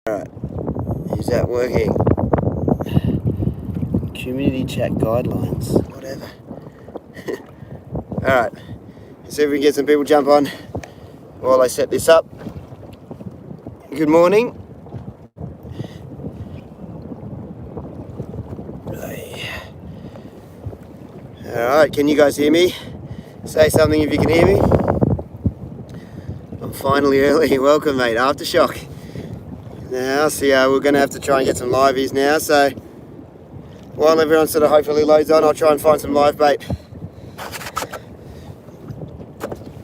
Alright, is that working? Community chat guidelines, whatever. Alright, let's see if we can get some people jump on while I set this up. Good morning. Alright, can you guys hear me? Say something if you can hear me. I'm finally early. Welcome, mate. Aftershock. Now, so yeah, we're going to have to try and get some liveys now. So while everyone sort of hopefully loads on, I'll try and find some live bait.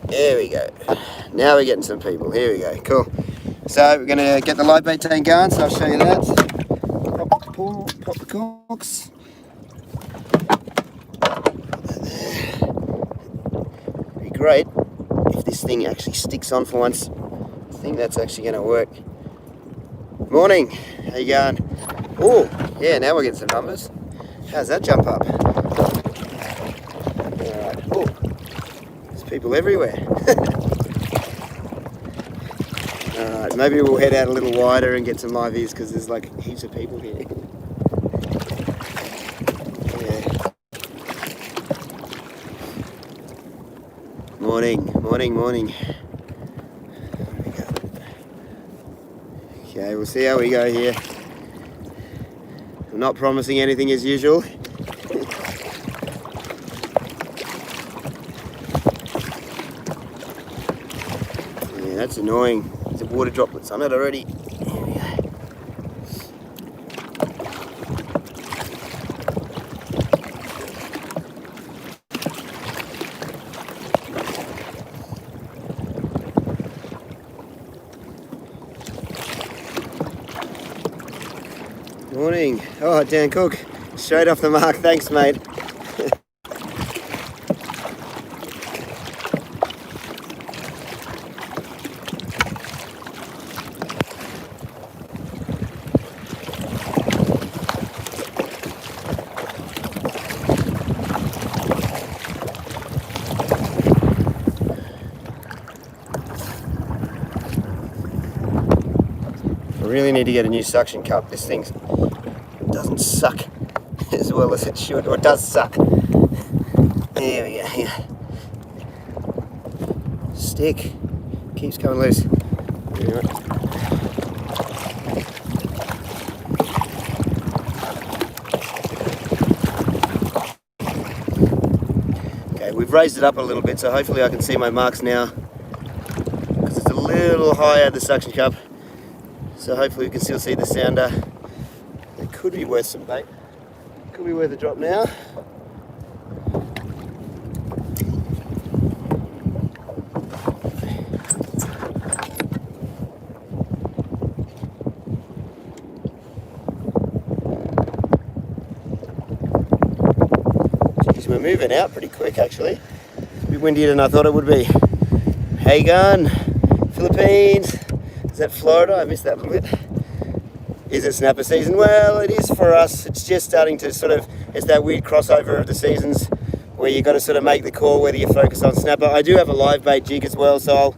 There we go. Now we're getting some people. Here we go. Cool. So we're going to get the live bait tank going. So I'll show you that. Pop the corks. Be great if this thing actually sticks on for once. I think that's actually going to work. Morning, how you going? Oh, yeah, now we're getting some numbers. How's that jump up? Alright, oh, there's people everywhere. Alright, maybe we'll head out a little wider and get some liveys because there's like heaps of people here. Yeah. Morning. Okay, we'll see how we go here. I'm not promising anything as usual. Yeah, that's annoying. There's water droplets on it already. There we go. Morning. Oh, Dan Cook, straight off the mark. Thanks, mate. I really need to get a new suction cup. This thing doesn't suck as well as it should, or it does suck. There we go. Here. Stick keeps coming loose. Okay, we've raised it up a little bit, so hopefully I can see my marks now, because it's a little higher, the suction cup. So hopefully we can still see the sounder. It could be worth some bait. Could be worth a drop now. Jeez, we're moving out pretty quick actually. It's a bit windier than I thought it would be. How you going? Philippines? Is that Florida? I missed that little bit. Is it snapper season? Well, it is for us. It's just starting to sort of, it's that weird crossover of the seasons where you got to sort of make the call whether you focus on snapper. I do have a live bait jig as well, so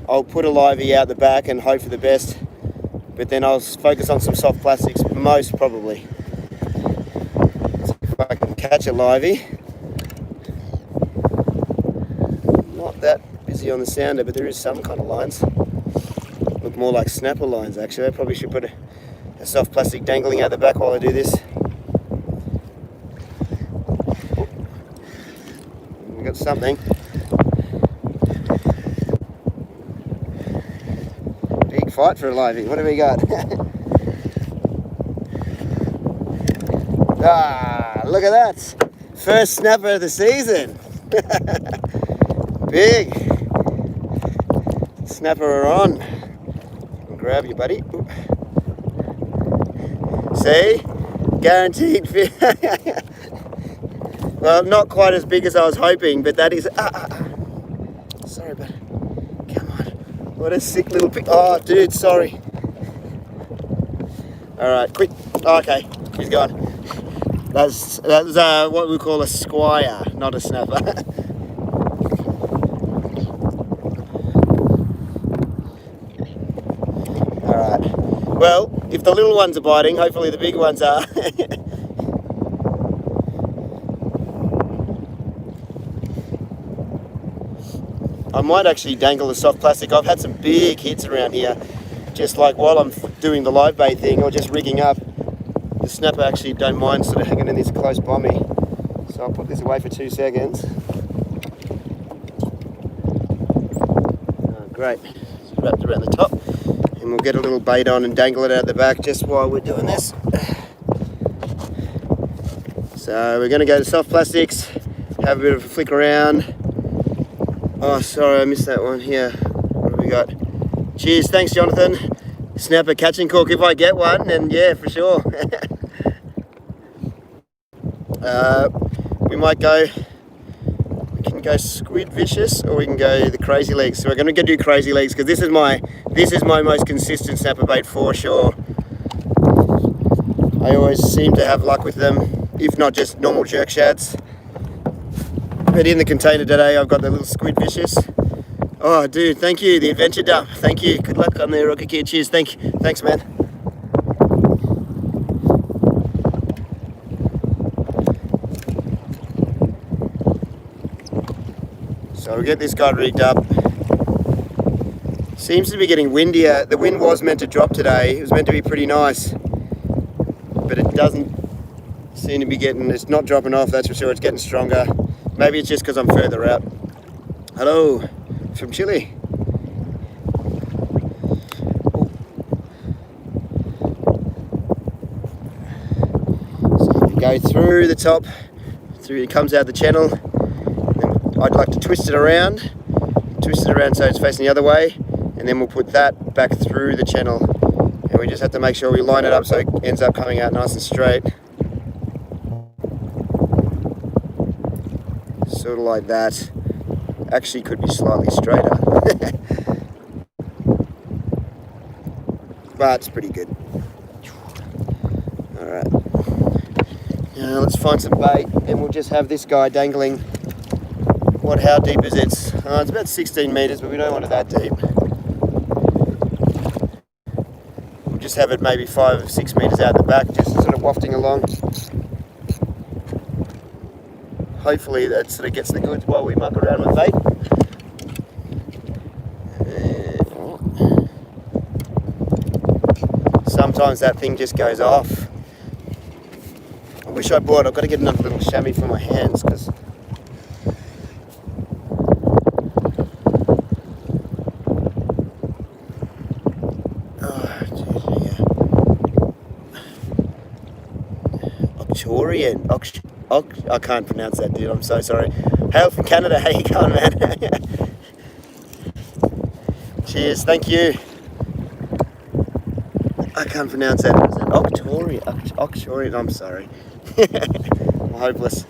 I'll put a livey out the back and hope for the best. But then I'll focus on some soft plastics, most probably. So if I can catch a livey. Not that busy on the sounder, but there is some kind of lines. Look more like snapper lines actually. I probably should put a soft plastic dangling out the back while I do this. We got something. Big fight for a livey. What have we got? Ah, look at that. First snapper of the season. Big. Snapper on. Grab you, buddy. Ooh. See? Guaranteed fish. Well, not quite as big as I was hoping, but that is... Sorry, bud. Come on. What a sick little pig. Oh, dude, sorry. Alright, quick. Oh, okay, he's gone. That's what we call a squire, not a snapper. Alright. Well, if the little ones are biting, hopefully the big ones are. I might actually dangle the soft plastic. I've had some big hits around here, just like while I'm doing the live bait thing or just rigging up. The snapper actually don't mind sort of hanging in this close by me. So I'll put this away for 2 seconds. Oh, great. It's wrapped around the top. And we'll get a little bait on and dangle it out the back just while we're doing this. So we're going to go to soft plastics, have a bit of a flick around. Oh, sorry, I missed that one here. What have we got? Cheers, thanks, Jonathan. Snapper catching cork if I get one, and yeah, for sure. We might go. We can go squid vicious, or we can go the crazy legs. So we're going to go do crazy legs because this is my most consistent snapper bait for sure. I always seem to have luck with them, if not just normal jerk shads. But in the container today, I've got the little squid vicious. Oh, dude, thank you. The adventure dump. Thank you. Good luck on there, Rocket Kid. Cheers. Thanks, man. So we'll get this guy rigged up. Seems to be getting windier. The wind was meant to drop today. It was meant to be pretty nice. But it doesn't seem to be getting, it's not dropping off, that's for sure. It's getting stronger. Maybe it's just because I'm further out. Hello, from Chile. So you go through the top, it comes out the channel. Then I'd like to twist it around so it's facing the other way, and then we'll put that back through the channel. And we just have to make sure we line it up so it ends up coming out nice and straight. Sort of like that. Actually could be slightly straighter. But it's pretty good. Alright. Now let's find some bait and we'll just have this guy dangling. How deep is it? It's about 16 metres, but we don't want it that deep. We'll just have it maybe 5 or 6 metres out the back, just sort of wafting along. Hopefully that sort of gets the goods while we muck around with bait. Sometimes that thing just goes off. I wish I bought, I've got to get another little chamois for my hands because I can't pronounce that, dude. I'm so sorry. Hail from Canada. How you going, man? Cheers. Thank you. I can't pronounce that. Is it Octorian? I'm sorry. I'm hopeless.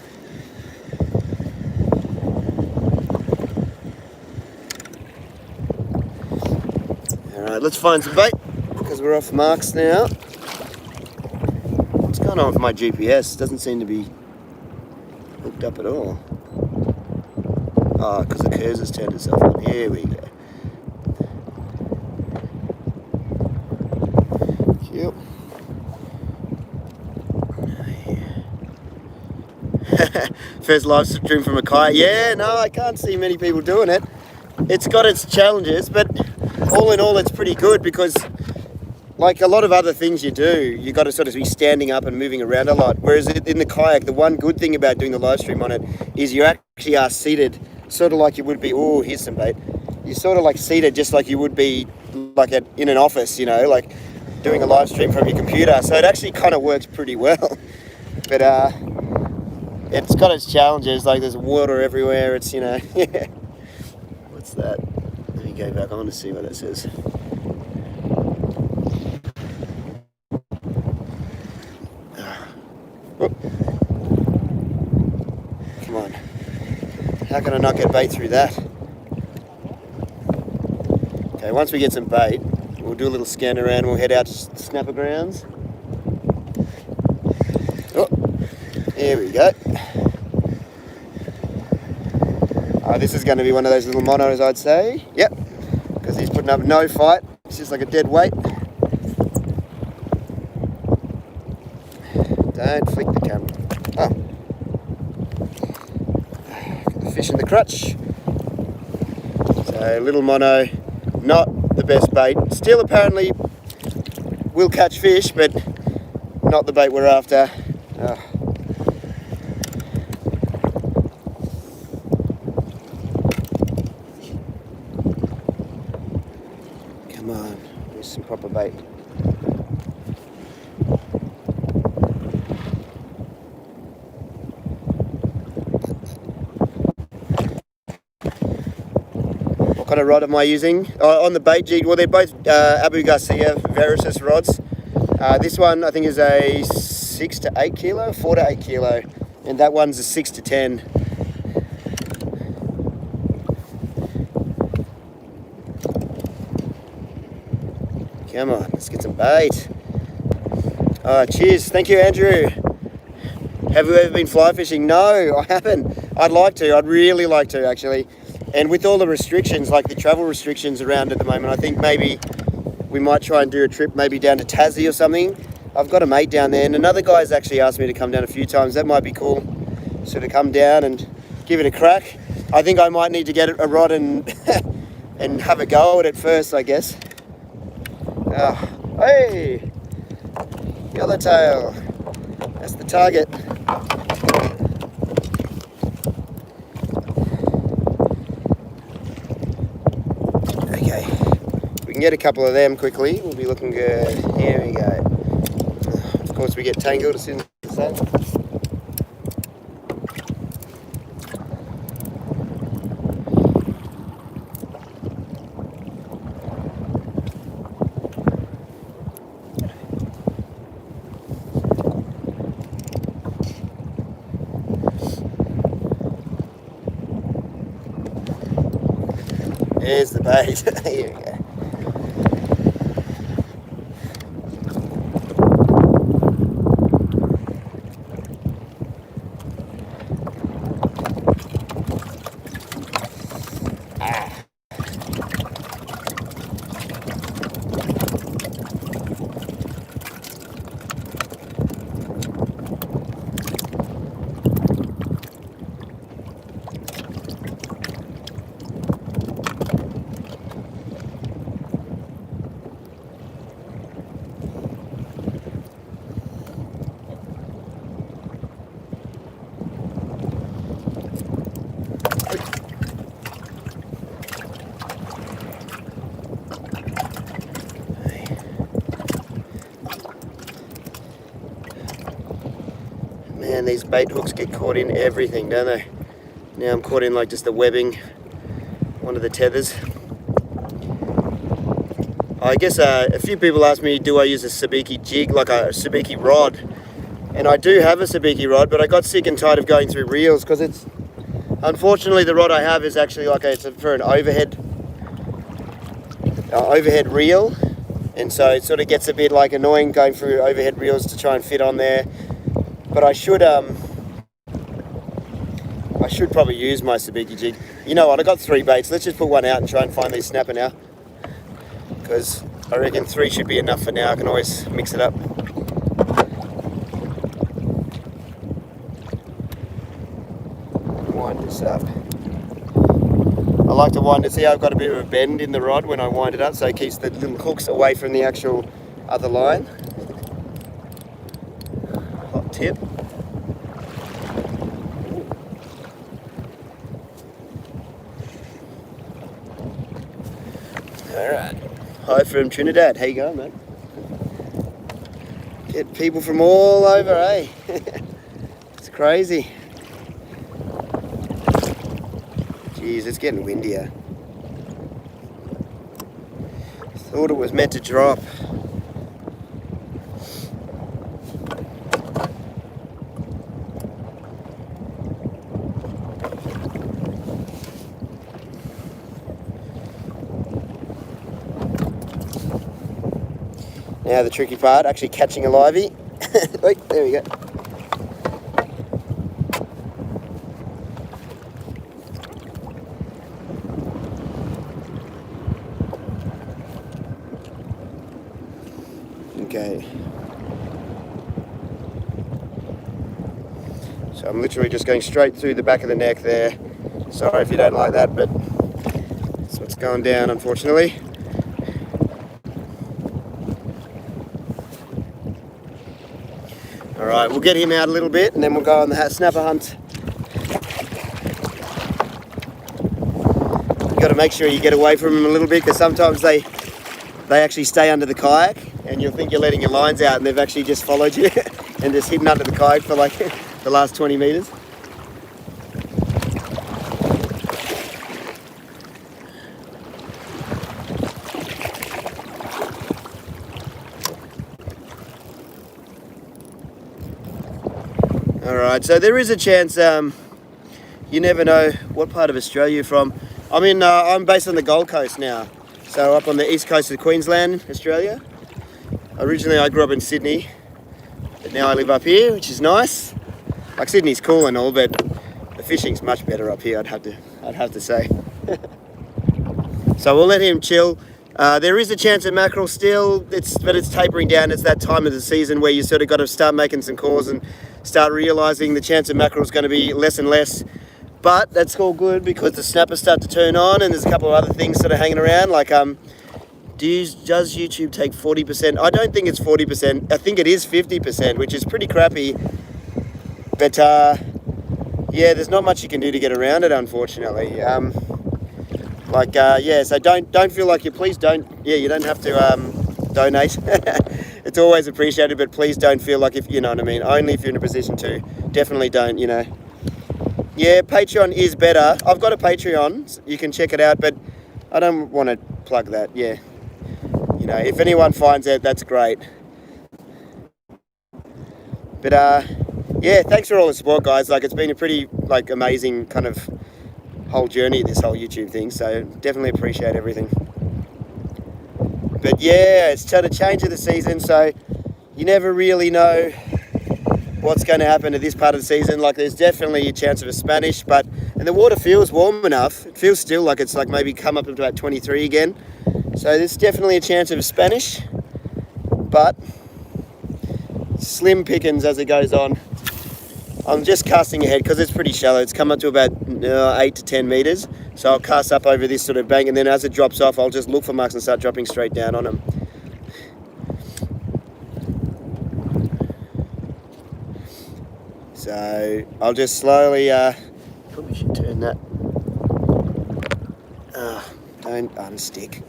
All right, let's find some bait because we're off marks now. What's going on with my GPS? It doesn't seem to be hooked up at all. Oh, because the cursor's turned itself on. Here we go. Yep. First live stream from a kayak. Yeah, no, I can't see many people doing it. It's got its challenges, but all in all, it's pretty good because like a lot of other things you do, you got to sort of be standing up and moving around a lot. Whereas in the kayak, the one good thing about doing the live stream on it is you actually are seated, sort of like you would be. Oh, here's some bait. You're sort of like seated, just like you would be, like in an office, you know, like doing a live stream from your computer. So it actually kind of works pretty well. But it's got its challenges. Like there's water everywhere. It's, you know, yeah. What's that? Let me go back on to see what it says. Come on. How can I not get bait through that? Okay, once we get some bait, we'll do a little scan around. We'll head out to snapper grounds. Oh, here we go. This is going to be one of those little monos, I'd say. Yep, because he's putting up no fight. It's just like a dead weight. Don't flick the camera. Oh. Got the fish in the crutch. So little mono, not the best bait. Still apparently will catch fish, but not the bait we're after. Oh. Come on, here's some proper bait. What kind of rod am I using? On the bait jig, well, they're both Abu Garcia Veritas rods. This one I think is a 6 to 8 kilo, 4 to 8 kilo, and that one's a 6 to 10. Come on, let's get some bait. Cheers, thank you, Andrew. Have you ever been fly fishing? No, I haven't. I'd like to, I'd really like to actually. And with all the restrictions, like the travel restrictions around at the moment, I think maybe we might try and do a trip maybe down to Tassie or something. I've got a mate down there, and another guy's actually asked me to come down a few times. That might be cool, sort of come down and give it a crack. I think I might need to get a rod and and have a go at it first, I guess. Hey, yellowtail, that's the target. Okay, we can get a couple of them quickly. We'll be looking good. Here we go. Of course, we get tangled as soon as the sun. There's the bait. Here we go. Man, these bait hooks get caught in everything, don't they? Now I'm caught in like just the webbing, one of the tethers. I guess a few people ask me, do I use a sabiki jig, like a sabiki rod? And I do have a sabiki rod, but I got sick and tired of going through reels because it's, unfortunately the rod I have is actually like it's for an overhead reel. And so it sort of gets a bit like annoying going through overhead reels to try and fit on there. But I should probably use my sabiki jig. You know what, I got 3 baits. Let's just put one out and try and find these snapper now. Because I reckon 3 should be enough for now. I can always mix it up. Wind this up. I like to wind it. See how I've got a bit of a bend in the rod when I wind it up, so it keeps the little hooks away from the actual other line. Hot tip. Alright. Hi from Trinidad. How you going, mate? Get people from all over, eh? It's crazy. Jeez, it's getting windier. Thought it was meant to drop. Now the tricky part, actually catching a livey. Wait, there we go. Okay. So I'm literally just going straight through the back of the neck there. Sorry if you don't like that, but that's what's going down, unfortunately. All right, we'll get him out a little bit and then we'll go on the snapper hunt. You've got to make sure you get away from them a little bit, because sometimes they actually stay under the kayak and you'll think you're letting your lines out and they've actually just followed you and just hidden under the kayak for like the last 20 meters. Alright, so there is a chance, you never know what part of Australia you're from. I'm based on the Gold Coast now, so up on the east coast of Queensland, Australia. Originally I grew up in Sydney, but now I live up here, which is nice. Like, Sydney's cool and all, but the fishing's much better up here, I'd have to say. So we'll let him chill. There is a chance at mackerel still, but it's tapering down. It's that time of the season where you sort of got to start making some calls and start realising the chance of mackerel is going to be less and less. But that's all good because the snappers start to turn on and there's a couple of other things sort of hanging around. Like, does YouTube take 40%? I don't think it's 40%. I think it is 50%, which is pretty crappy. But yeah, there's not much you can do to get around it, unfortunately. So don't feel like you don't have to donate. It's always appreciated, but please don't feel like, if you know what I mean, only if you're in a position to. Definitely don't, you know. Yeah, Patreon is better. I've got a Patreon, so you can check it out, but I don't want to plug that. Yeah, you know, if anyone finds it, that's great. But yeah, thanks for all the support, guys. Like, it's been a pretty amazing kind of whole journey, this whole YouTube thing, so definitely appreciate everything. But yeah, it's the change of the season, so you never really know what's going to happen to this part of the season. Like, there's definitely a chance of a Spanish, and the water feels warm enough. It feels still like it's maybe come up to about 23 again. So there's definitely a chance of a Spanish, but slim pickings as it goes on. I'm just casting ahead because it's pretty shallow. It's come up to about 8 to 10 meters. So I'll cast up over this sort of bank, and then as it drops off, I'll just look for marks and start dropping straight down on them. So I'll just slowly, probably should turn that. Don't unstick.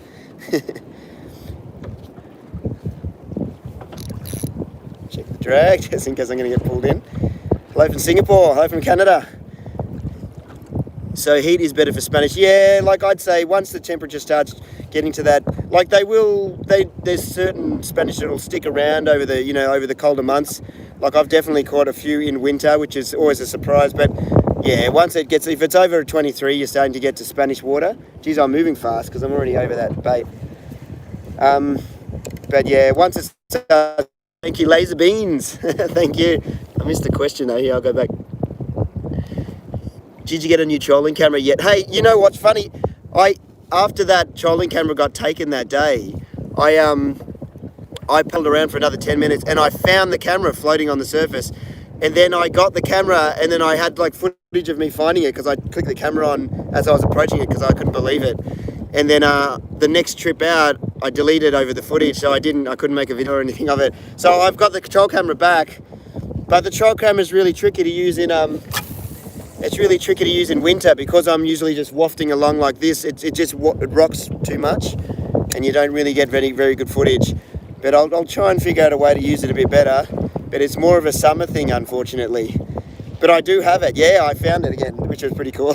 Check the drag, just in case I'm going to get pulled in. Hello from Singapore, hello from Canada. So heat is better for Spanish. Yeah, like I'd say once the temperature starts getting to that, like there's certain Spanish that'll stick around over the colder months. Like, I've definitely caught a few in winter, which is always a surprise. But yeah, if it's over 23, you're starting to get to Spanish water. Geez, I'm moving fast because I'm already over that bait. But yeah, once it starts, thank you, Laser Beans. Thank you. I missed the question though. Here, I'll go back. Did you get a new trolling camera yet? Hey, you know what's funny? After that trolling camera got taken that day, I pulled around for another 10 minutes and I found the camera floating on the surface. And then I got the camera and then I had footage of me finding it because I clicked the camera on as I was approaching it because I couldn't believe it. And then the next trip out, I deleted over the footage, so I couldn't make a video or anything of it. So I've got the control camera back, but the control camera is really tricky to use in winter because I'm usually just wafting along like this. It rocks too much, and you don't really get very, very good footage. But I'll try and figure out a way to use it a bit better. But it's more of a summer thing, unfortunately. But I do have it. Yeah, I found it again, which was pretty cool.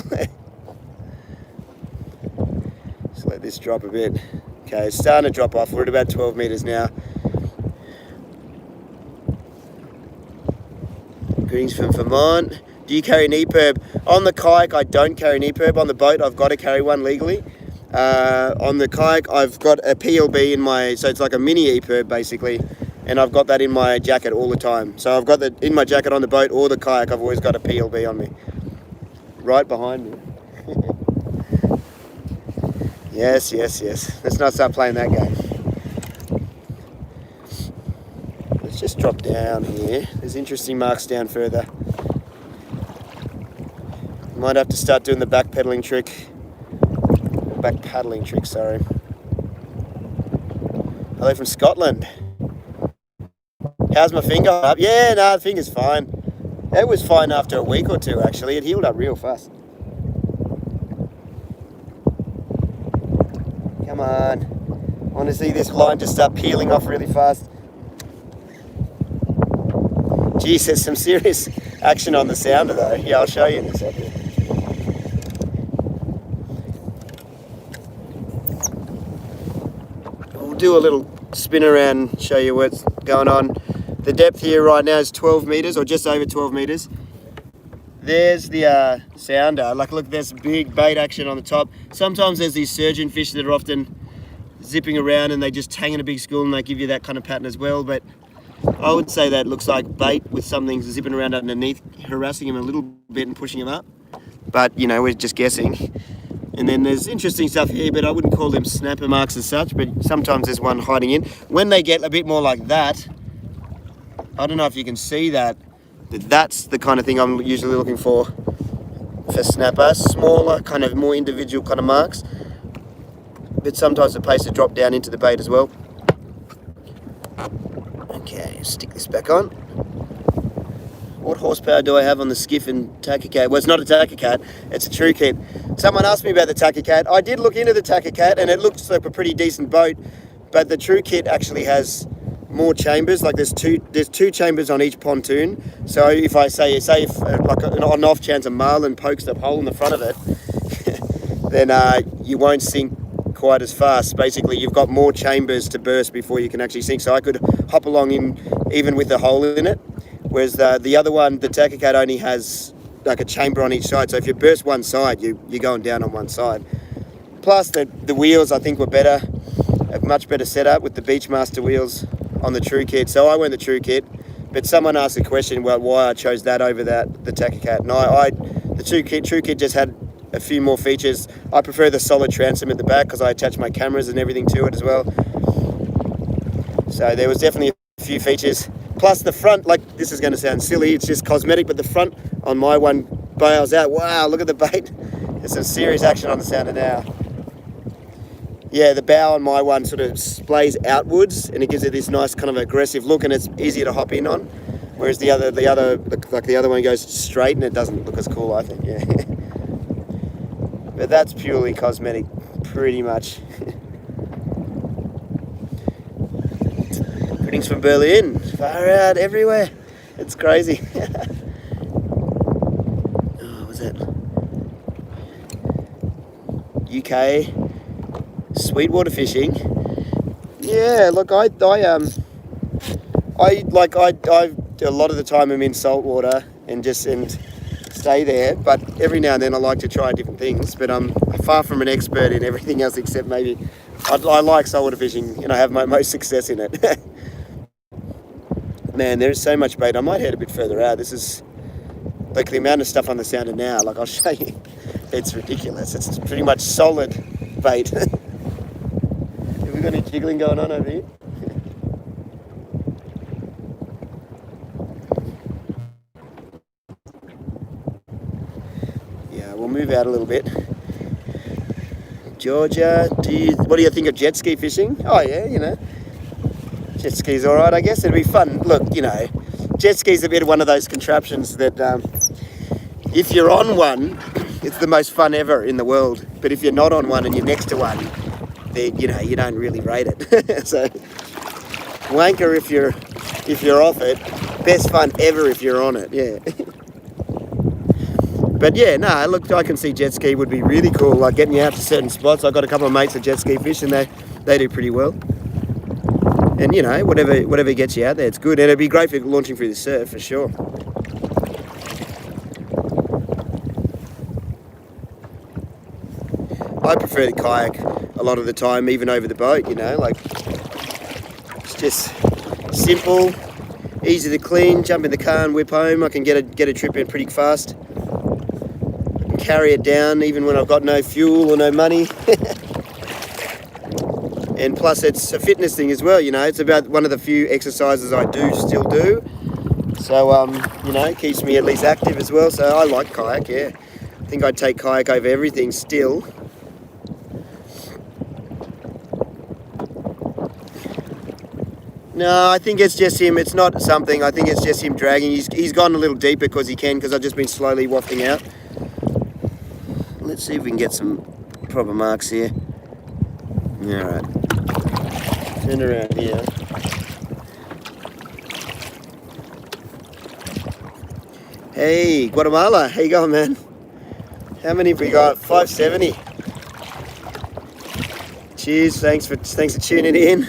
Just let this drop a bit. Okay, it's starting to drop off. We're at about 12 meters now. Greetings from Vermont. Do you carry an EPIRB? On the kayak, I don't carry an EPIRB. On the boat, I've got to carry one legally. On the kayak, I've got a PLB in my, so it's like a mini EPIRB basically, and I've got that in my jacket all the time. So I've got that in my jacket on the boat or the kayak. I've always got a PLB on me. Right behind me. Yes. Let's not start playing that game. Let's just drop down here. There's interesting marks down further. Might have to start doing the back paddling trick. Back paddling trick, sorry. Hello from Scotland. How's my finger up? Yeah, no, the finger's fine. It was fine after a week or two, actually. It healed up real fast. Come on. I want to see this line just start peeling off really fast. Geez, there's some serious action on the sounder though. Yeah, I'll show you in a second. We'll do a little spin around and show you what's going on. The depth here right now is 12 meters, or just over 12 meters. There's the sounder. Like, look, there's big bait action on the top. Sometimes there's these surgeon fish that are often zipping around and they just hang in a big school and they give you that kind of pattern as well. But I would say that looks like bait with something zipping around underneath, harassing him a little bit and pushing him up. But, you know, we're just guessing. And then there's interesting stuff here, but I wouldn't call them snapper marks as such, but sometimes there's one hiding in. When they get a bit more like that, I don't know if you can see that, but that's the kind of thing I'm usually looking for snapper. Smaller, kind of more individual kind of marks. But sometimes it pays to drop down into the bait as well. Okay, stick this back on. What horsepower do I have on the skiff and Kayak? Well, it's not a Kayak, it's a true kit. Someone asked me about the Kayak. I did look into the Kayak and it looks like a pretty decent boat, but the true kit actually has more chambers. Like there's two chambers on each pontoon. So if I say if like an off chance a marlin pokes the hole in the front of it, then you won't sink quite as fast. Basically, you've got more chambers to burst before you can actually sink. So I could hop along in even with a hole in it. Whereas the other one, the Kayak, only has like a chamber on each side. So if you burst one side, you're going down on one side. Plus the wheels I think were better, a much better setup with the Beachmaster wheels on the True Kit. So I went the True Kit, but someone asked a question about why I chose that over the Kayak. And the True Kit just had a few more features. I prefer the solid transom at the back because I attach my cameras and everything to it as well. So there was definitely a few features. Plus the front, like this is going to sound silly, it's just cosmetic, but the front on my one bails out. Wow, look at the bait. There's some serious action on the sounder now. Yeah, the bow on my one sort of splays outwards and it gives it this nice kind of aggressive look and it's easier to hop in on. Whereas the other one goes straight and it doesn't look as cool, I think, yeah. But that's purely cosmetic, pretty much. Greetings from Berlin, far out everywhere. It's crazy. Oh, what's that? UK. Sweetwater fishing. Yeah, look, I a lot of the time I'm in saltwater and stay there, but every now and then I like to try different things, but I'm far from an expert in everything else except maybe I like saltwater fishing and I have my most success in it. Man, there is so much bait. I might head a bit further out. This is like the amount of stuff on the sounder now, like I'll show you. It's ridiculous. It's pretty much solid bait. Have we got any jiggling going on over here? Yeah, we'll move out a little bit. Georgia, what do you think of jet ski fishing? Oh yeah, you know, jet ski's all right, I guess. It'd be fun. Look, you know, jet ski's a bit of one of those contraptions that if you're on one, it's the most fun ever in the world. But if you're not on one and you're next to one, then you know you don't really rate it. So, wanker if you're off it. Best fun ever if you're on it. Yeah. But yeah, no, look, I can see jet ski would be really cool, like getting you out to certain spots. I've got a couple of mates that jet ski fish and they do pretty well. And you know, whatever gets you out there, it's good. And it'd be great for launching through the surf, for sure. I prefer the kayak a lot of the time, even over the boat, you know, like it's just simple, easy to clean, jump in the car and whip home. I can get a trip in pretty fast. Carry it down even when I've got no fuel or no money. And plus it's a fitness thing as well, you know, it's about one of the few exercises I still do. So, you know, it keeps me at least active as well. So I like kayak, yeah. think I'd take Kayak over everything still. No, I think it's just him. It's not something. I think it's just him dragging. He's gone a little deeper because he can, because I've just been slowly wafting out. Let's see if we can get some proper marks here. Alright. Turn around here. Hey, Guatemala. How you going, man? How many have we got? 570. Cheers. Thanks for tuning in.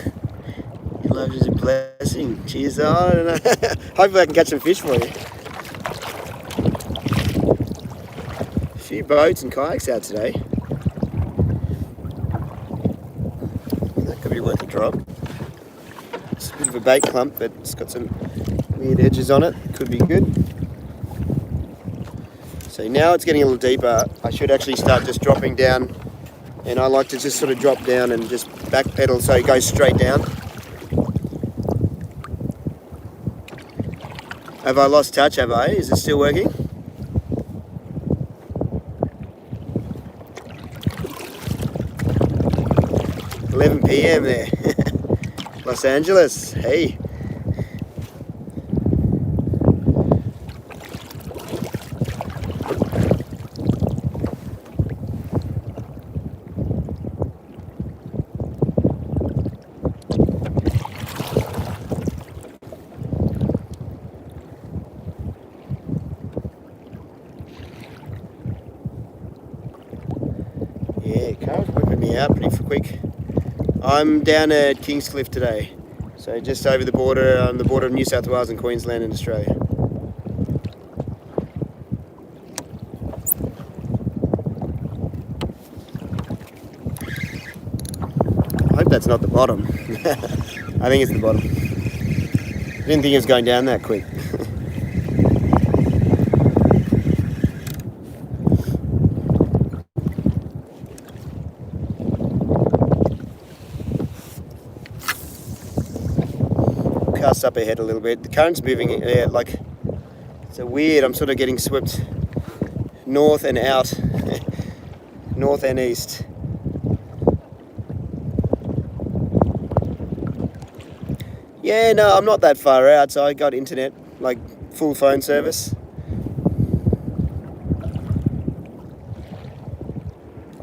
Your love is a blessing. Cheers. Oh, I don't know. Hopefully I can catch some fish for you. A few boats and kayaks out today. That could be worth a drop. It's a bit of a bait clump, but it's got some weird edges on it. Could be good. So now it's getting a little deeper. I should actually start just dropping down, and I like to just sort of drop down and just back pedal so it goes straight down. Have I lost touch, have I? Is it still working? $11 p.m. there. Los Angeles, hey. Yeah, current's whipping me out pretty quick. I'm down at Kingscliff today, so just over the border, on the border of New South Wales and Queensland in Australia. I hope that's not the bottom. I think it's the bottom. I didn't think it was going down that quick. Cast up ahead a little bit. The current's moving, yeah, like, it's a weird, I'm sort of getting swept north and out, north and east. Yeah, no, I'm not that far out, so I got internet, like full phone service.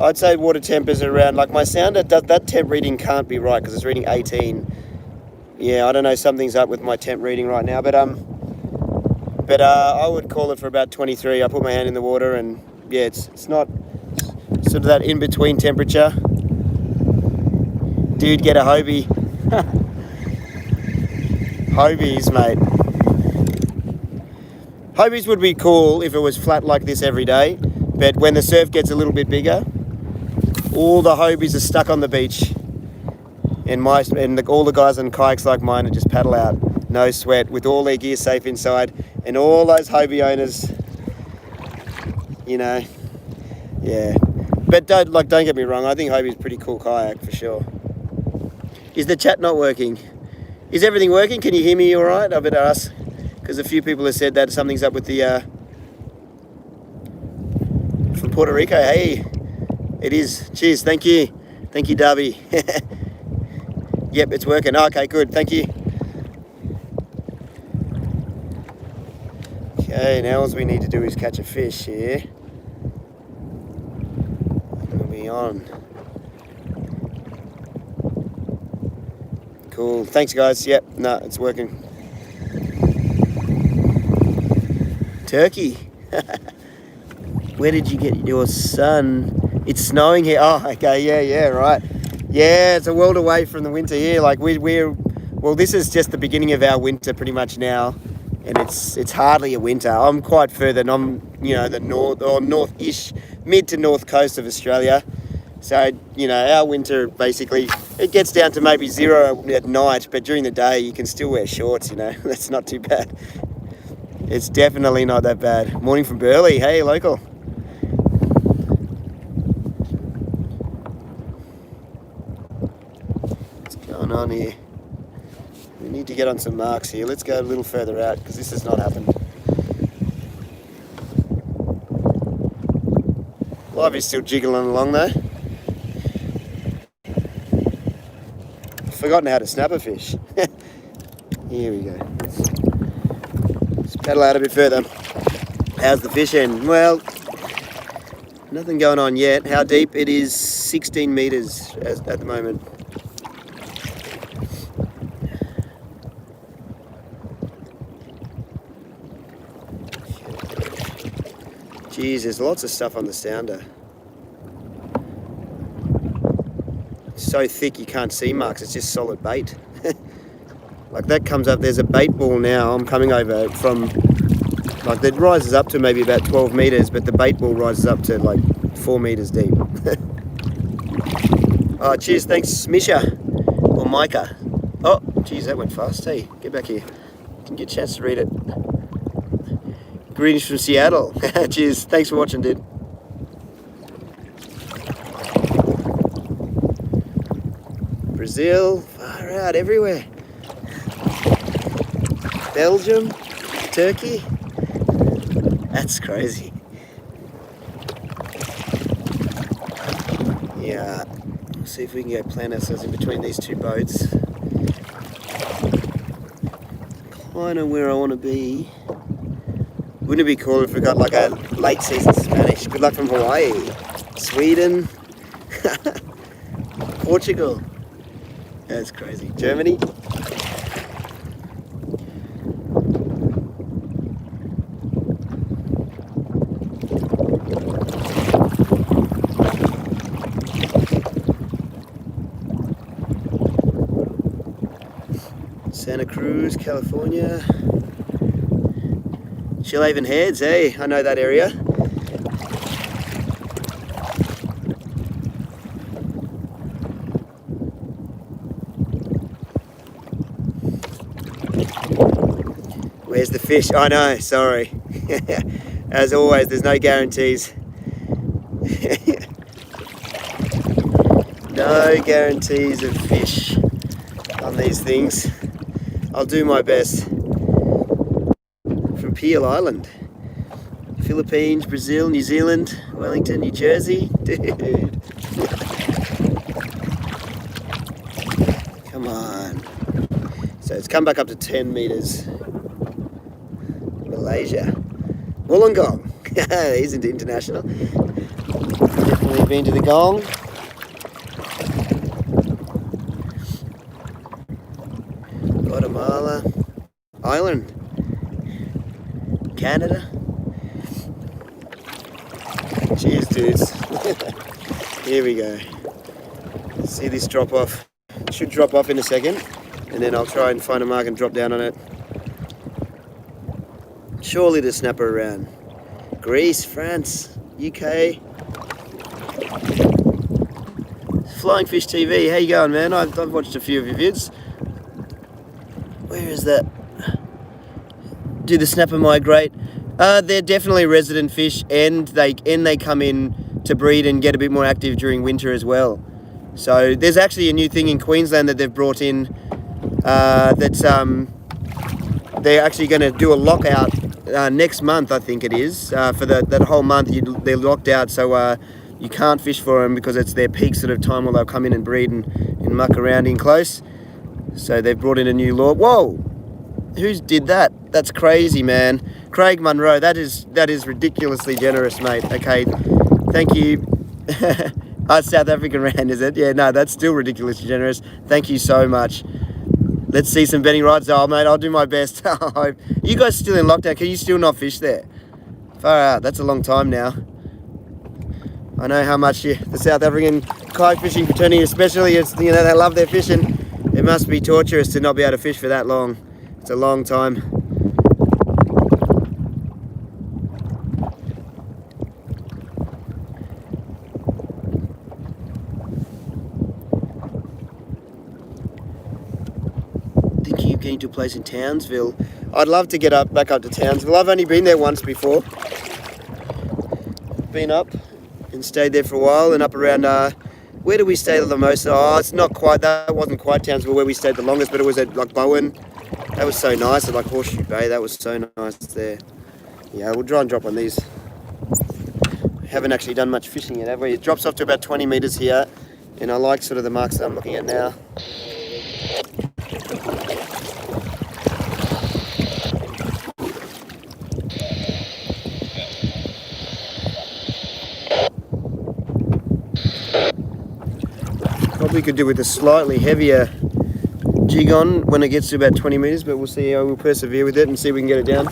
I'd say water temp is around, like my sounder, that temp reading can't be right because it's reading 18. Yeah, I don't know, something's up with my temp reading right now, but I would call it for about 23. I put my hand in the water, and yeah, it's not sort of that in-between temperature. Dude, get a Hobie. Hobies, mate. Hobies would be cool if it was flat like this every day, but when the surf gets a little bit bigger, all the Hobies are stuck on the beach. And all the guys on kayaks like mine are just paddle out, no sweat, with all their gear safe inside, and all those Hobie owners, you know, yeah. But don't get me wrong, I think Hobie's a pretty cool kayak for sure. Is the chat not working? Is everything working? Can you hear me all right? I better ask, because a few people have said that something's up with the from Puerto Rico. Hey, it is. Cheers. Thank you, Darby. Yep, it's working. Okay, good. Thank you. Okay, now all we need to do is catch a fish here. We'll be on. Cool. Thanks, guys. Yep, no, it's working. Turkey. Where did you get your sun? It's snowing here. Oh, okay. Yeah, right. Yeah, it's a world away from the winter here. Like well, this is just the beginning of our winter pretty much now, and it's hardly a winter. I'm quite further, and I'm the north or north-ish, mid to north coast of Australia. So our winter basically it gets down to maybe 0 at night, but during the day you can still wear shorts. That's not too bad. It's definitely not that bad. Morning from Burleigh. Hey, local. On here, we need to get on some marks here. Let's go a little further out because this has not happened. Live is still jiggling along though. Forgotten how to snap a fish. Here we go. Let's paddle out a bit further. How's the fishing? Well, nothing going on yet. How deep? It is 16 meters at the moment. Geez, there's lots of stuff on the sounder. It's so thick you can't see marks, it's just solid bait. Like that comes up, there's a bait ball now, I'm coming over from, like it rises up to maybe about 12 meters, but the bait ball rises up to like 4 meters deep. Oh, cheers, thanks Misha, or Micah. Oh, geez, that went fast, hey, get back here. Didn't get a chance to read it. Greetings from Seattle. Cheers. Thanks for watching, dude. Brazil, far out, everywhere. Belgium, Turkey. That's crazy. Yeah. Let's see if we can go plant ourselves in between these two boats. Kind of where I want to be. Wouldn't it be cool if we got like a late season Spanish? Good luck from Hawaii, Sweden, Portugal. That's crazy. Germany. Santa Cruz, California. Yellowfin Heads, hey, I know that area. Where's the fish? I know, sorry. As always, there's no guarantees. No guarantees of fish on these things. I'll do my best. Peel Island, Philippines, Brazil, New Zealand, Wellington, New Jersey, dude. Come on. So it's come back up to 10 meters. Malaysia, Wollongong. He's into international. Definitely been to the Gong. Guatemala, Ireland. Canada. Cheers, dudes. Here we go. See this drop off. It should drop off in a second, and then I'll try and find a mark and drop down on it. Surely to snap her around. Greece, France, UK. Flying Fish TV, how you going, man? I've watched a few of your vids. Where is that? Do the snapper migrate? They're definitely resident fish, and they come in to breed and get a bit more active during winter as well. So there's actually a new thing in Queensland that they've brought in. That's they're actually going to do a lockout next month, I think it is. For that whole month, they're locked out, so you can't fish for them because it's their peak sort of time where they'll come in and breed and muck around in close. So they've brought in a new law. Whoa! Who's did that? That's crazy, man. Craig Munro, that is ridiculously generous, mate. Okay, thank you. South African rand, is it? Yeah, no, that's still ridiculously generous. Thank you so much. Let's see some betting rides. Oh, mate, I'll do my best. You guys still in lockdown? Can you still not fish there? Far out. That's a long time now. I know how much the South African kayak fishing fraternity, especially, they love their fishing. It must be torturous to not be able to fish for that long. It's a long time. Thinking of getting to a place in Townsville. I'd love to get back up to Townsville. I've only been there once before. Been up and stayed there for a while, and up around where do we stay the most? Oh, it's not quite, that wasn't quite Townsville where we stayed the longest, but it was at like Bowen. That was so nice at like Horseshoe Bay. That was so nice there. Yeah, we'll try and drop on these. haven't actually done much fishing yet, have we? It drops off to about 20 metres here, and I like sort of the marks that I'm looking at now. Probably could do with a slightly heavier jig on when it gets to about 20 metres, but we'll see how we'll persevere with it and see if we can get it down.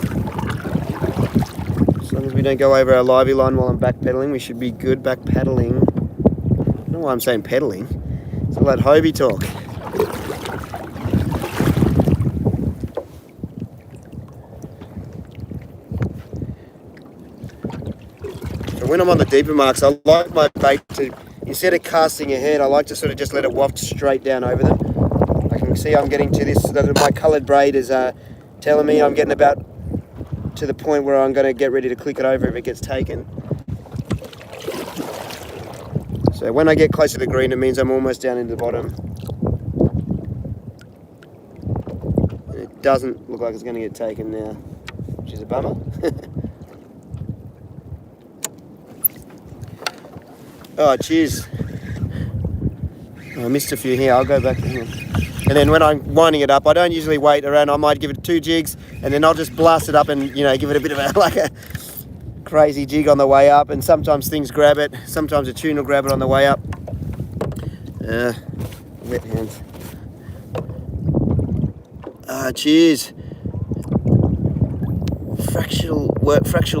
As long as we don't go over our livey line while I'm back pedaling, we should be good. Back paddling. I don't know why I'm saying pedaling. It's all that Hobie talk. So when I'm on the deeper marks, I like my bait to, instead of casting ahead, I like to sort of just let it waft straight down over them. I can see I'm getting to this, that my coloured braid is telling me I'm getting about to the point where I'm going to get ready to click it over if it gets taken. So when I get close to the green, it means I'm almost down into the bottom. And it doesn't look like it's going to get taken now, which is a bummer. Oh, cheers. Oh, I missed a few here. I'll go back. And then when I'm winding it up, I don't usually wait around. I might give it 2 jigs, and then I'll just blast it up and, you know, give it a bit of a, like a crazy jig on the way up. And sometimes things grab it. Sometimes a tune will grab it on the way up. Wet hands. Cheers. Fractional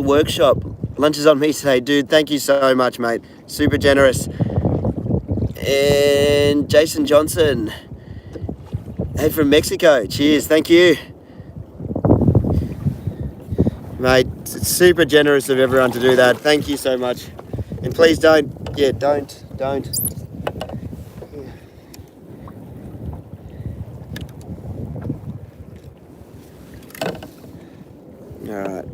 Workshop. Lunch is on me today, dude. Thank you so much, mate. Super generous. And Jason Johnson. Hey, from Mexico. Cheers. Thank you. Mate, it's super generous of everyone to do that. Thank you so much. And please don't. Yeah, don't. Alright.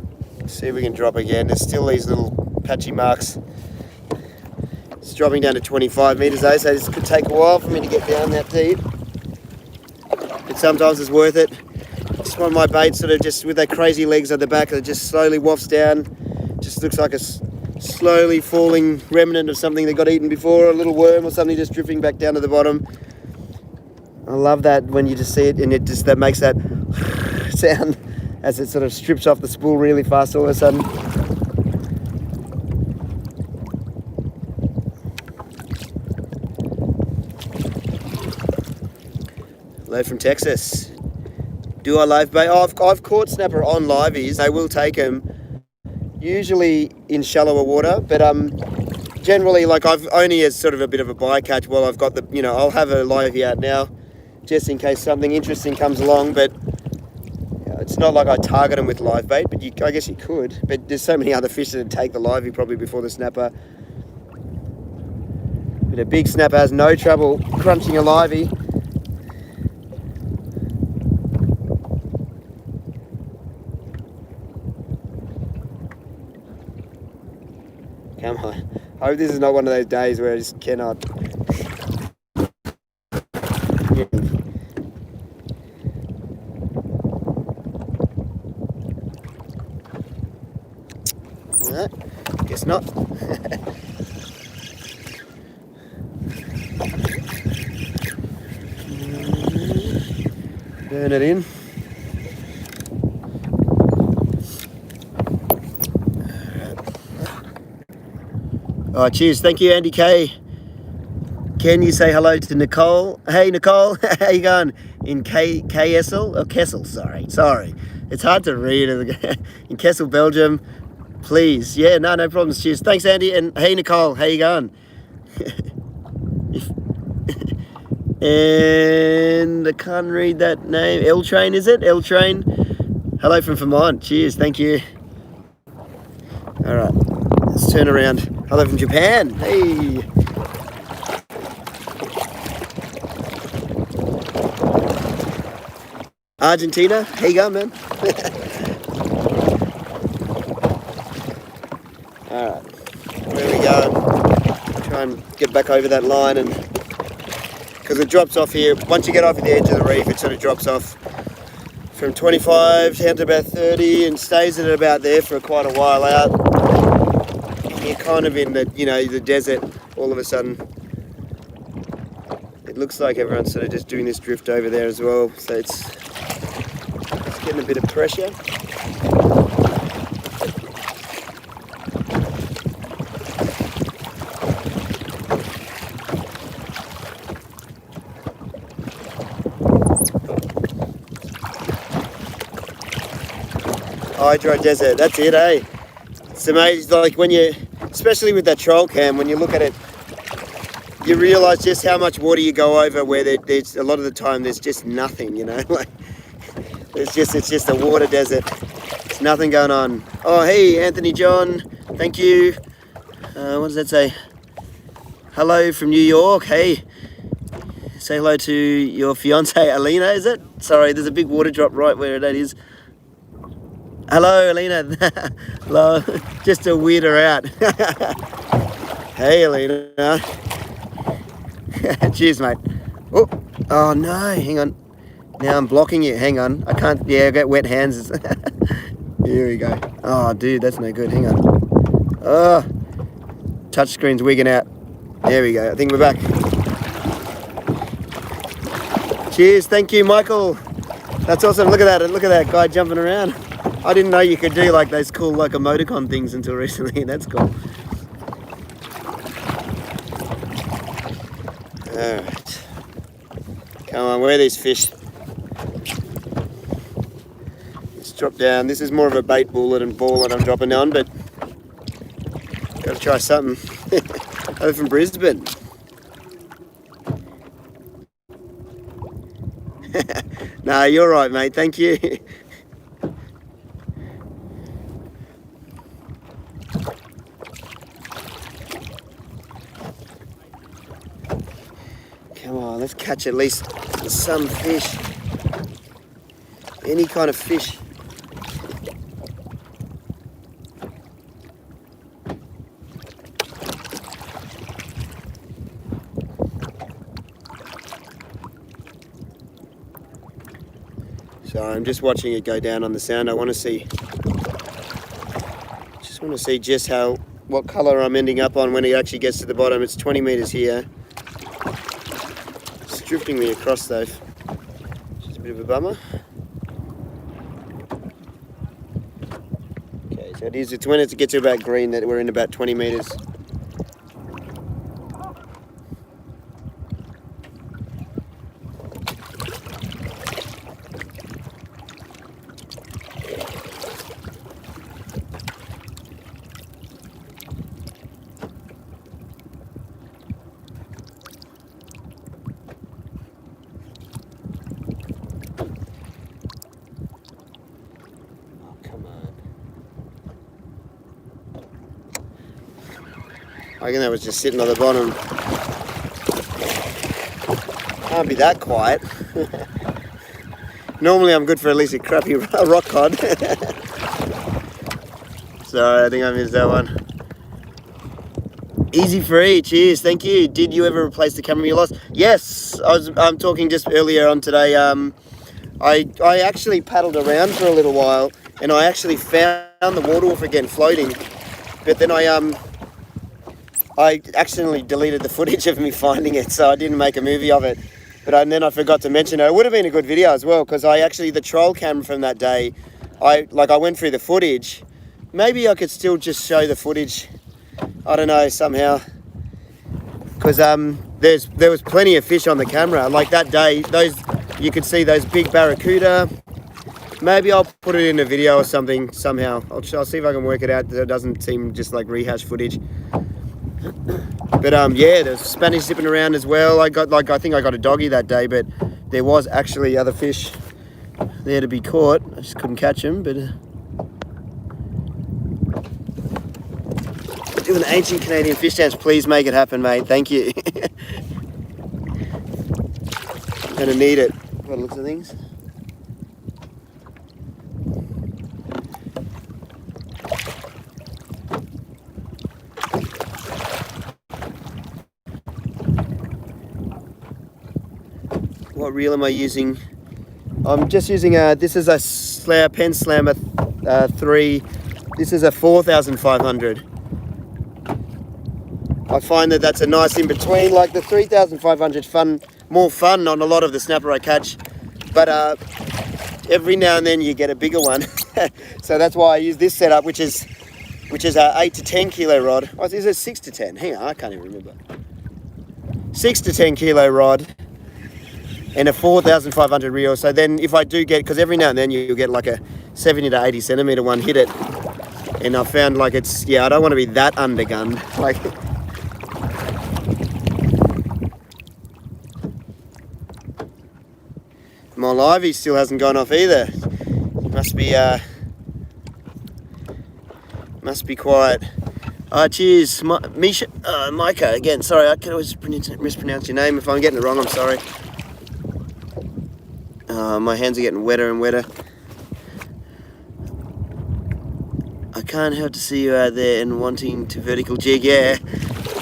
See if we can drop again. There's still these little patchy marks. It's dropping down to 25 metres though, so this could take a while for me to get down that deep. But sometimes it's worth it. Just want my bait sort of just with their crazy legs at the back, it just slowly wafts down. Just looks like a slowly falling remnant of something that got eaten before, a little worm or something just drifting back down to the bottom. I love that when you just see it and it just that makes that sound as it sort of strips off the spool really fast all of a sudden. Hello from Texas. Do I live bait? Oh, I've caught snapper on liveys. They will take them, usually in shallower water, but generally, like I've only as sort of a bit of a bycatch while I've got the, you know, I'll have a livey out now just in case something interesting comes along, but it's not like I target them with live bait, but I guess you could. But there's so many other fish that take the livey probably before the snapper. But a big snapper has no trouble crunching a livey. Come on. I hope this is not one of those days where I just cannot. No, guess not. Burn it in. Oh, cheers. Thank you, Andy K. Can you say hello to Nicole? Hey, Nicole. How you going? In Kessel? Oh, Kessel, sorry. It's hard to read. In Kessel, Belgium. Please. Yeah, no problems. Cheers. Thanks, Andy. And hey, Nicole. How you going? And I can't read that name. L-Train, is it? L-Train. Hello from Vermont. Cheers. Thank you. All right. Let's turn around. Hello from Japan. Hey. Argentina. How you going, man? All right. Where we go? Try and get back over that line, and because it drops off here. Once you get off at the edge of the reef, it sort of drops off from 25 down to about 30 and stays at about there for quite a while out. you're kind of in the, you know, the desert all of a sudden. It looks like everyone's sort of just doing this drift over there as well, so it's getting a bit of pressure. Hydro desert, that's it, eh? It's amazing, like when you, especially with that trail cam, when you look at it, you realise just how much water you go over where there's a lot of the time there's just nothing, you know, like it's just a water desert. There's nothing going on. Oh, hey, Anthony John, thank you. What does that say? Hello from New York. Hey, say hello to your fiance Alina, is it? Sorry, there's a big water drop right where that is. Hello, Alina. Hello. Just to weird her out. Hey, Alina. Cheers, mate. Oh no, hang on. Now I'm blocking you. Hang on. I can't. Yeah, I got wet hands. Here we go. Oh, dude, that's no good. Hang on. Oh, touchscreen's wigging out. There we go. I think we're back. Cheers. Thank you, Michael. That's awesome. Look at that. Look at that guy jumping around. I didn't know you could do like those cool like emoticon things until recently. That's cool. Alright. Come on, where are these fish? Let's drop down. This is more of a bait ball that I'm dropping on, but gotta try something. Over from Brisbane. Nah, you're right, mate. Thank you. Come on, let's catch at least some fish. Any kind of fish. So I'm just watching it go down on the sand. I want to see, just what color I'm ending up on when it actually gets to the bottom. It's 20 meters here. It's drifting me across though. Just a bit of a bummer. Okay, so it's when it gets to about green that we're in about 20 meters. I reckon that was just sitting on the bottom. Can't be that quiet. Normally I'm good for at least a crappy rock cod. Sorry, I think I missed that one. Easy free, cheers, thank you. Did you ever replace the camera you lost? Yes, I'm talking just earlier on today. I actually paddled around for a little while and I actually found the water wolf again floating. But then I accidentally deleted the footage of me finding it, so I didn't make a movie of it. But then I forgot to mention it. It would have been a good video as well, because the troll camera from that day, I went through the footage. Maybe I could still just show the footage. I don't know, somehow. Because there was plenty of fish on the camera. Like that day, you could see those big barracuda. Maybe I'll put it in a video or something, somehow. I'll see if I can work it out, that it doesn't seem just like rehash footage. But yeah, there's Spanish zipping around as well. I think I got a doggy that day, but there was actually other fish there to be caught. I just couldn't catch them, but do an ancient Canadian fish dance. Please make it happen, mate. Thank you. I'm gonna need it. What looks of things. What reel am I using? I'm just using this is a Pen Slammer 3. This is a 4,500. I find that that's a nice in between. Like the 3,500 more fun on a lot of the snapper I catch, but every now and then you get a bigger one. So that's why I use this setup, which is a 8 to 10 kilo rod. Oh, is it 6 to 10? Hang on, I can't even remember. 6 to 10 kilo rod and a 4,500 reel. So then if I do get, because every now and then you'll get like a 70 to 80 centimeter one, hit it. And I found like it's, I don't want to be that undergunned. Like, my livey still hasn't gone off either. Must be quiet. Cheers, Misha, Micah again. Sorry, I can always mispronounce your name. If I'm getting it wrong, I'm sorry. My hands are getting wetter and wetter. I can't help to see you out there and wanting to vertical jig. Yeah,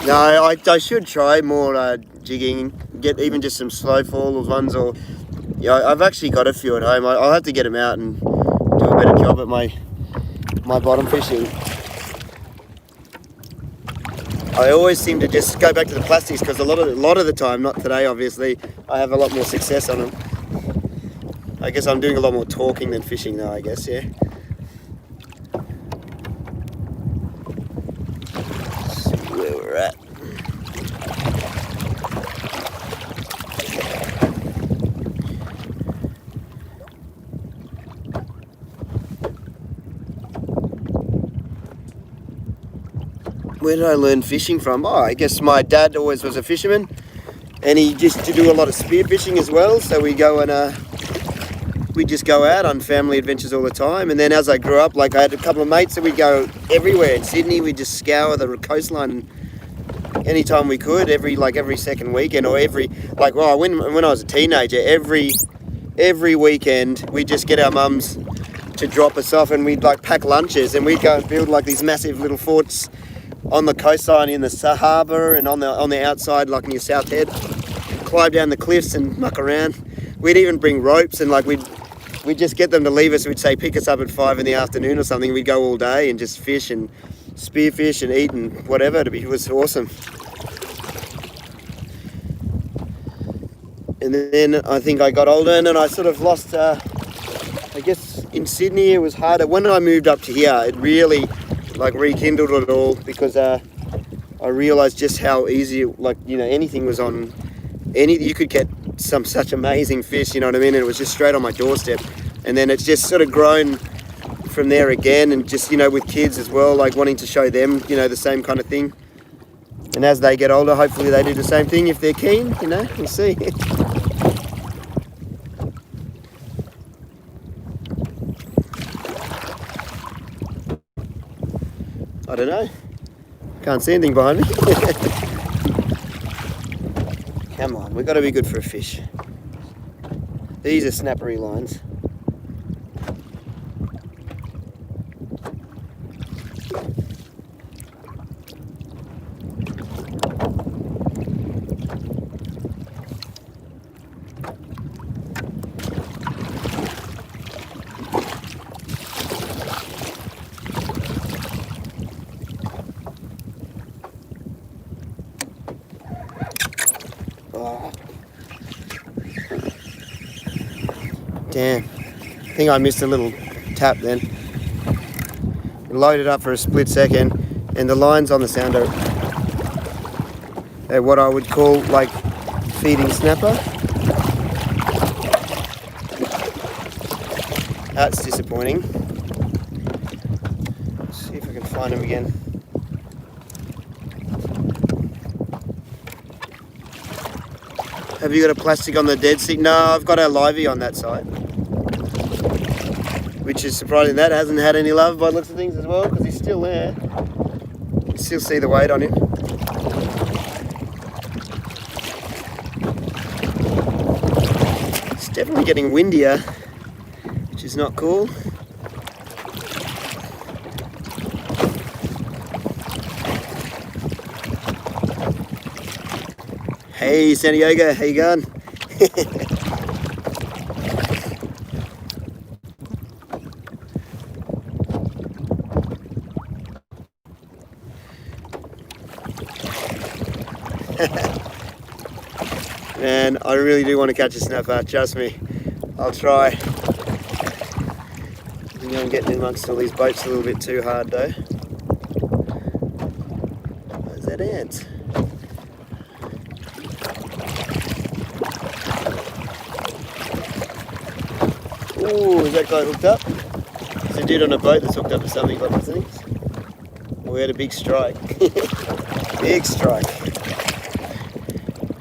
no, I should try more jigging. Get even just some slow fall ones, or I've actually got a few at home. I'll have to get them out and do a better job at my bottom fishing. I always seem to just go back to the plastics because a lot of the time, not today obviously, I have a lot more success on them. I guess I'm doing a lot more talking than fishing though, I guess, yeah. Let's see where we're at. Where did I learn fishing from? Oh, I guess my dad always was a fisherman, and he used to do a lot of spear fishing as well. So we go and we just go out on family adventures all the time. And then as I grew up, like I had a couple of mates that we'd go everywhere in Sydney. We'd just scour the coastline anytime we could, every second weekend, or when I was a teenager, every weekend we'd just get our mums to drop us off, and we'd like pack lunches, and we'd go and build like these massive little forts on the coastline in the harbour and on the outside, like near South Head. Climb down the cliffs and muck around. We'd even bring ropes, and like we'd just get them to leave us. We'd say pick us up at 5 in the afternoon or something. We'd go all day and just fish and spearfish and eat and whatever. It was awesome. And then I think I got older, and then I sort of lost. I guess in Sydney it was harder. When I moved up to here, it really like rekindled it all, because I realised just how easy, anything was on. You could get some such amazing fish, you know what I mean? And it was just straight on my doorstep. And then it's just sort of grown from there again, and just, with kids as well, like wanting to show them, the same kind of thing. And as they get older, hopefully they do the same thing if they're keen, we'll see. I don't know. Can't see anything behind me. Come on, we've got to be good for a fish. These are snappery lines. Damn, I think I missed a little tap then. Loaded up for a split second, and the lines on the sounder are what I would call like feeding snapper. That's disappointing. Let's see if I can find him again. Have you got a plastic on the dead stick? No, I've got our livey on that side. Which is surprising. That hasn't had any love by the looks of things as well, because he's still there. You still see the weight on him. It's definitely getting windier, which is not cool. Hey San Diego, how you going? Man, I really do want to catch a snapper, trust me. I'll try. I think I'm getting amongst all these boats a little bit too hard though. Where's that ant? Ooh, is that guy hooked up? There's a dude on a boat that's hooked up to something like this, isn't he? We had a big strike. Big strike.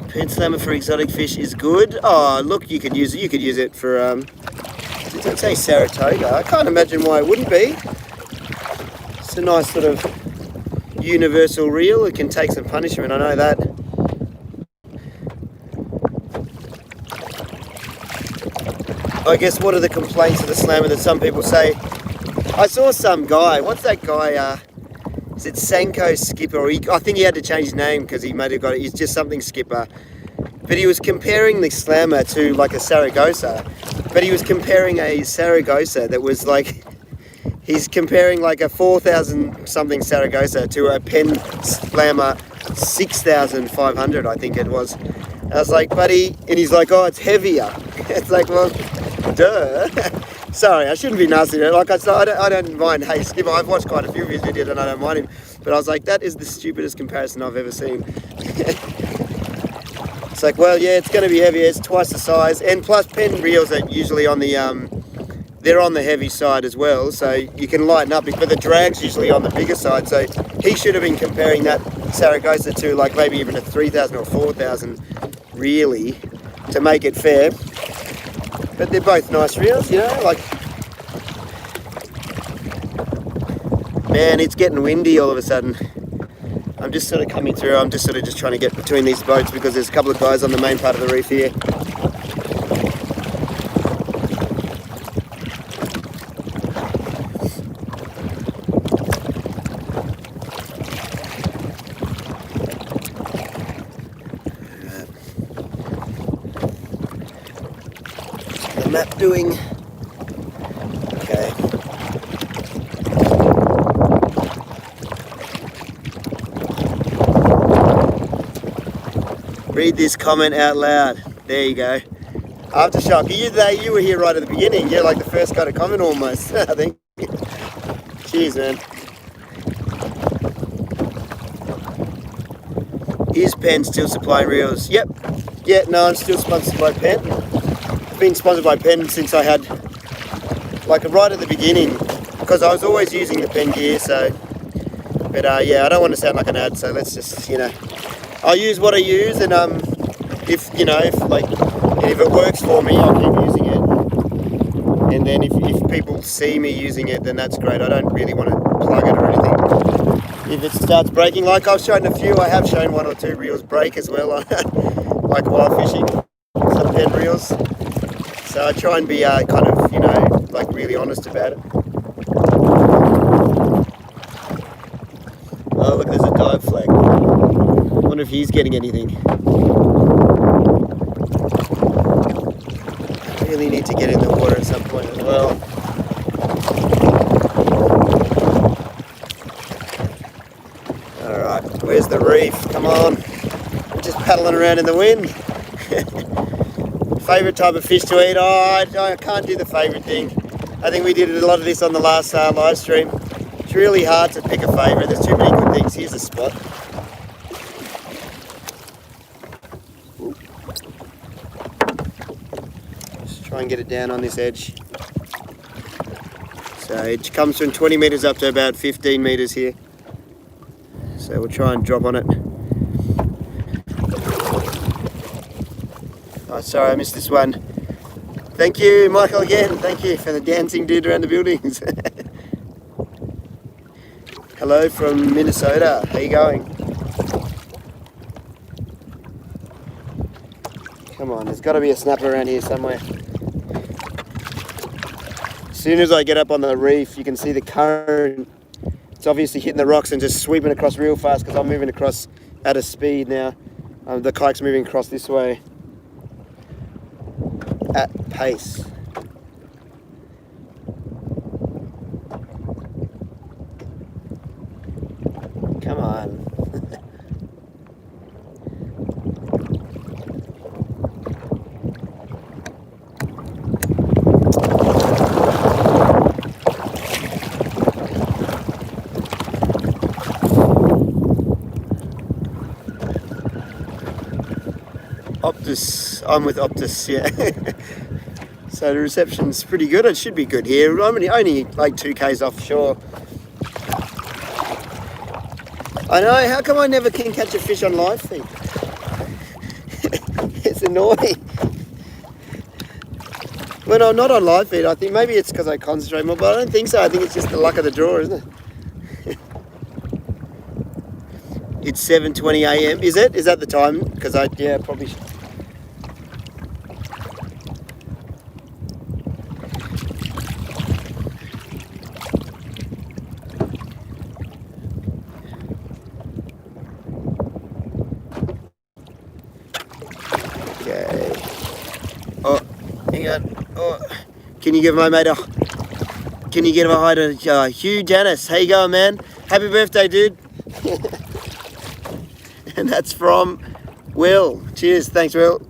Pen slammer for exotic fish is good. Oh, look, you could use it. You could use it for. Did it say Saratoga? I can't imagine why it wouldn't be. It's a nice sort of universal reel. It can take some punishment. I know that. I guess what are the complaints of the slammer that some people say? I saw some guy. What's that guy? Is it Sanko Skipper? I think he had to change his name because he might have got it. He's just something Skipper. But he was comparing the slammer to like a Saragossa. But he was comparing a Saragossa that was like, he's comparing like a 4,000 something Saragossa to a Pen Slammer 6,500, I think it was. I was like, buddy, and he's like, oh, it's heavier. It's like, well, duh. Sorry, I shouldn't be nasty. Like I said, I don't mind Hey Skipper. I've watched quite a few of his videos and I don't mind him. But I was like, that is the stupidest comparison I've ever seen. It's like, well, yeah, it's going to be heavier. It's twice the size. And plus, pen reels are usually on the, they're on the heavy side as well. So you can lighten up, but the drag's usually on the bigger side. So he should have been comparing that Saragossa to like maybe even a 3,000 or 4,000, really, to make it fair. But they're both nice reels, you know, like, man, it's getting windy all of a sudden. I'm just sort of coming through, I'm just trying to get between these boats because there's a couple of guys on the main part of the reef here. Map doing. Okay. Read this comment out loud. There you go. Aftershock. You were here right at the beginning. You're like the first guy to comment almost, I think. Cheers, man. Is Penn still supplying reels? Yep. Yeah, no, I'm still sponsored by Penn. Been sponsored by Penn since I had, like, right at the beginning, because I was always using the Penn gear. So, but yeah, I don't want to sound like an ad, so let's just, you know, I'll use what I use, and if you know, if it works for me, I'll keep using it. And then if people see me using it, then that's great. I don't really want to plug it or anything. If it starts breaking, like I've shown a few, I have shown 1 or 2 reels break as well, like while fishing, some Penn reels. So I try and be kind of, you know, like really honest about it. Oh, look, there's a dive flag. I wonder if he's getting anything. I really need to get in the water at some point as well. Alright, where's the reef? Come on. We're just paddling around in the wind. Favourite type of fish to eat? Oh, I can't do the favourite thing. I think we did a lot of this on the last live stream. It's really hard to pick a favourite. There's too many good things. Here's a spot. Ooh. Just try and get it down on this edge. So it comes from 20 metres up to about 15 metres here. So we'll try and drop on it. Oh, sorry, I missed this one. Thank you, Michael, again. Thank you for the dancing dude around the buildings. Hello from Minnesota. How you going? Come on, there's got to be a snapper around here somewhere. As soon as I get up on the reef, you can see the current. It's obviously hitting the rocks and just sweeping across real fast because I'm moving across at a speed now. The kayak's moving across this way. At pace. Come on. Optus. I'm with Optus, yeah. So the reception's pretty good. It should be good here. I'm only like 2k's offshore. I know, how come I never can catch a fish on live feed? It's annoying. When I'm not on live feed, I think maybe it's because I concentrate more, but I don't think so. I think it's just the luck of the draw, isn't it? It's 7:20 a.m. Is it? Is that the time? Because yeah, probably should. Okay. Oh, hang on. Oh, can you give my mate a? Can you give a hi to Hugh Janice? How you going, man? Happy birthday, dude. And that's from Will. Cheers. Thanks, Will.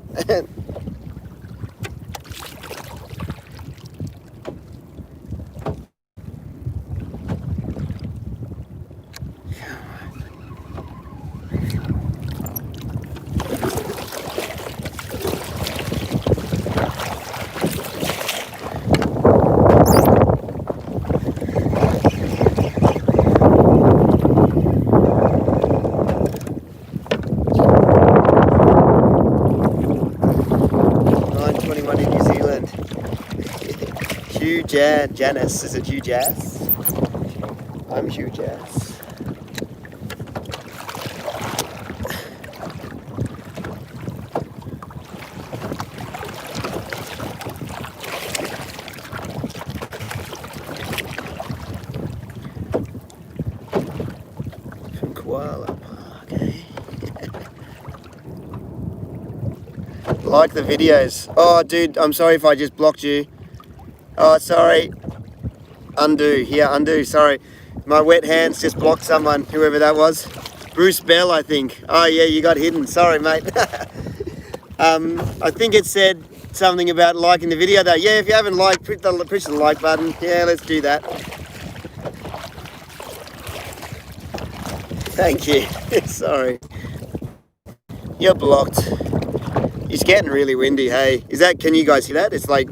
Janice, is it Hugh Jazz? I'm Hugh Jazz. From Koala Park, eh? Like the videos. Oh, dude, I'm sorry if I just blocked you. Oh, sorry. Undo, here, undo, sorry. My wet hands just blocked someone, whoever that was. Bruce Bell, I think. Oh yeah, you got hidden, sorry mate. I think it said something about liking the video though. Yeah, if you haven't liked, push the like button. Yeah, let's do that. Thank you, sorry. You're blocked. It's getting really windy, hey. Can you guys see that? It's like,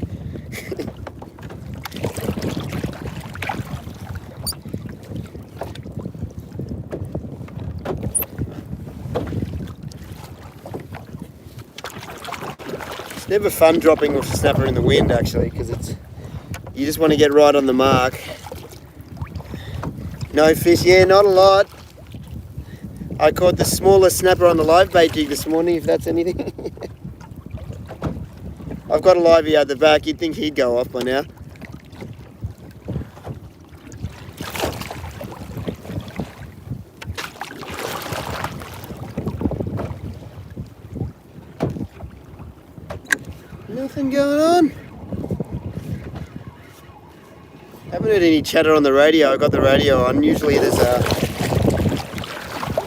never fun dropping off a snapper in the wind actually, because you just want to get right on the mark. No fish, yeah, not a lot. I caught the smallest snapper on the live bait jig this morning, if that's anything. I've got a livey at the back, you'd think he'd go off by now. Nothing going on. Haven't heard any chatter on the radio. I got the radio on. Usually there's a...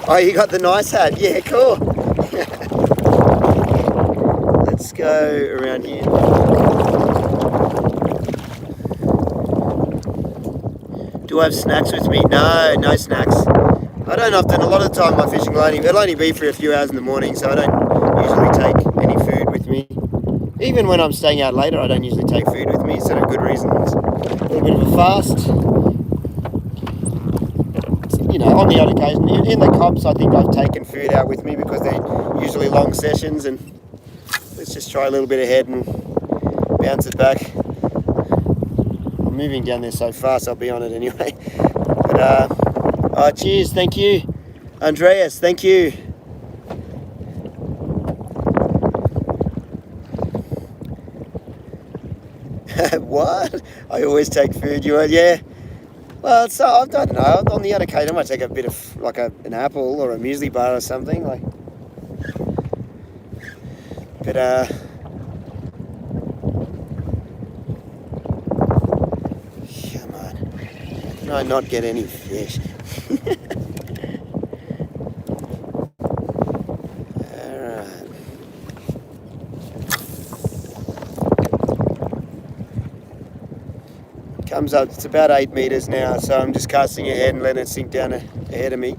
Oh, you got the nice hat. Yeah, cool. Let's go around here. Do I have snacks with me? No, no snacks. I don't often. A lot of the time my fishing it'll only be for a few hours in the morning, so I don't usually take any food with me. Even when I'm staying out later, I don't usually take food with me. It's for good reasons. A little bit of a fast. You know, on the odd occasion. In the comps, I think I've taken food out with me because they're usually long sessions, and let's just try a little bit ahead and bounce it back. I'm moving down there so fast, I'll be on it anyway. But, cheers, thank you. Andreas, thank you. What? I always take food. Yeah. Well, so I don't know. On the other occasion, I might take a bit of like an apple or a muesli bar or something. Like, but come on. Can I not get any fish? Comes up, it's about 8 meters now, so I'm just casting ahead and letting it sink down ahead of me.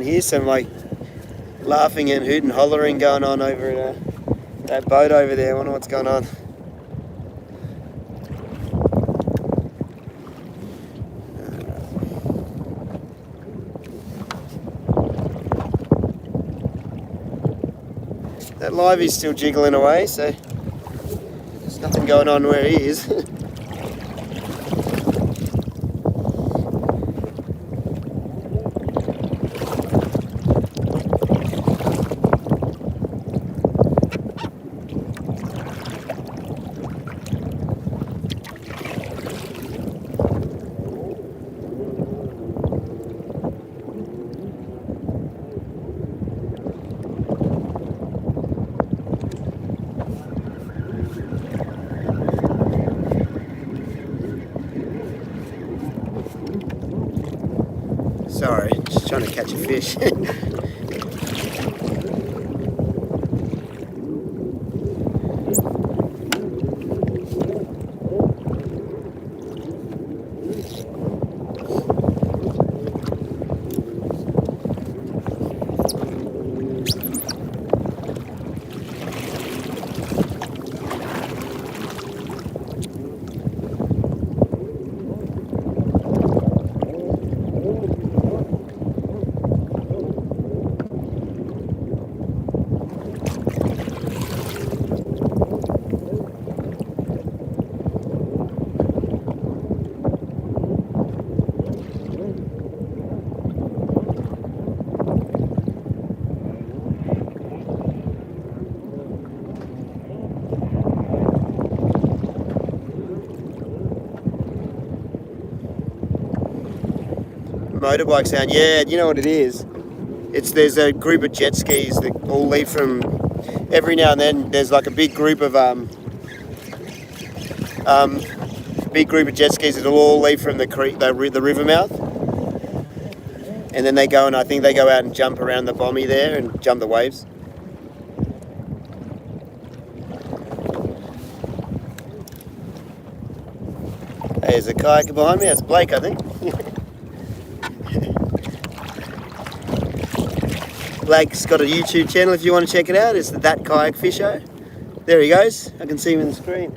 hear some like laughing and hoot and hollering going on over in that boat over there. I wonder what's going on. That livey's still jiggling away, so there's nothing going on where he is. Sorry, just trying to catch a fish. Motorbike sound, yeah, you know what it is? There's a group of jet skis that all leave from, every now and then there's like a big group of jet skis that'll all leave from the creek, the river mouth, and then they go, and I think they go out and jump around the bommy there and jump the waves. Hey, there's a kayak behind me. That's Blake, I think. Blake's got a YouTube channel if you want to check it out. It's the That Kayak Fisho. There he goes. I can see him in the screen.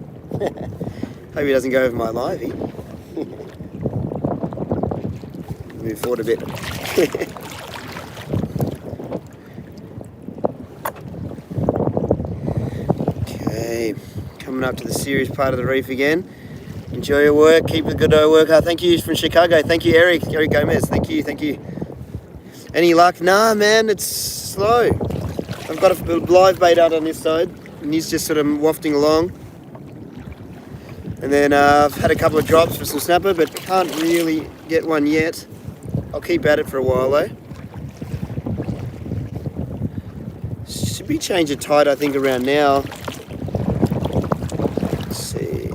Hope he doesn't go over my livey. Move forward a bit. Okay, coming up to the serious part of the reef again. Enjoy your work. Keep the good work. Thank you from Chicago. Thank you, Eric Gomez. Thank you. Any luck? Nah, man, it's slow. I've got a live bait out on this side, and he's just sort of wafting along. And then I've had a couple of drops for some snapper, but can't really get one yet. I'll keep at it for a while though. Should be change of tide, I think, around now. Let's see.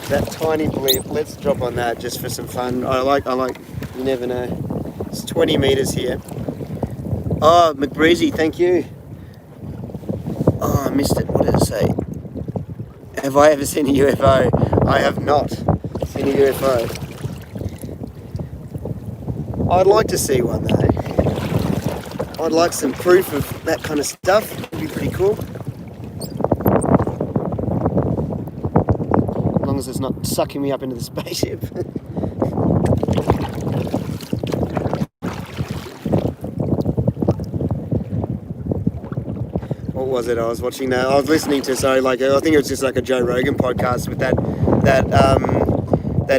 That tiny blip. Let's drop on that just for some fun. I like. You never know. It's 20 meters here. Oh, McBreezy, thank you. Oh, I missed it. What did it say? Have I ever seen a UFO? I have not seen a UFO. I'd like to see one though. I'd like some proof of that kind of stuff. It'd be pretty cool. As long as it's not sucking me up into the spaceship. What was it I was watching now? I was listening to, I think it was just like a Joe Rogan podcast with that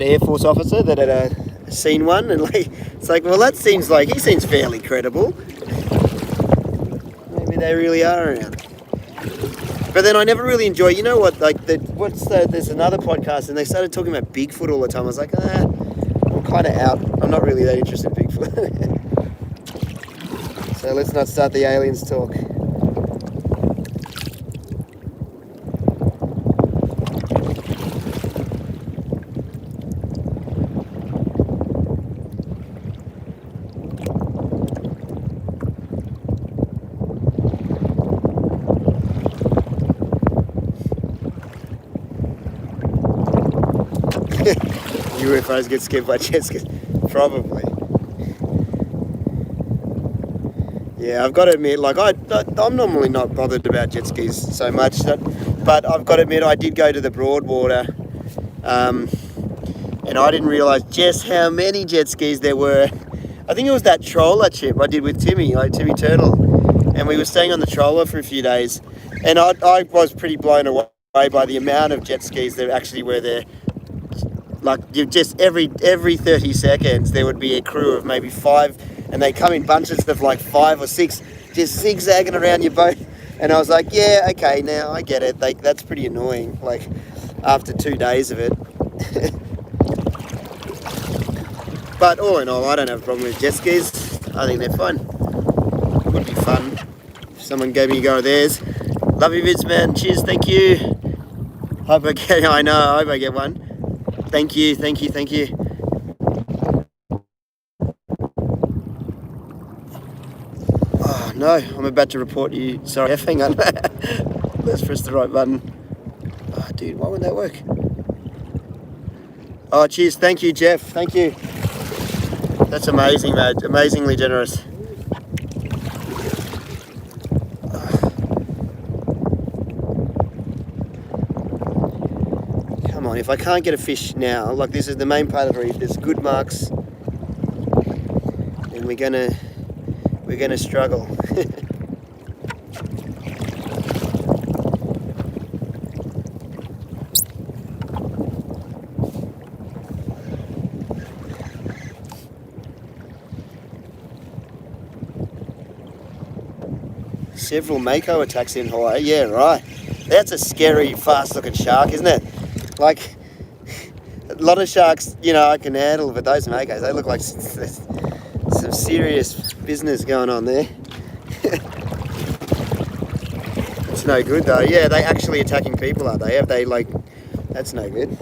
Air Force officer that had seen one, and it's like, well, that seems like he seems fairly credible. Maybe they really are around. But then I never really enjoy, you know what, there's another podcast and they started talking about Bigfoot all the time. I was like, I'm kind of out. I'm not really that interested in Bigfoot. So let's not start the aliens talk. UFOs get scared by jet skis? Probably. Yeah, I've got to admit, like I'm normally not bothered about jet skis so much, but I've got to admit I did go to the Broadwater, and I didn't realise just how many jet skis there were. I think it was that troller trip I did with Timmy, like Timmy Turtle, and we were staying on the troller for a few days, and I was pretty blown away by the amount of jet skis that actually were there. Like just every 30 seconds there would be a crew of maybe 5, and they come in bunches of like 5 or 6, just zigzagging around your boat. And I was like, yeah, okay, now I get it. That's pretty annoying. Like after 2 days of it. But all in all, I don't have a problem with jet skis. I think they're fun. Would be fun if someone gave me a go of theirs. Love you, Vince, man. Cheers, thank you. Hope I get. I know. I hope I get one. Thank you. Oh no, I'm about to report you. Sorry, hang on. Let's press the right button. Oh, dude, why wouldn't that work? Oh, cheers. Thank you, Jeff. Thank you. That's amazing, mate. Amazingly generous. Come on, if I can't get a fish now, like this is the main part of the reef, there's good marks, and we're gonna struggle. Several mako attacks in Hawaii. Yeah, right. That's a scary, fast-looking shark, isn't it? Like, a lot of sharks, you know, I can handle, but those makos, they look like some serious business going on there. It's no good, though. Yeah, they actually attacking people, are they? Have they, like... That's no good.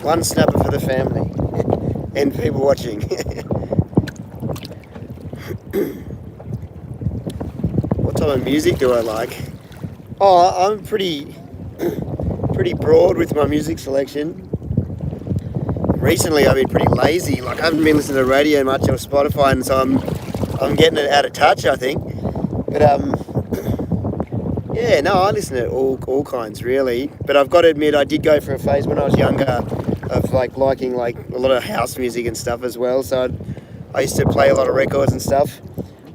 One snapper for the family and people watching. What type of music do I like? Oh, I'm pretty broad with my music selection. Recently I've been pretty lazy. Like I haven't been listening to radio much or Spotify, and so I'm getting it out of touch, I think. But yeah, no, I listen to all kinds really. But I've got to admit, I did go for a phase when I was younger of liking like a lot of house music and stuff as well. So I used to play a lot of records and stuff.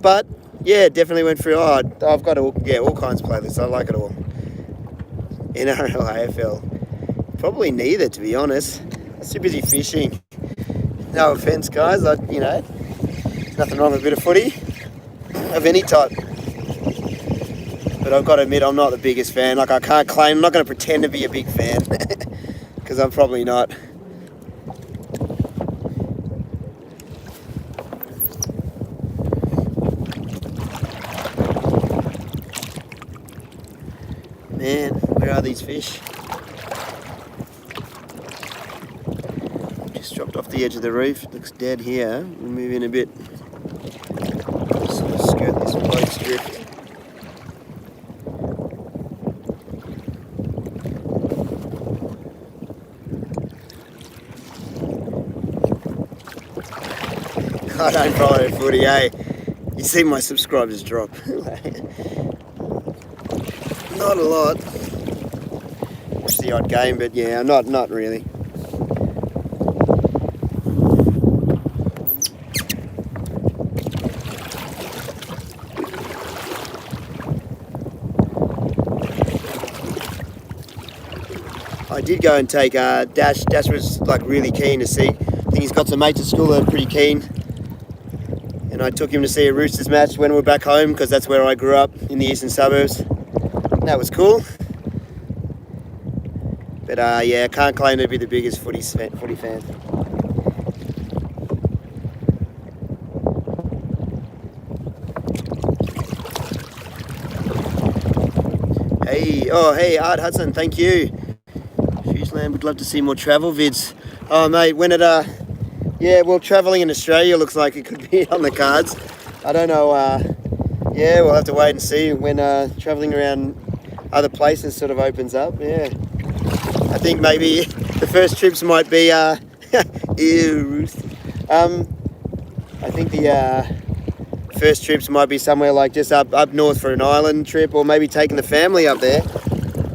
But yeah, definitely went through. Oh, I've got all kinds of playlists. I like it all. NRL, AFL, probably neither, to be honest. I'm too busy fishing. No offence, guys. Nothing wrong with a bit of footy of any type. But I've got to admit, I'm not the biggest fan. Like I can't claim. I'm not going to pretend to be a big fan. Because I'm probably not. Man, where are these fish? Just dropped off the edge of the reef. Looks dead here. We'll move in a bit. Sort of skirt this boat's drift. I don't follow footy, eh? You see my subscribers drop. Not a lot. Watch the odd game, but yeah, not really. I did go and take Dash. Dash was like really keen to see. I think he's got some mates at school that are pretty keen. And I took him to see a Roosters match when we were back home, because that's where I grew up, in the eastern suburbs. And that was cool. But yeah, I can't claim to be the biggest footy fan. Hey, Art Hudson, thank you. Fuseland would love to see more travel vids Oh mate, when it yeah, well, travelling in Australia looks like it could be on the cards. I don't know. Yeah, we'll have to wait and see when travelling around other places sort of opens up. Yeah, I think maybe the first trips might be ew. I think the first trips might be somewhere like just up north for an island trip, or maybe taking the family up there.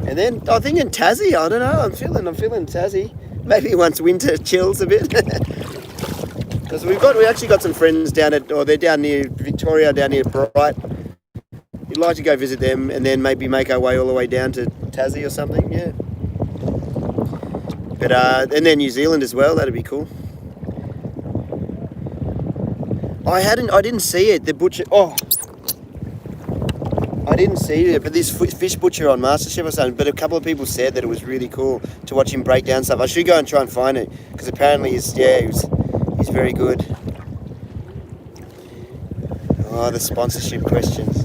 And then I think in Tassie, I don't know. I'm feeling Tassie. Maybe once winter chills a bit. Because we actually got some friends they're down near Victoria, down near Bright. We'd like to go visit them and then maybe make our way all the way down to Tassie or something. Yeah. But and then New Zealand as well. That'd be cool. I didn't see it. The butcher. Oh, I didn't see it. But this fish butcher on MasterChef or something. But a couple of people said that it was really cool to watch him break down stuff. I should go and try and find it because apparently he's very good. Oh, the sponsorship questions.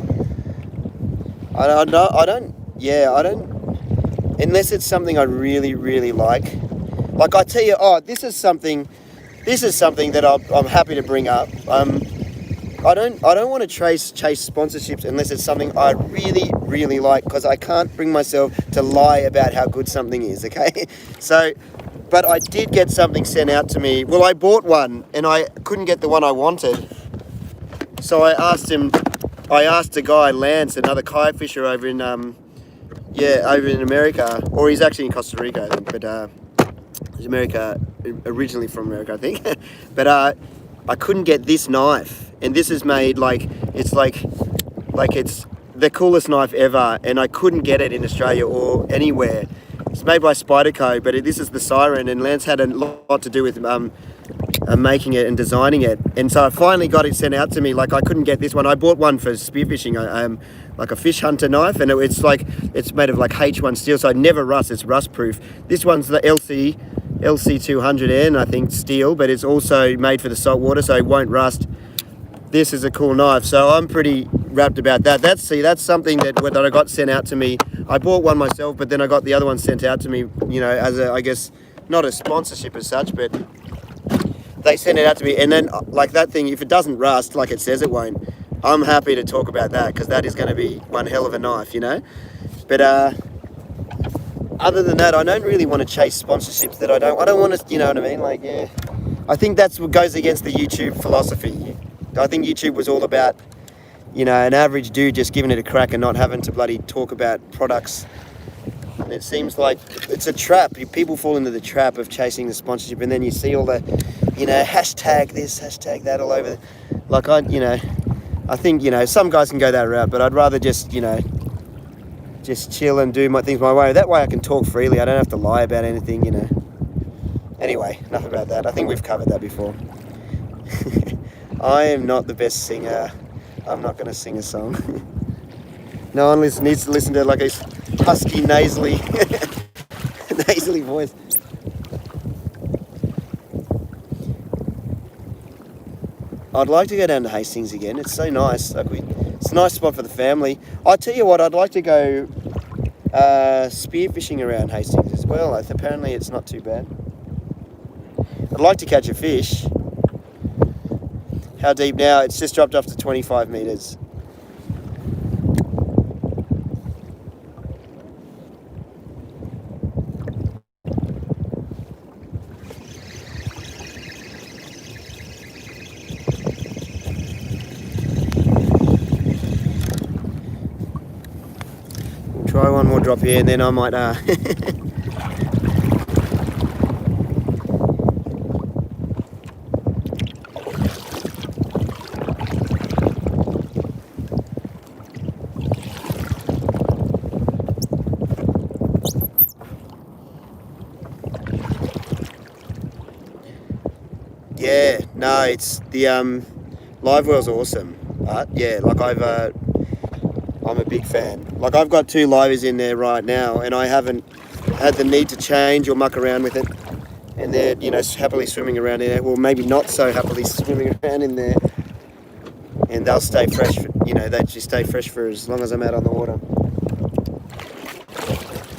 I don't. Unless it's something I really, really like. Like I tell you, this is something that I'm happy to bring up. I don't want to chase sponsorships unless it's something I really, really like, because I can't bring myself to lie about how good something is, okay? So, but I did get something sent out to me. Well, I bought one and I couldn't get the one I wanted. So I asked a guy, Lance, another kayak fisher over in America, or he's actually in Costa Rica, I think, but he's originally from America, I think. But I couldn't get this knife. And this is made it's the coolest knife ever, and I couldn't get it in Australia or anywhere. It's made by Spyderco, but this is the Siren, and Lance had a lot to do with making it and designing it. And so I finally got it sent out to me. Like I couldn't get this one. I bought one for spearfishing, like a fish hunter knife, and it's made of like H1 steel, so it never rusts. It's rust proof. This one's the LC200N, I think, steel, but it's also made for the salt water, so it won't rust. This is a cool knife, so I'm pretty wrapped about that. That's something that I got sent out to me. I bought one myself, but then I got the other one sent out to me, as I guess, not a sponsorship as such, but they sent it out to me. And then, like that thing, if it doesn't rust, like it says it won't, I'm happy to talk about that, because that is going to be one hell of a knife, But other than that, I don't really want to chase sponsorships that I don't want to, you know what I mean? Like, yeah. I think that's what goes against the YouTube philosophy. I think YouTube was all about, an average dude just giving it a crack and not having to bloody talk about products. And it seems like it's a trap. People fall into the trap of chasing the sponsorship, and then you see all the, hashtag this, hashtag that all over. Like I think, some guys can go that route, but I'd rather just chill and do my things my way. That way I can talk freely. I don't have to lie about anything, Anyway, enough about that. I think we've covered that before. I am not the best singer. I'm not going to sing a song. No one needs to listen to like a husky, nasally voice. I'd like to go down to Hastings again. It's so nice. It's a nice spot for the family. I tell you what, I'd like to go spearfishing around Hastings as well. Apparently it's not too bad. I'd like to catch a fish. How deep now? It's just dropped off to 25 metres. We'll try one more drop here, and then I might Yeah, no, it's the live well's awesome. Yeah, like I'm a big fan. Like I've got 2 livers in there right now, and I haven't had the need to change or muck around with it. And they're happily swimming around in there. Well, maybe not so happily swimming around in there. And they'll stay fresh. They just stay fresh for as long as I'm out on the water.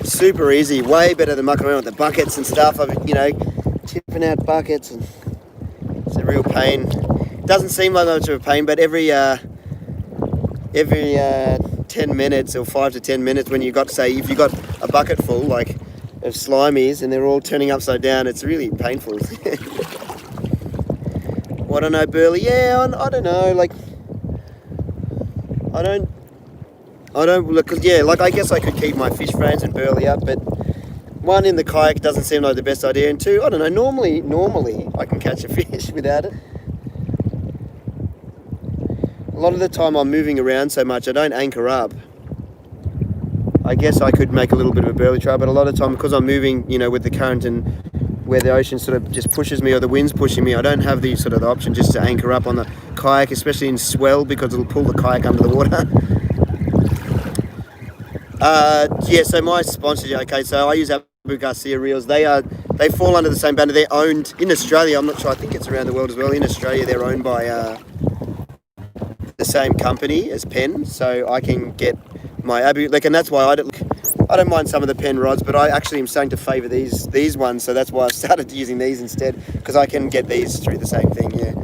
Super easy, way better than mucking around with the buckets and stuff. tipping out buckets, and it's a real pain. It doesn't seem like much of a pain, but every 10 minutes or 5 to 10 minutes, when you got, say, if you got a bucket full like of slimies and they're all turning upside down, it's really painful. What, I know, Burley? Yeah, I don't know. Like, I don't look. Cause yeah, like I guess I could keep my fish frames and Burley up, but one, in the kayak doesn't seem like the best idea, and two, I don't know. Normally I can catch a fish without it. A lot of the time I'm moving around so much, I don't anchor up. I guess I could make a little bit of a burley trail, but a lot of the time, because I'm moving, you know, with the current and where the ocean sort of just pushes me or the wind's pushing me, I don't have the sort of the option just to anchor up on the kayak, especially in swell, because it'll pull the kayak under the water. Yeah, so my sponsor, okay, so I use Abu Garcia reels. They fall under the same banner. They're owned in Australia. I'm not sure. I think it's around the world as well. In Australia, they're owned by the same company as Penn, so I can get my Abu, like, and that's why I don't mind some of the Penn rods, but I actually am starting to favour these ones, so that's why I've started using these instead, because I can get these through the same thing. Yeah.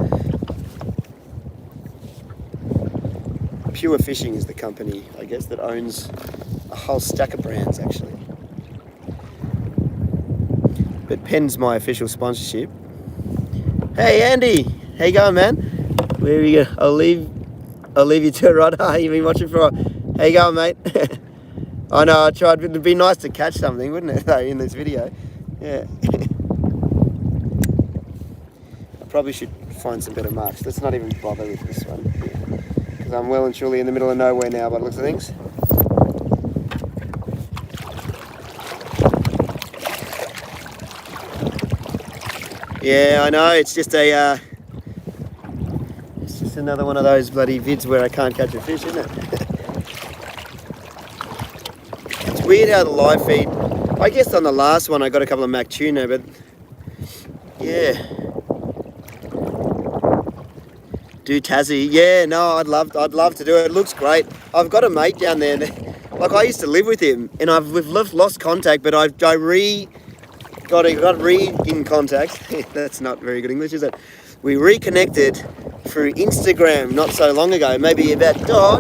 Pure Fishing is the company, I guess, that owns a whole stack of brands actually. But Penn's my official sponsorship. Hey Andy, how you going, man? Where are you going? I'll leave you to it, right? You've been watching for a while. How you going, mate? I know, I tried, but it'd be nice to catch something, wouldn't it, though, in this video? Yeah. I probably should find some better marks. Let's not even bother with this one, because I'm well and truly in the middle of nowhere now by the looks of things. Yeah, I know, it's just another one of those bloody vids where I can't catch a fish, isn't it? It's weird how the live feed, I guess on the last one I got a couple of Mac tuna, but yeah. Do Tassie? Yeah, no, I'd love to do it. It looks great. I've got a mate down there. Like, I used to live with him, and we've lost contact, but I got in contact. That's not very good English, is it? We reconnected through Instagram not so long ago, maybe about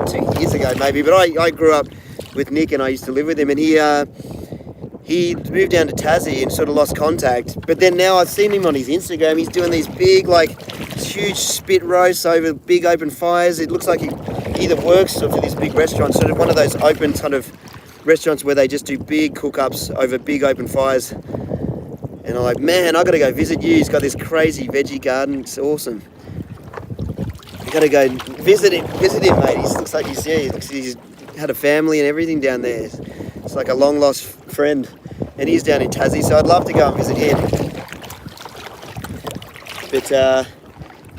2 years ago, maybe. But I grew up with Nick, and I used to live with him, and he moved down to Tassie and sort of lost contact. But then now I've seen him on his Instagram. He's doing these big, like, huge spit roasts over big open fires. It looks like he either works for this big restaurant, sort of one of those open kind of restaurants where they just do big cook-ups over big open fires. And I'm like, man, I got to go visit you. He's got this crazy veggie garden. It's awesome. You got to go visit him, mate. He looks like he's had a family and everything down there. It's like a long lost friend, and he's down in Tassie, so I'd love to go and visit him. But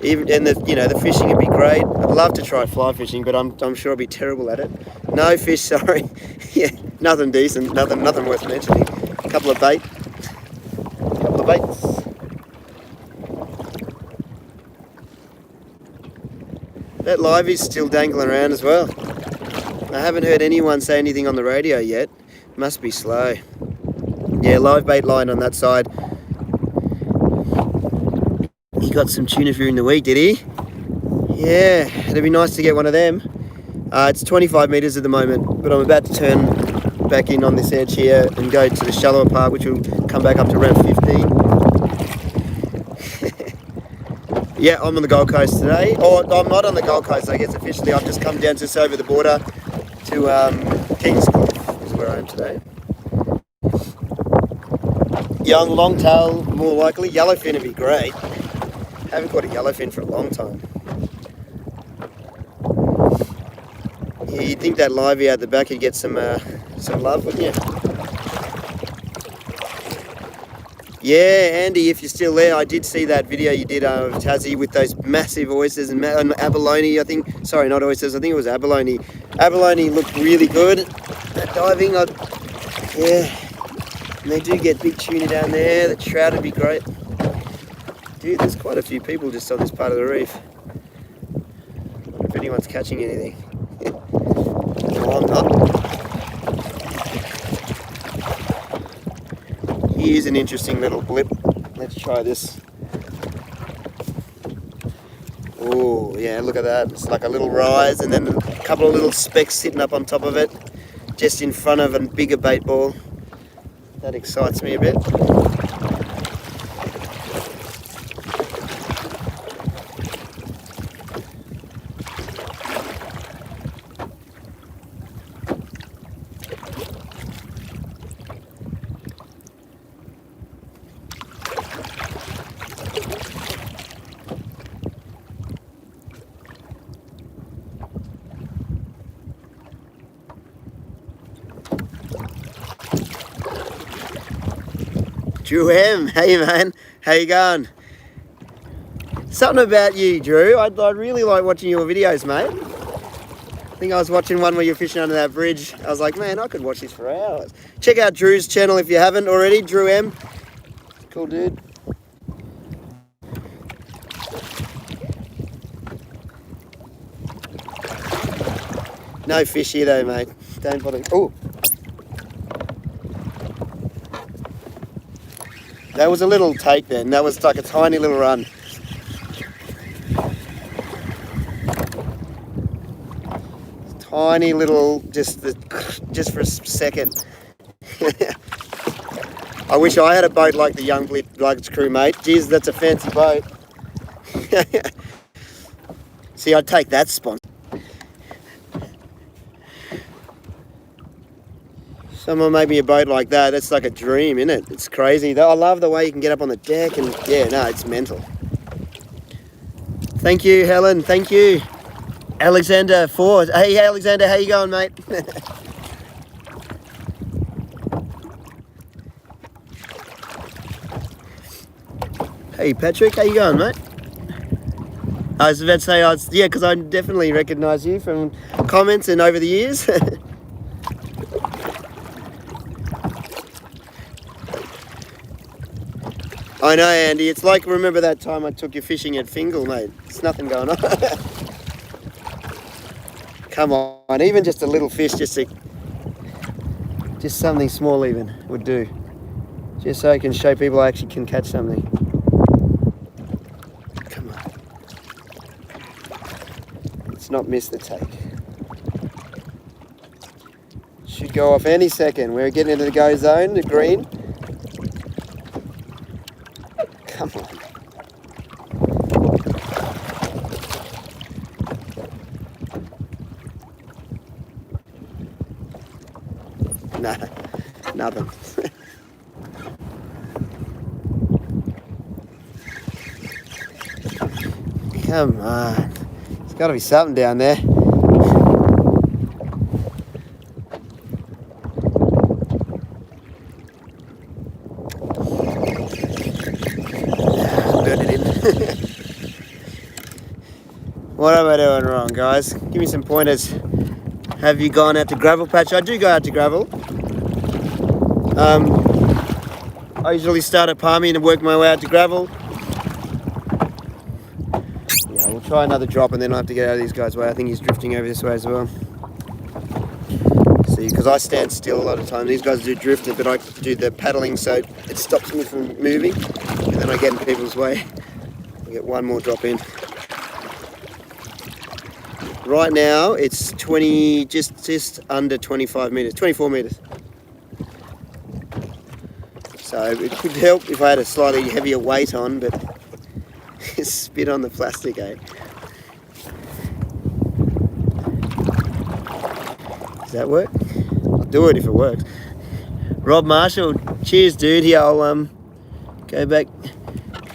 the fishing would be great. I'd love to try fly fishing, but I'm sure I'll be terrible at it. No fish, sorry. Yeah, nothing decent, nothing worth mentioning. A couple of baits. That live is still dangling around as well. I haven't heard anyone say anything on the radio yet. Must be slow. Yeah, live bait line on that side. He got some tuna during the week, did he? Yeah, it'd be nice to get one of them. It's 25 metres at the moment, but I'm about to turn back in on this edge here and go to the shallower part, which will come back up to around 15. Yeah, I'm on the Gold Coast today. Or I'm not on the Gold Coast, I guess, officially. I've just come down just over the border to Kingscliff is where I am today. Young longtail, more likely. Yellowfin would be great. Haven't caught a yellowfin for a long time. Yeah, you'd think that livey out the back would get some love, wouldn't you? Yeah, Andy, if you're still there, I did see that video you did of Tassie with those massive oysters and abalone, I think. Sorry, not oysters, I think it was abalone. Abalone looked really good at diving. Yeah, and they do get big tuna down there. The trout would be great. Dude, there's quite a few people just on this part of the reef. I wonder if anyone's catching anything. No, I'm not. Here's an interesting little blip. Let's Let's try this. Oh, yeah, look at that. It's like a little rise and then a couple of little specks sitting up on top of it, just in front of a bigger bait ball. That excites me a bit. Drew M, hey man, how you going? Something about you, Drew. I really like watching your videos, mate. I think I was watching one where you're fishing under that bridge. I was like, man, I could watch this for hours. Check out Drew's channel if you haven't already, Drew M. Cool dude. No fish here though, mate. Don't bother. Oh. That was a little take then. That was like a tiny little run. Tiny little, just for a second. I wish I had a boat like the Young Bloods crew, mate. Jeez, that's a fancy boat. See, I'd take that sponsor. Someone made me a boat like that. That's like a dream, isn't it? It's crazy. I love the way you can get up on the deck and yeah, no, it's mental. Thank you, Helen. Thank you. Alexander Ford. Hey, Alexander, how you going, mate? Hey, Patrick, how you going, mate? I was about to say, yeah, because I definitely recognise you from comments and over the years. I know, Andy. It's like, remember that time I took you fishing at Fingal, mate? There's nothing going on. Come on, even just a little fish, just something small even would do. Just so I can show people I actually can catch something. Come on. Let's not miss the take. Should go off any second. We're getting into the go zone, the green. Come on. No, nothing. Come on. There's got to be something down there. What am I doing wrong, guys? Give me some pointers. Have you gone out to gravel patch? I do go out to gravel. I usually start at palmy and work my way out to gravel. Yeah, we'll try another drop and then I'll have to get out of these guys' way. I think he's drifting over this way as well. See, because I stand still a lot of the time. These guys do drift, but I do the paddling, so it stops me from moving. And then I get in people's way. I'll get one more drop in. Right now, it's 20, just under 25 metres, 24 metres. So it could help if I had a slightly heavier weight on, but spit on the plastic, eh? Does that work? I'll do it if it works. Rob Marshall, cheers, dude. Here, I'll go back.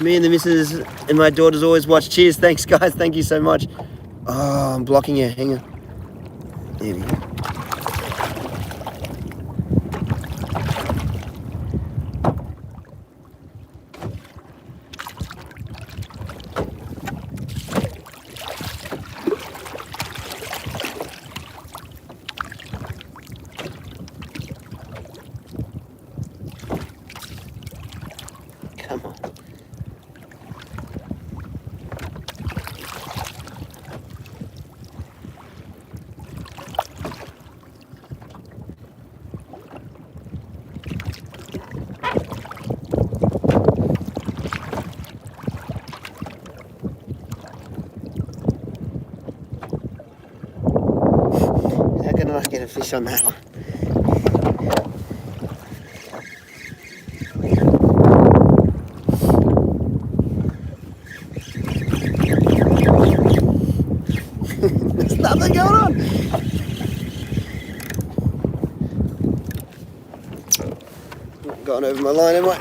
Me and the missus and my daughters always watch. Cheers, thanks, guys. Thank you so much. Oh, I'm blocking you. Hang on. There we go. Come on. Might get a fish on that. There's nothing going on. Gone over my line, am I?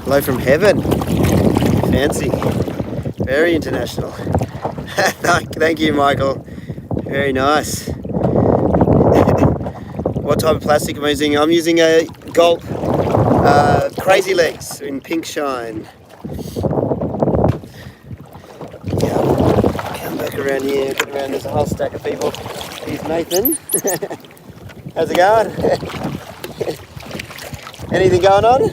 Hello from heaven. Fancy. Very international. Thank you, Michael. Very nice. What type of plastic am I using? I'm using a Gulp Crazy Legs in pink shine. Yeah, come back around here, get around, there's a whole stack of people. Here's Nathan. How's it going? Anything going on?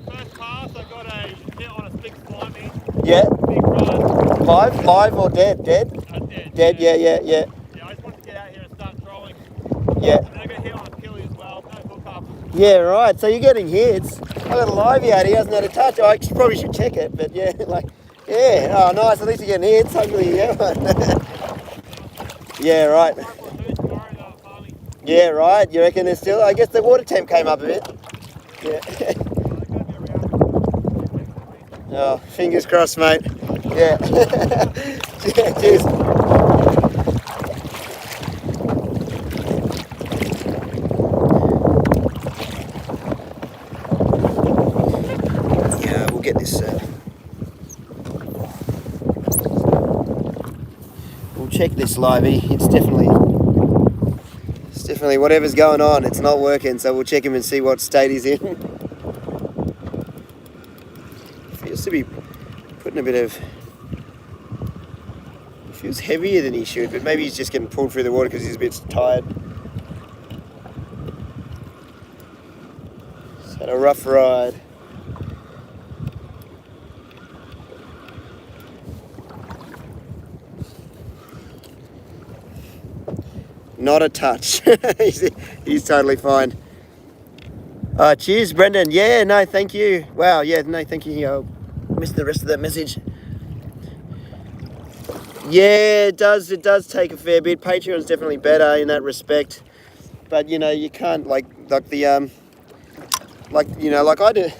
First pass, I got a hit on a big slimy. Yeah. Big run. Live or dead? Dead? Dead. Yeah. Yeah, I just wanted to get out here and start trolling. Yeah. And then I got hit on a killie as well. No hook up. Yeah, right. So you're getting hits. I got a livey out here, he hasn't had a touch. I probably should check it, but yeah, yeah. Oh, nice. At least you're getting hits. Hopefully you get one. Yeah, right. Yeah, right. You reckon there's still? I guess the water temp came up a bit. Yeah. Oh, fingers crossed, mate. Yeah. Yeah, cheers. Yeah, we'll get this. We'll check this livey. It's definitely whatever's going on. It's not working, so we'll check him and see what state he's in. Feels to be putting a bit of. Feels heavier than he should, but maybe he's just getting pulled through the water because he's a bit tired. He's had a rough ride. Not a touch. he's totally fine. Cheers, Brendan. Yeah, no, thank you. Wow, yeah, no, thank you. I missed the rest of that message. Yeah, it does take a fair bit. Patreon's definitely better in that respect. But, you know, you can't, like I do.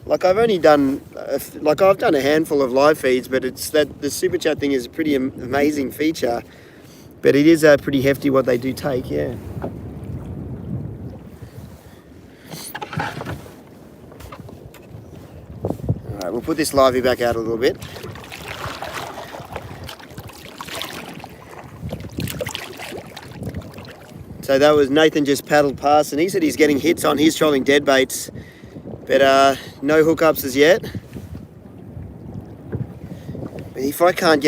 Like I've only done, I've done a handful of live feeds, but it's that the super chat thing is a pretty amazing feature. But it is pretty hefty what they do take, yeah. Alright, we'll put this livey back out a little bit. So that was Nathan just paddled past and he said he's getting hits on his trolling dead baits. But no hookups as yet. But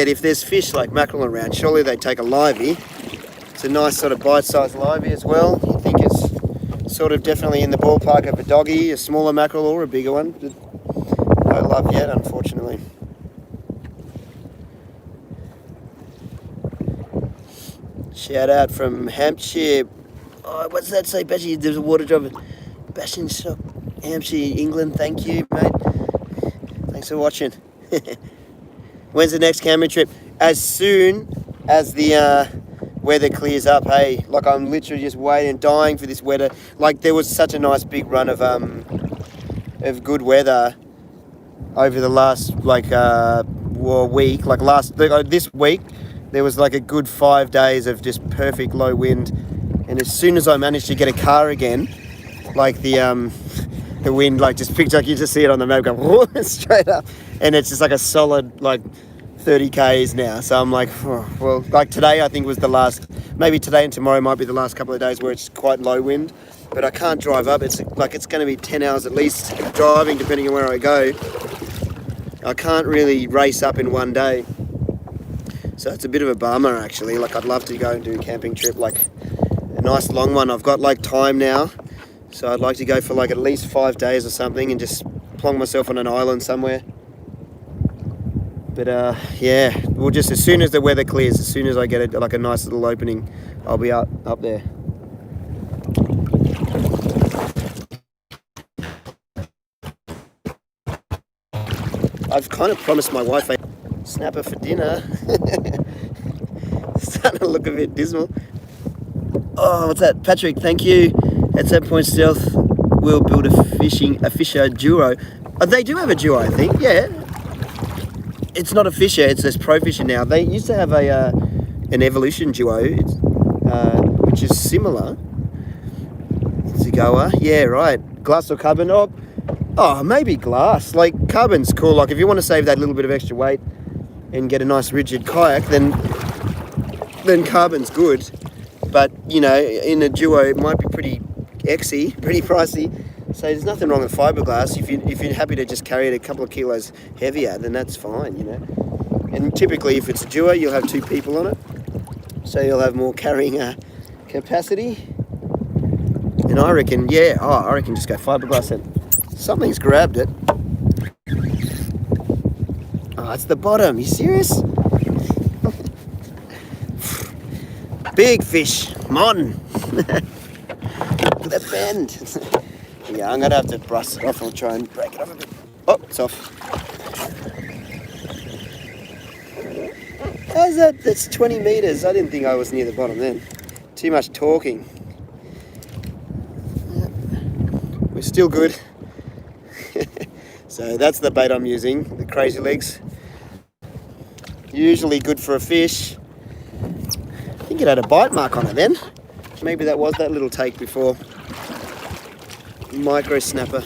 if there's fish like mackerel around, surely they take a livey. It's a nice sort of bite-sized livey as well. You think it's sort of definitely in the ballpark of a doggy, a smaller mackerel or a bigger one. But no love yet, unfortunately. Shout out from Hampshire. Oh, what's that say, Bashy? There's a water drop. Basingstoke, Hampshire, England. Thank you, mate. Thanks for watching. When's the next camping trip? As soon as the weather clears up, hey. Like, I'm literally just waiting, dying for this weather. Like, there was such a nice big run of good weather over the last, week. This week, there was, like, a good 5 days of just perfect low wind. And as soon as I managed to get a car again, like, the wind, like, just picked up, you just see it on the map go straight up. And it's just like a solid, like, 30 Ks now. So I'm like, oh, well, like today I think was the last, maybe today and tomorrow might be the last couple of days where it's quite low wind. But I can't drive up. It's going to be 10 hours at least driving depending on where I go. I can't really race up in one day. So it's a bit of a bummer actually. Like I'd love to go and do a camping trip, like a nice long one. I've got like time now. So I'd like to go for like at least 5 days or something and just plonk myself on an island somewhere. But yeah, we'll just, as soon as the weather clears, as soon as I get like a nice little opening, I'll be up there. I've kind of promised my wife a snapper for dinner. Starting to look a bit dismal. Oh, what's that? Patrick, thank you. At some point, Stealth will build a fisher duo. Oh, they do have a duo, I think. Yeah. It's not a fisher, it's this pro fisher now. They used to have an evolution duo, which is similar. Zigoa, yeah, right. Glass or carbon? Oh, maybe glass. Like, carbon's cool. Like, if you want to save that little bit of extra weight and get a nice rigid kayak, then carbon's good. But, you know, in a duo, it might be pretty pretty pricey. So there's nothing wrong with fiberglass. If you're happy to just carry it a couple of kilos heavier, then that's fine, you know. And typically, if it's a duo, you'll have 2 people on it, so you'll have more carrying capacity. And I reckon, yeah, I reckon just go fiberglass. And something's grabbed it. Oh, it's the bottom. You serious? Big fish, mon. Look at that bend. Yeah, I'm gonna have to brush it off. I'll try and break it off a bit. Oh, it's off. How's that? That's 20 meters. I didn't think I was near the bottom then. Too much talking. We're still good. So that's the bait I'm using, the crazy legs. Usually good for a fish. I think it had a bite mark on it then. Maybe that was that little take before. Micro snapper.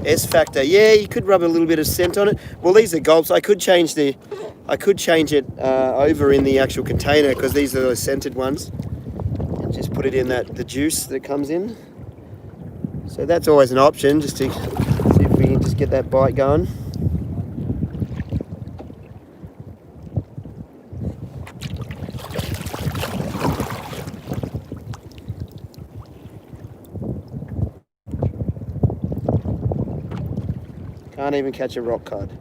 S factor. Yeah, you could rub a little bit of scent on it. Well, these are gulps. I could change it over in the actual container, because these are the scented ones, and just put it in the juice that comes in. So that's always an option, just to see if we can just get that bite going. Can't even catch a rock cod.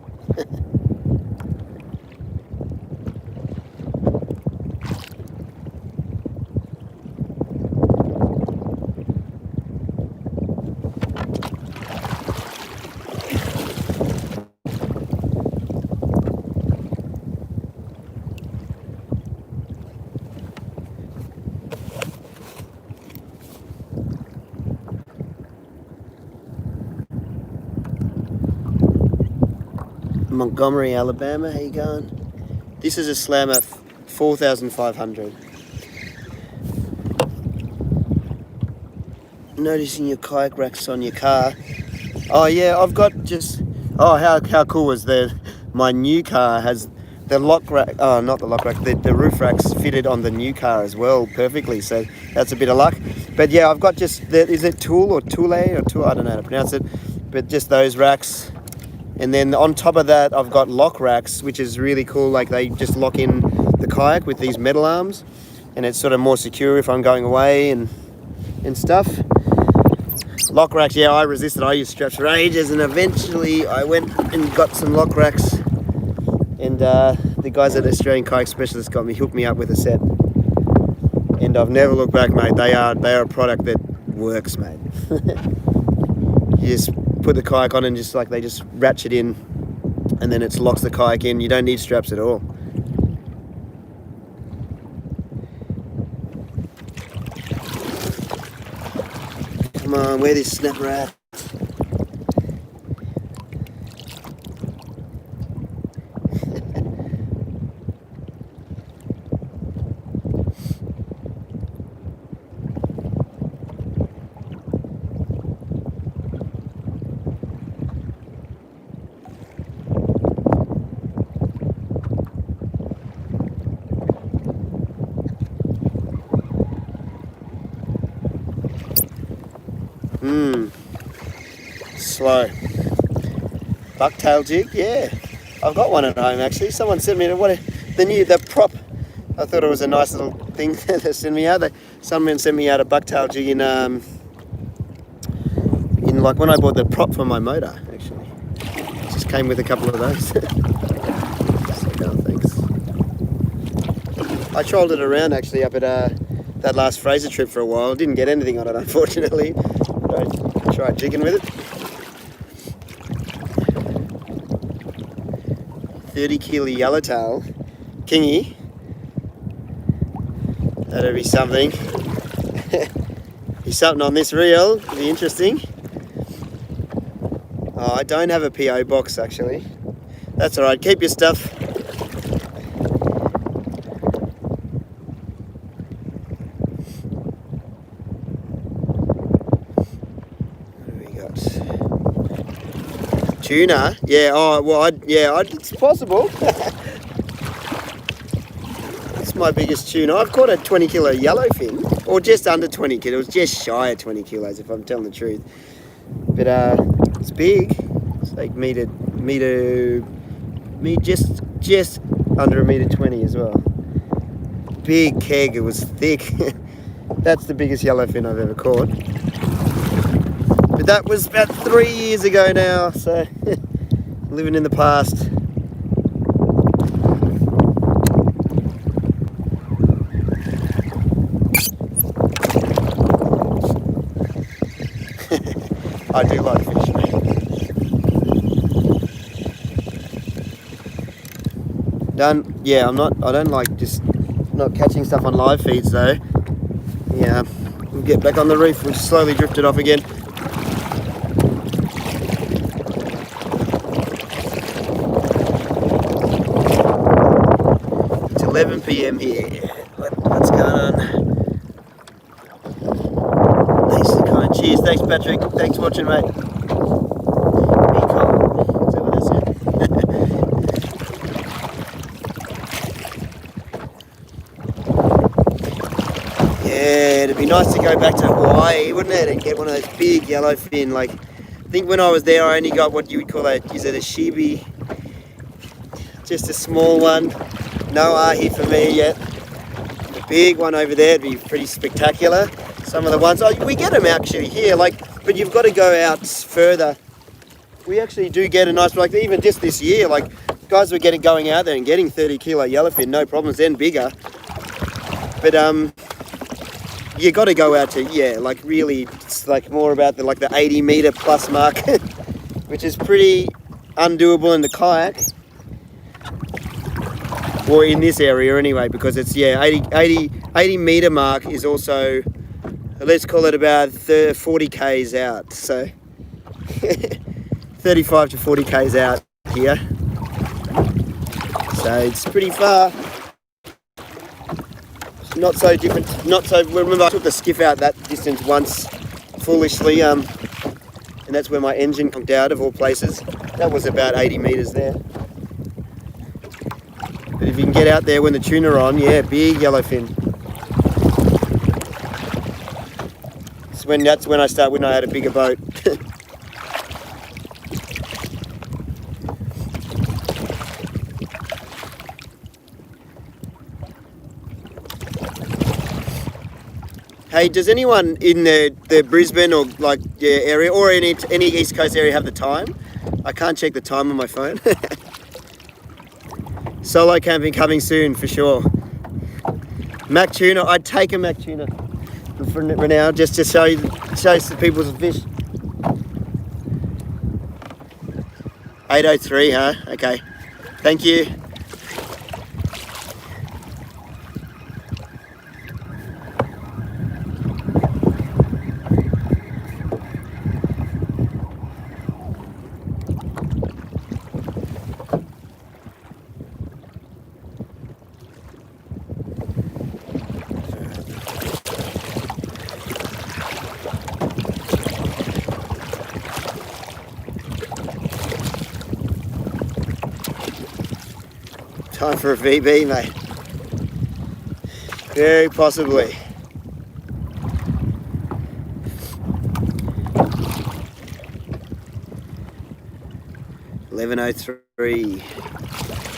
Montgomery, Alabama, how you going? This is a slammer 4,500. Noticing your kayak racks on your car. Oh yeah, I've got just, oh how cool was my new car has the lock rack, not the lock rack, the roof racks fitted on the new car as well perfectly, so that's a bit of luck. But yeah, I've got just, is it Tool or Tule or Tool, I don't know how to pronounce it, but just those racks. And then on top of that, I've got lock racks, which is really cool. Like, they just lock in the kayak with these metal arms, and it's sort of more secure if I'm going away and stuff. Lock racks, yeah, I resisted. I used straps for ages, and eventually I went and got some lock racks. And the guys at Australian Kayak Specialist hooked me up with a set. And I've never looked back, mate. They are a product that works, mate. You just put the kayak on and they just ratchet in, and then it locks the kayak in. You don't need straps at all. Come on, where this snapper at? Slow. Bucktail jig, yeah. I've got one at home actually. Someone sent me the prop. I thought it was a nice little thing they sent me out. Someone sent me out a bucktail jig in like when I bought the prop for my motor actually. It just came with a couple of those. So, no, thanks. I trolled it around actually up at that last Fraser trip for a while. Didn't get anything on it unfortunately. I tried jigging with it. 30 kilo yellowtail kingy. That'll be something. Be something on this reel. It'll be interesting. Oh, I don't have a PO box actually. That's alright, keep your stuff. Tuna? Yeah, oh, well, it's possible. That's my biggest tuna. I've caught a 20 kilo yellowfin, or just under 20 kilos, just shy of 20 kilos if I'm telling the truth. But it's big. It's like just under $1.20 m as well. Big keg, it was thick. That's the biggest yellowfin I've ever caught. But that was about 3 years ago now, so living in the past. I do like fishing. Yeah, I don't like just not catching stuff on live feeds though. Yeah, we'll get back on the reef. We've slowly drifted off again. It's 11 p.m. here. What's going on? Thanks for the kind. Cheers. Thanks, Patrick. Thanks for watching, mate. Be calm. Is that what that said? Yeah, it'd be nice to go back to Hawaii, wouldn't it, and get one of those big yellowfin. Like, I think when I was there, I only got what you would call is it a shibi? Just a small one. No ahi for me yet. The big one over there would be pretty spectacular. Some of the ones, we get them actually here, but you've got to go out further. We actually do get a nice, even just this year, guys were going out there and getting 30 kilo yellowfin, no problems, then bigger. But you got to go out to, really, it's more about the 80 meter plus mark, which is pretty undoable in the kayak. Or in this area anyway, because it's, 80 meter mark is also, let's call it about 40 k's out. So 35 to 40 k's out here. So it's pretty far. Not so different, remember I took the skiff out that distance once, foolishly, and that's where my engine conked out of all places. That was about 80 meters there. But if you can get out there when the tuna are on, yeah, big yellowfin. That's when I had a bigger boat. Hey, does anyone in the Brisbane or area or any East Coast area have the time? I can't check the time on my phone. Solo camping coming soon for sure. Mac tuna, I'd take a Mac tuna for now just to show some people's fish. 803, huh? Okay. Thank you. Time for a VB, mate. Very possibly. $11.03.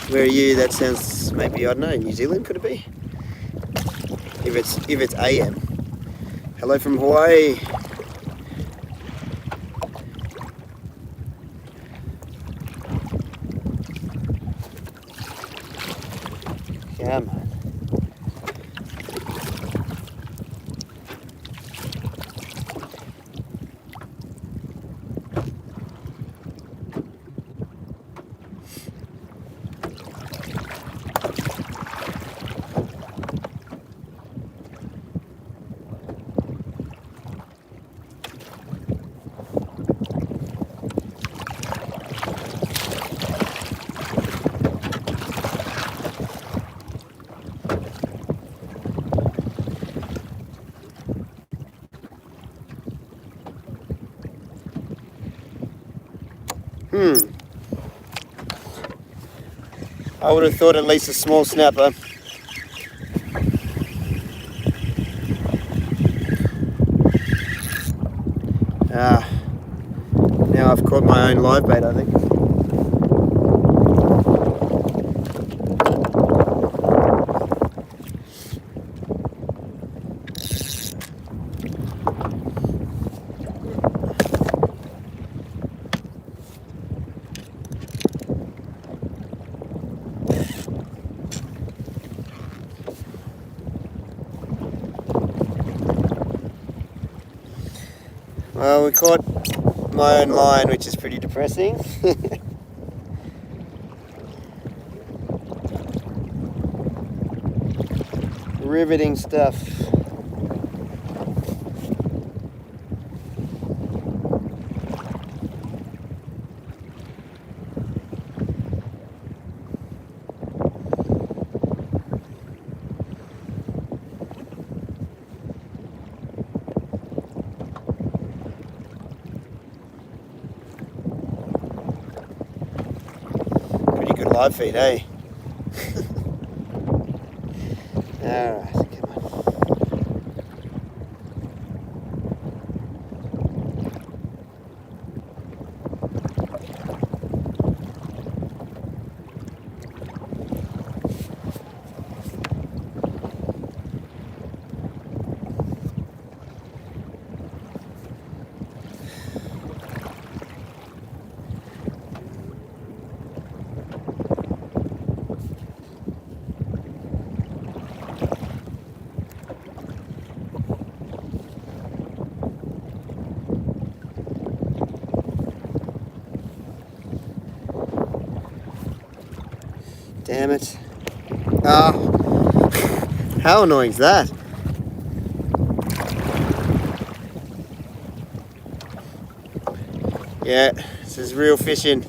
Where are you? That sounds maybe, I don't know, New Zealand, could it be? If it's AM. Hello from Hawaii. Yeah, man. I would have thought at least a small snapper. Now I've caught my own live bait, I think. Well, we caught my own line, which is pretty depressing. Riveting stuff. Live feed, eh? Alright, come on. Damn it. Oh, how annoying is that? Yeah, this is real fishing.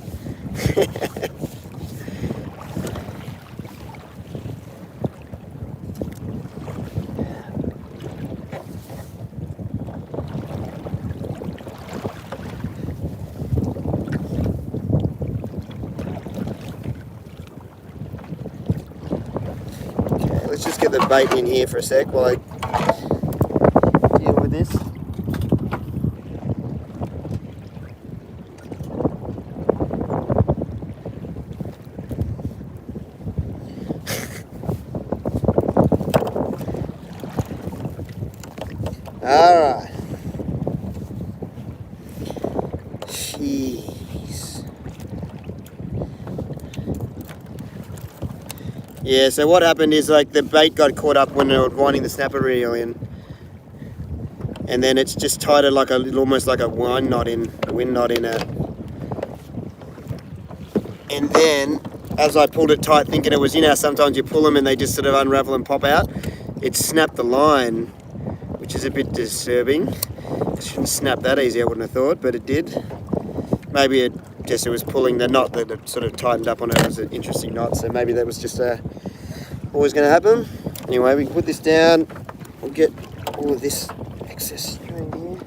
Let's just get the bait in here for a sec while I deal with this. Alright. Jeez. Yeah, so what happened is like the bait got caught up when they were winding the snapper reel in, and then it's just tied it like almost like a wind knot in it. And then as I pulled it tight, thinking it was, you know, sometimes you pull them and they just sort of unravel and pop out, it snapped the line, which is a bit disturbing. It shouldn't snap that easy, I wouldn't have thought, but it did. Maybe it was pulling the knot that it sort of tightened up on it. It was an interesting knot, so maybe that was just always going to happen. Anyway, we can put this down. We'll get all of this excess in here.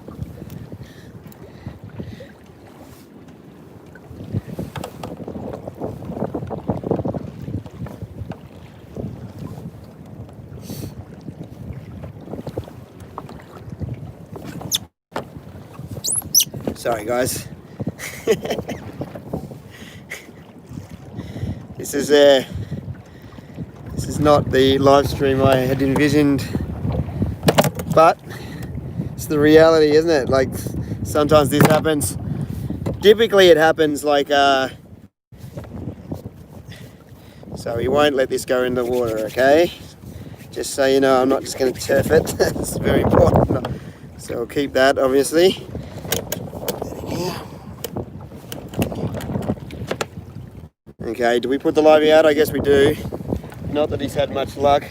Sorry guys. This is not the live stream I had envisioned, but it's the reality, isn't it? Like sometimes this happens. Typically it happens like so we won't let this go in the water, okay? Just so you know, I'm not just going to turf it. It's very important. So I'll keep that, obviously. Okay, do we put the livey out? I guess we do. Not that he's had much luck.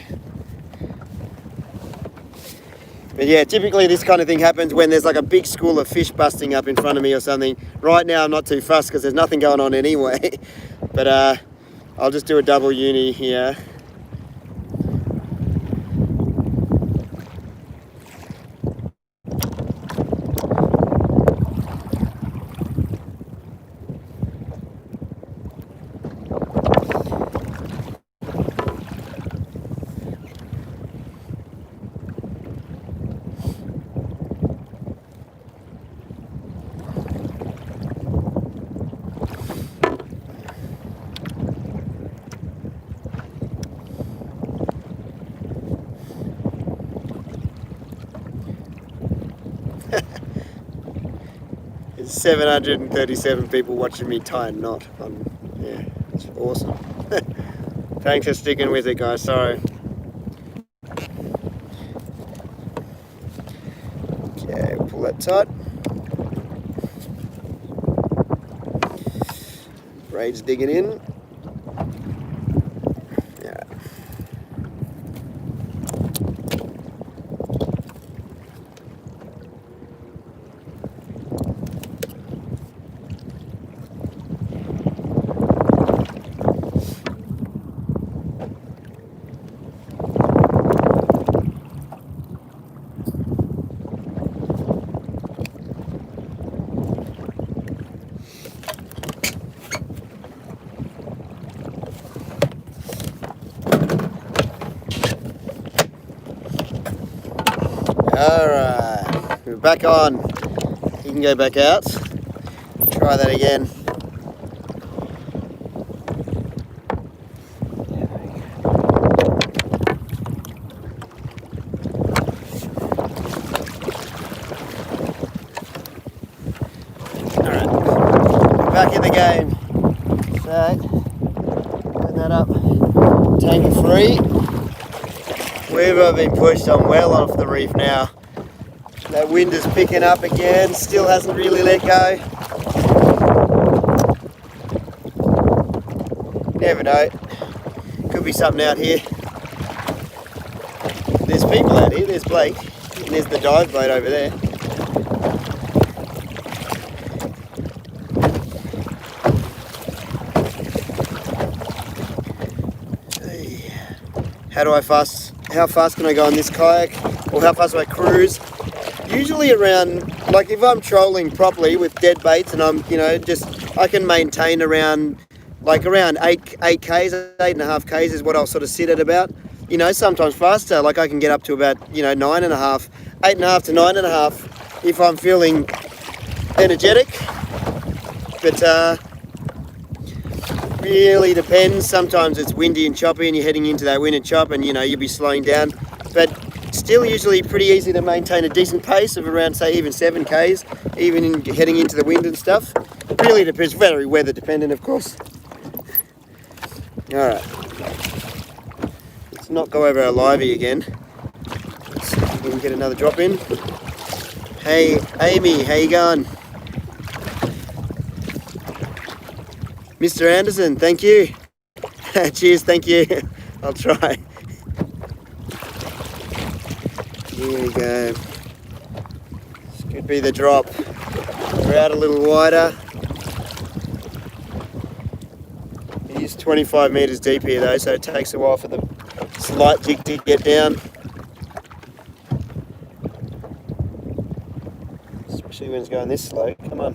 But yeah, typically this kind of thing happens when there's like a big school of fish busting up in front of me or something. Right now I'm not too fussed because there's nothing going on anyway. But I'll just do a double uni here. 737 people watching me tie a knot. Yeah, it's awesome. Thanks for sticking with it, guys. Sorry. Okay, we'll pull that tight. Braid's digging in. Yeah. Alright, we're back on. You can go back out. Try that again. Alright, we're back in the game. So, open that up. Tank free. We've been pushed on well off the reef now. That wind is picking up again, still hasn't really let go. Never know, could be something out here. There's people out here, there's Blake, and there's the dive boat over there. How fast can I go on this kayak? Or how fast do I cruise? Usually around, like if I'm trolling properly with dead baits and I'm, I can maintain around 8 Ks, 8.5 Ks is what I'll sort of sit at about. Sometimes faster, like I can get up to about, 9.5, 8.5 to 9.5 if I'm feeling energetic. But really depends. Sometimes it's windy and choppy and you're heading into that wind and chop and you'll be slowing down. But still usually pretty easy to maintain a decent pace of around, say, even 7 Ks, even heading into the wind and stuff. Really depends, very weather dependent, of course. Alright. Let's not go over our livey again. Let's see if we can get another drop in. Hey, Amy, how you going? Mr. Anderson, thank you. Cheers, thank you. I'll try. Here we go. This could be the drop. We're out a little wider. It is 25 metres deep here though, so it takes a while for the slight jig to get down. Especially when it's going this slow. Come on.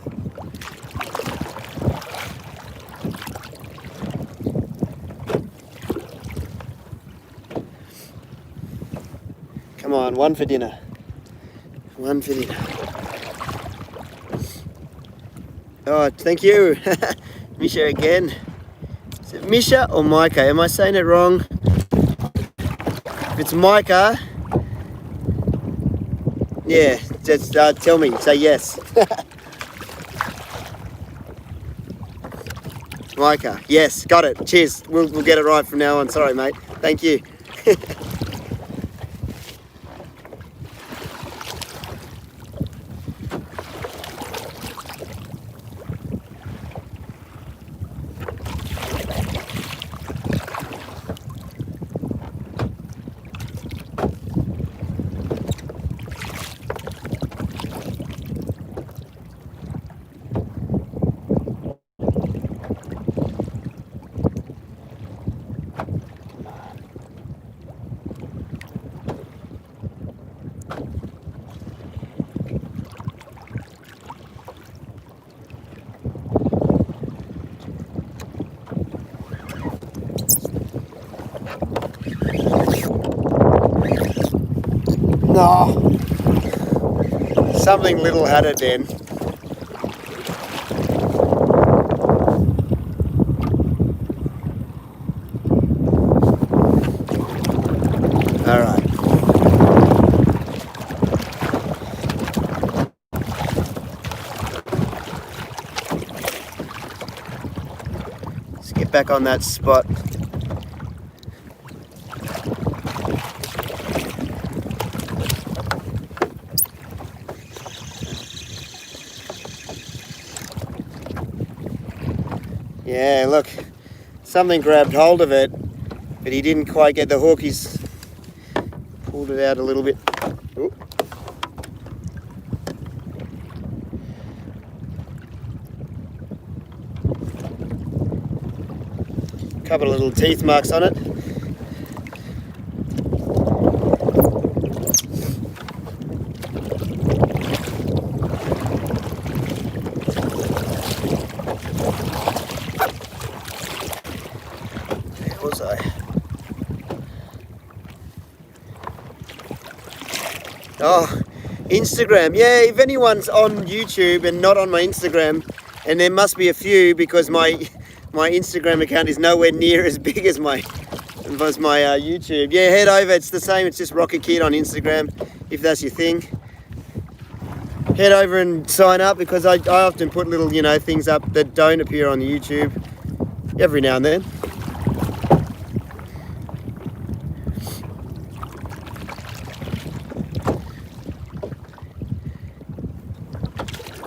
Come on, one for dinner. One for dinner. Oh, thank you. Misha again. Is it Misha or Micah? Am I saying it wrong? If it's Micah, yeah, just tell me. Say yes. Micah, yes, got it. Cheers. We'll get it right from now on. Sorry, mate. Thank you. No, something little had it then. All right. get back on that spot. Yeah, look, something grabbed hold of it, but he didn't quite get the hook. He's pulled it out a little bit. Ooh. Couple of little teeth marks on it. Was I? Oh, Instagram. Yeah, if anyone's on YouTube and not on my Instagram, and there must be a few because my Instagram account is nowhere near as big as my YouTube. Yeah, head over. It's the same. It's just Rocket Kid on Instagram. If that's your thing, head over and sign up because I often put little things up that don't appear on the YouTube every now and then.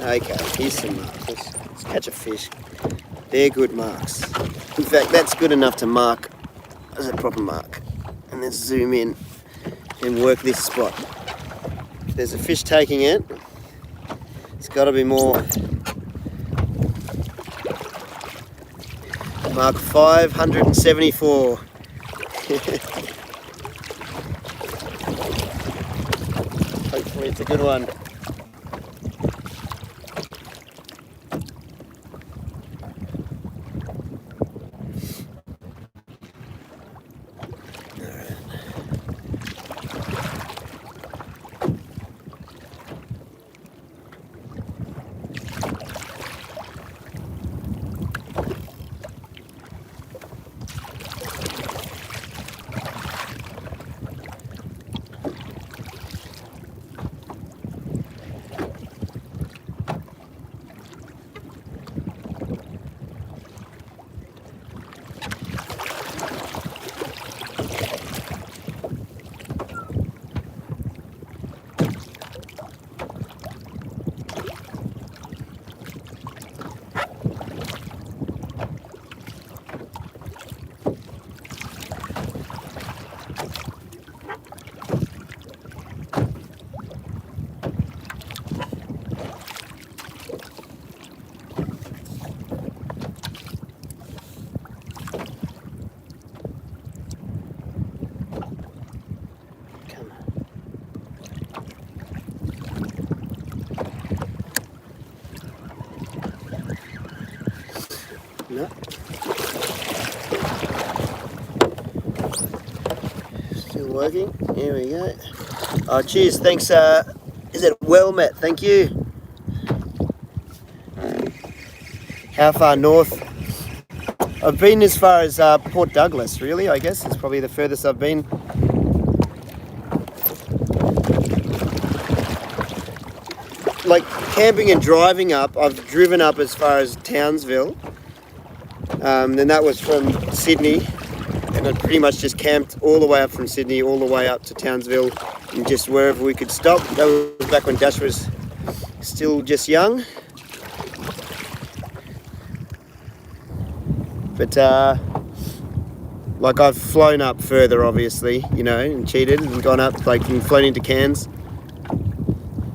Okay, here's some marks. Let's catch a fish. They're good marks. In fact, that's good enough to mark as a proper mark. And then zoom in and work this spot. If there's a fish taking it, it's got to be more. Mark 574. Hopefully it's a good one. No. Still working. Here we go. Oh, cheers. Thanks. Is it well met? Thank you. How far north? I've been as far as Port Douglas, really. I guess it's probably the furthest I've been. Like camping and driving up, I've driven up as far as Townsville. Then that was from Sydney, and I pretty much just camped all the way up from Sydney, all the way up to Townsville, and just wherever we could stop. That was back when Dash was still just young. But like I've flown up further, obviously, and cheated and gone up, and flown into Cairns.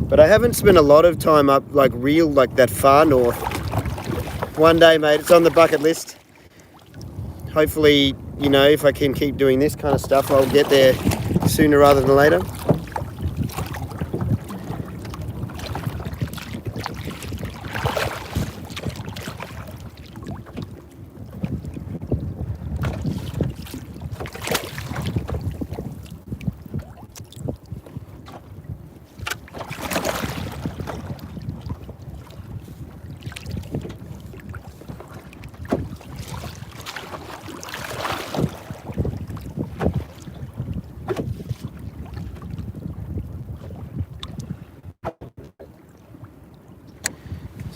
But I haven't spent a lot of time up, like that far north. One day, mate, it's on the bucket list. Hopefully, if I can keep doing this kind of stuff, I'll get there sooner rather than later.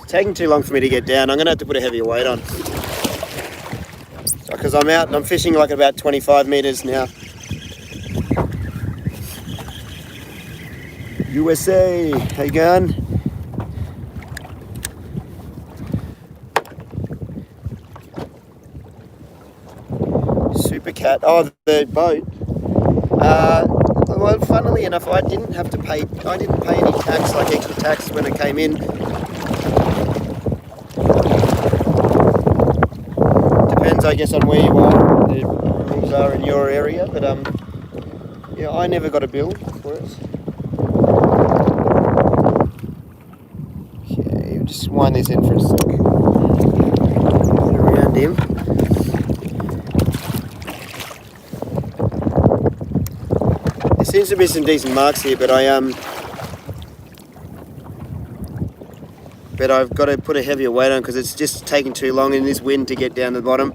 Taking too long for me to get down. I'm going to have to put a heavier weight on. because I'm out and I'm fishing like about 25 meters now. USA, how you going? Super Cat. Oh, the boat. Well, funnily enough, I didn't pay any tax, like extra tax, when it came in. Depends, I guess, on where you are, the rules are in your area. But yeah, I never got a bill for it. Okay, we'll just wind this in for a sec. Get around him. There seems to be some decent marks here, but I've got to put a heavier weight on because it's just taking too long in this wind to get down to the bottom.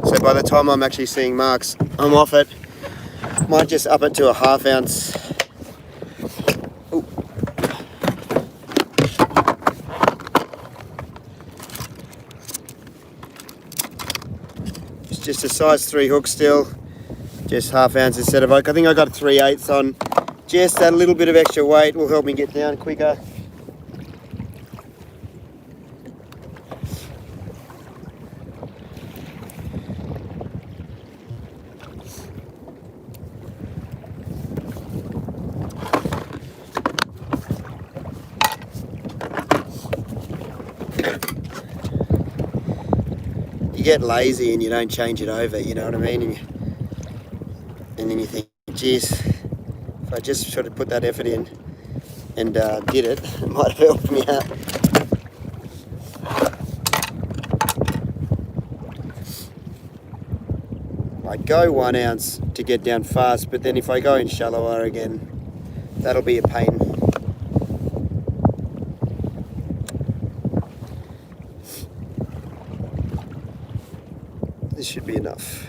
So by the time I'm actually seeing marks, I'm off it. Might just up it to a ½ ounce. Ooh. It's just a size 3 hook still. Just ½ ounce instead of oak. I think I got 3/8 on. Just that little bit of extra weight will help me get down quicker. You get lazy and you don't change it over, you know what I mean? And then you think, geez, if I just sort of put that effort in and did it, it might have helped me out. I go 1 ounce to get down fast, but then if I go in shallower again, that'll be a pain. This should be enough.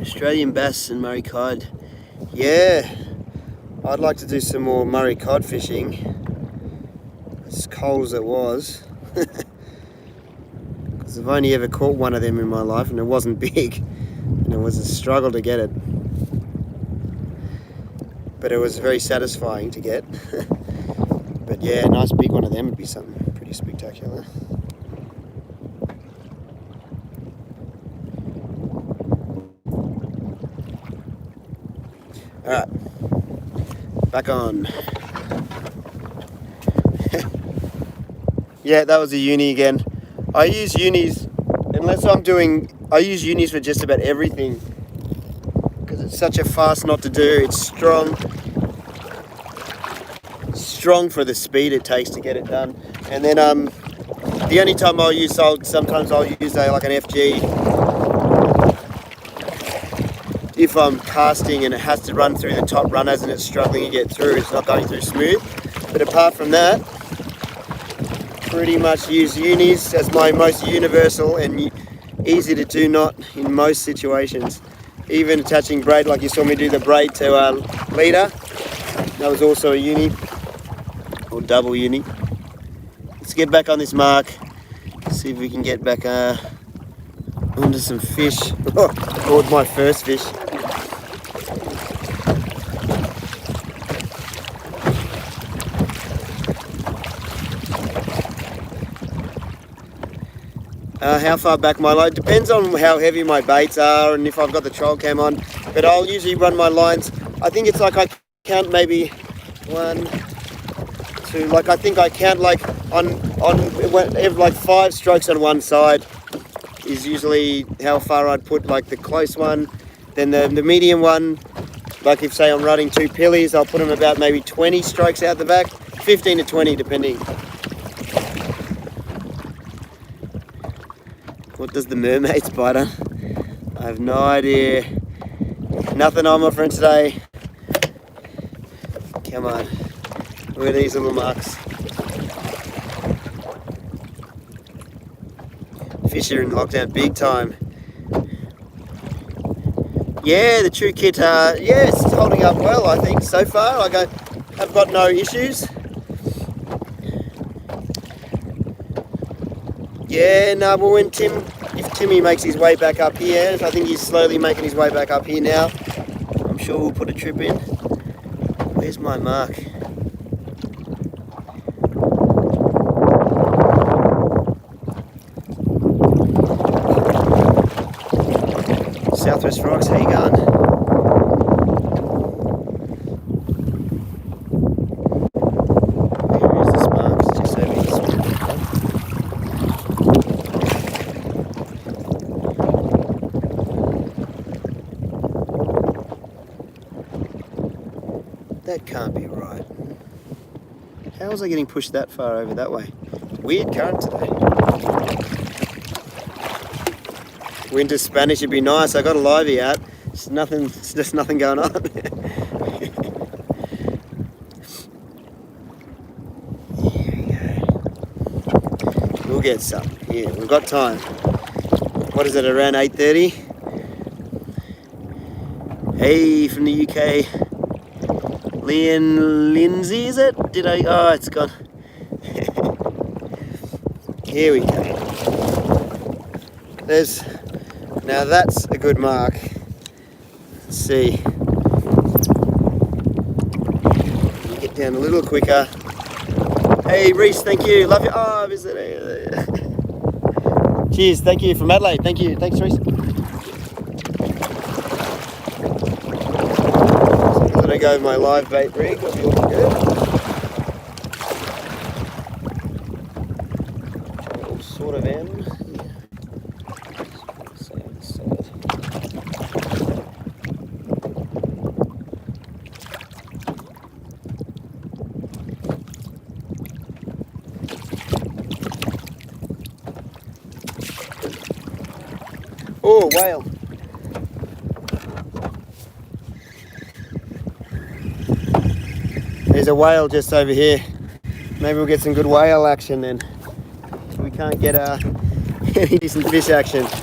Australian bass and Murray cod. Yeah, I'd like to do some more Murray cod fishing. As cold as it was. Because I've only ever caught one of them in my life and it wasn't big. And it was a struggle to get it. But it was very satisfying to get. But yeah, a nice big one of them would be something pretty spectacular. Alright, back on. Yeah, that was a uni again. I use unis, I use unis for just about everything. Because it's such a fast knot to do, it's strong for the speed it takes to get it done. And then the only time sometimes I'll use like an FG. If I'm casting and it has to run through the top runners and it's struggling to get through, it's not going through smooth. But apart from that, pretty much use unis as my most universal and easy to do knot in most situations. Even attaching braid, like you saw me do the braid to a leader, that was also a uni, or double uni. Let's get back on this mark, see if we can get back onto some fish. Oh, caught my first fish. How far back my line depends on how heavy my baits are and if I've got the troll cam on, but I'll usually run my lines. I think it's like I count maybe 1, 2, like I think I count like on like 5 strokes on one side is usually how far I'd put like the close one, then the medium one, Like if say I'm running 2 pillies, I'll put them about maybe 20 strokes out the back, 15 to 20 depending. What does the mermaid spider? I have no idea. Nothing on my friend today. Come on. Look at these little marks. Fish are in lockdown big time. Yeah, the true kit, yeah, it's holding up well, I think, so far. Like I've got no issues. Yeah, no, but when if Timmy makes his way back up here, I think he's slowly making his way back up here now. I'm sure we'll put a trip in. Where's my mark? Southwest Rocks, how you going? Where is this mark? It's just over here. That can't be right. How was I getting pushed that far over that way? Weird current today. Winter Spanish would be nice. I got a livey out. It's just nothing going on. Here we go. We'll get some. Yeah, we've got time. What is it, around 8:30? Hey, from the UK. Lindsay, is it? Oh, it's gone. Here we go. Now that's a good mark. Let's see. Get down a little quicker. Hey Reese, thank you. Love you. Oh, visit. Cheers, thank you from Adelaide. Thank you. Thanks, Reese. So I'm gonna go with my live bait rig. That'll be looking good. All sort of M. Oh, whale. There's a whale just over here. Maybe we'll get some good whale action then. We can't get any decent fish action. It's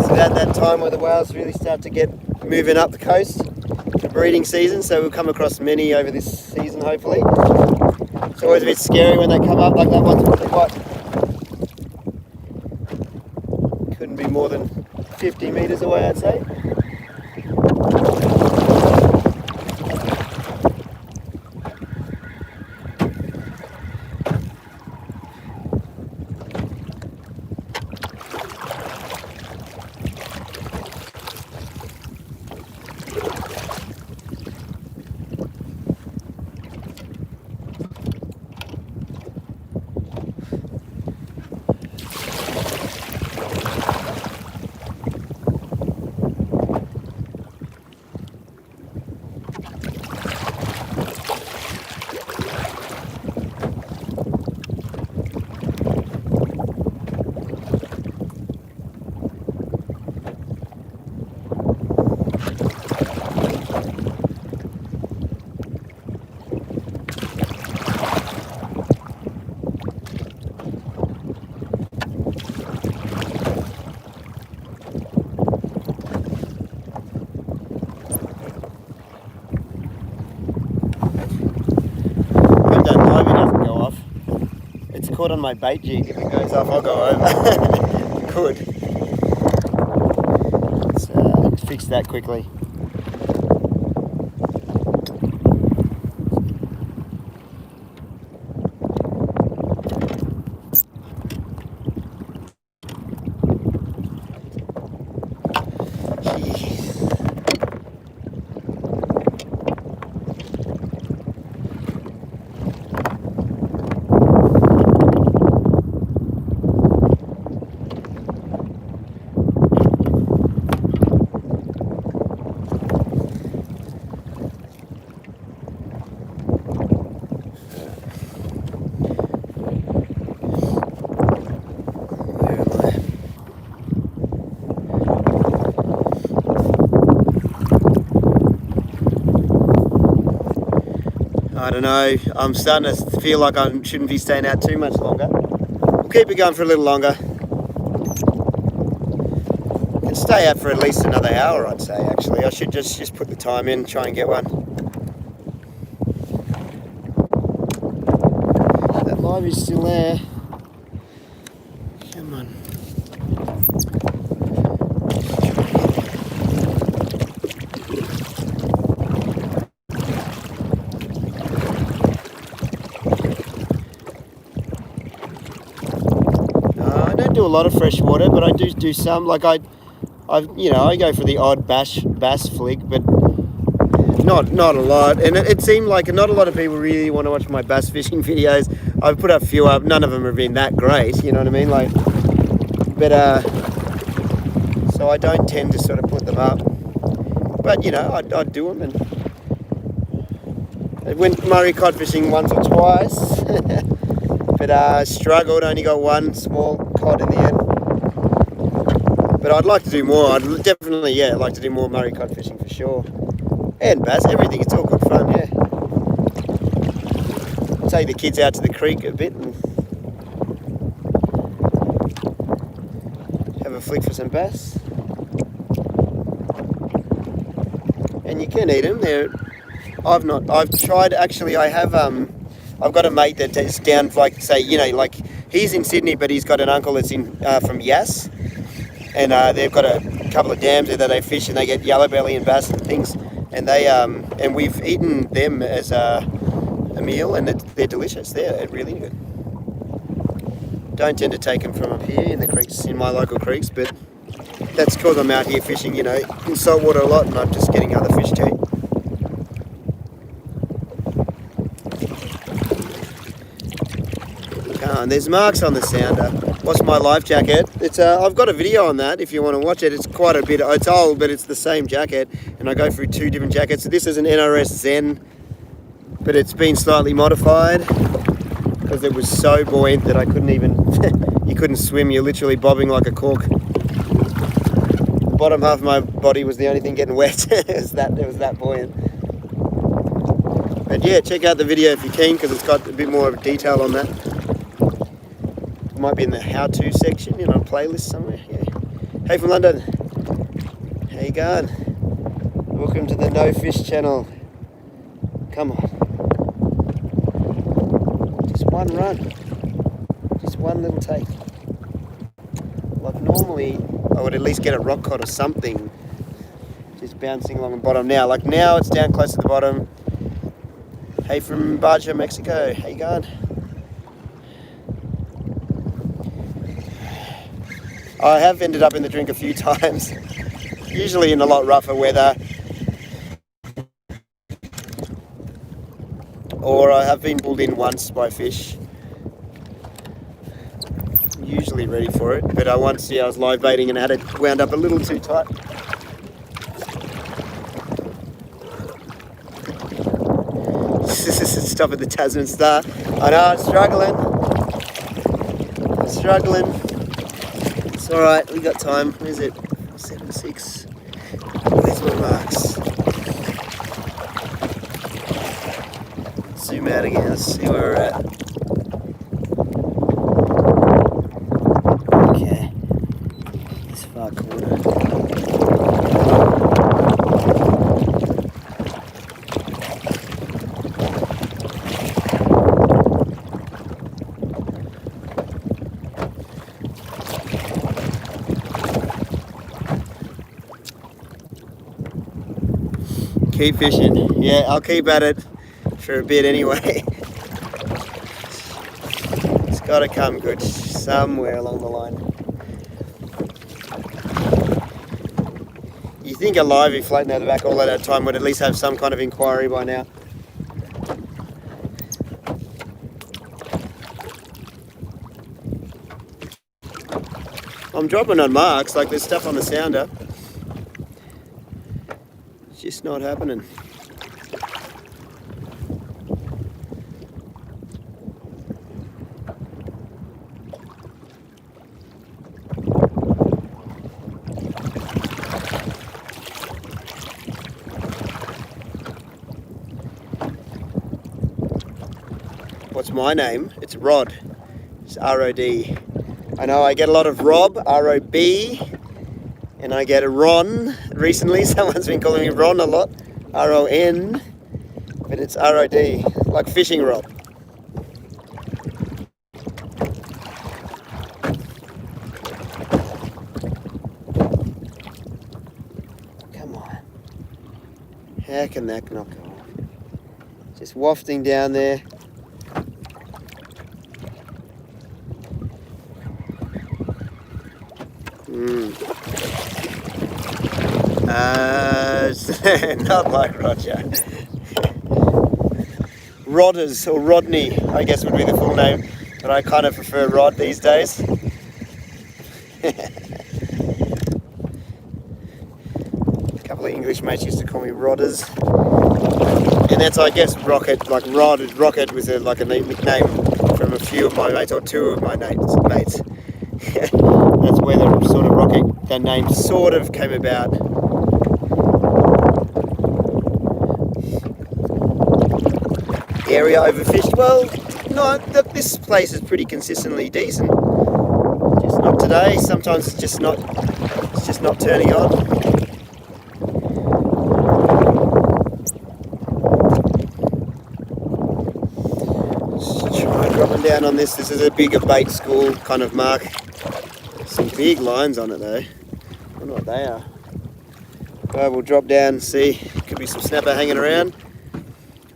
about that time where the whales really start to get moving up the coast, the breeding season, so we'll come across many over this season hopefully. It's always a bit scary when they come up, like that one's probably what? Couldn't be more than 50 metres away, I'd say. Caught on my bait jig. If it goes off, I'll go over. Good. Let's fix that quickly. I don't know, I'm starting to feel like I shouldn't be staying out too much longer. We'll keep it going for a little longer. Can stay out for at least another hour, I'd say, actually. I should just put the time in, try and get one. That live is still there. Come on. I don't do a lot of fresh water, but I do some. Like I go for the odd bass flick, but not a lot. And it seemed like not a lot of people really want to watch my bass fishing videos. I've put a few up. None of them have been that great. You know what I mean? Like, but so I don't tend to sort of put them up. But you know, I'd do them, and I went Murray cod fishing once or twice, but struggled. Only got one small cod in the end. But I'd like to do more. I'd definitely, like to do more Murray cod fishing for sure. And bass, everything. It's all good fun, yeah. Take the kids out to the creek a bit and have a flick for some bass. And you can eat them. I've tried, actually, I've got a mate that's down, like, say, like, he's in Sydney, but he's got an uncle that's from Yass. And they've got a couple of dams there that they fish, and they get yellow belly and bass and things. And and we've eaten them as a meal, and they're delicious. They're really good. Don't tend to take them from up here in the creeks, in my local creeks, but that's because I'm out here fishing, in saltwater a lot, and I'm just getting other fish to eat. And there's marks on the sounder. What's my life jacket? It's I've got a video on that if you want to watch it. It's quite a bit. It's old, but it's the same jacket, and I go through two different jackets. So this is an NRS Zen, but it's been slightly modified because it was so buoyant that I couldn't even. You couldn't swim. You're literally bobbing like a cork. The bottom half of my body was the only thing getting wet. it was that buoyant. But yeah, check out the video if you're keen, because it's got a bit more of detail on that. Might be in the how-to section, a playlist somewhere. Yeah. Hey from London, how you going? Welcome to the No Fish channel. Come on, just one run, just one little take. Like normally I would at least get a rock cod or something just bouncing along the bottom. Now it's down close to the bottom. Hey from Baja, Mexico, how you going? I have ended up in the drink a few times, usually in a lot rougher weather, or I have been pulled in once by fish. I'm usually ready for it, but I once I was live baiting and had it wound up a little too tight. Stop at the Tasman Star. I know, I'm struggling. It's alright, we got time. Where's it? 7:06. Where's my marks? Zoom out again, let's see where we're at. Okay. This far corner. Keep fishing. Yeah, I'll keep at it for a bit anyway. It's got to come good somewhere along the line. You think a livey floating out the back all that time would at least have some kind of inquiry by now. I'm dropping on marks, like there's stuff on the sounder. Just not happening. what's my name? It's Rod. It's R-O-D. I know I get a lot of Rob, R-O-B, and I get a Ron recently. Someone's been calling me Ron a lot, R-O-N, but it's R-O-D, like fishing rod. Come on. How can that not go off? Just wafting down there. Not like Roger. Rodders, or Rodney, I guess would be the full name, but I kind of prefer Rod these days. A couple of English mates used to call me Rodders, and that's, I guess, Rocket, like Rocket was like a nickname from a few of my mates, or two of my mates. That's where the sort of Rocket, that name sort of came about. Area overfished? Well, no, this place is pretty consistently decent. Just not today. Sometimes it's just not turning on. Just try dropping down on this. This is a bigger bait school kind of mark. Some big lines on it though. I wonder what they are. Well, we'll drop down and see. Could be some snapper hanging around.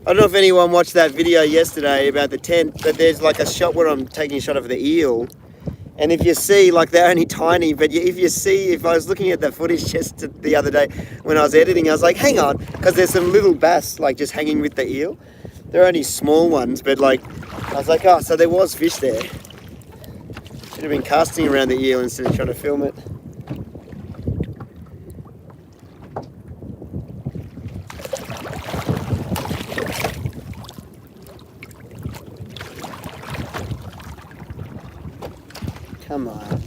I don't know if anyone watched that video yesterday about the tent, but there's like a shot where I'm taking a shot of the eel. And if you see, like, they're only tiny, but if I was looking at that footage just the other day when I was editing, I was like, hang on, because there's some little bass like just hanging with the eel. They're only small ones, but like, I was like, oh, so there was fish there. Should have been casting around the eel instead of trying to film it. Come on.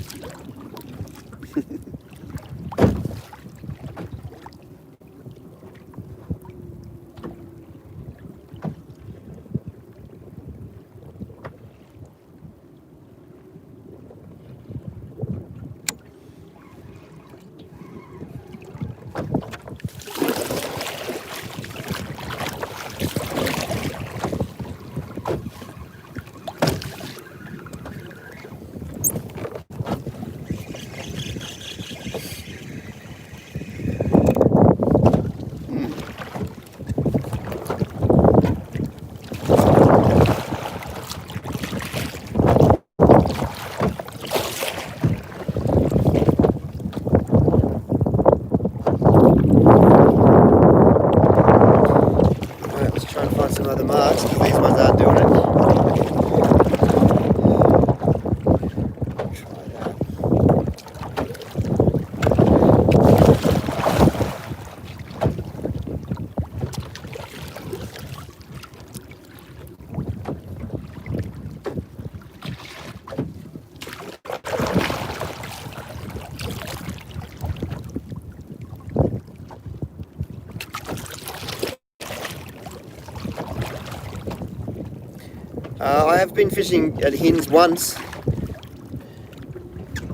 I have been fishing at Hins once.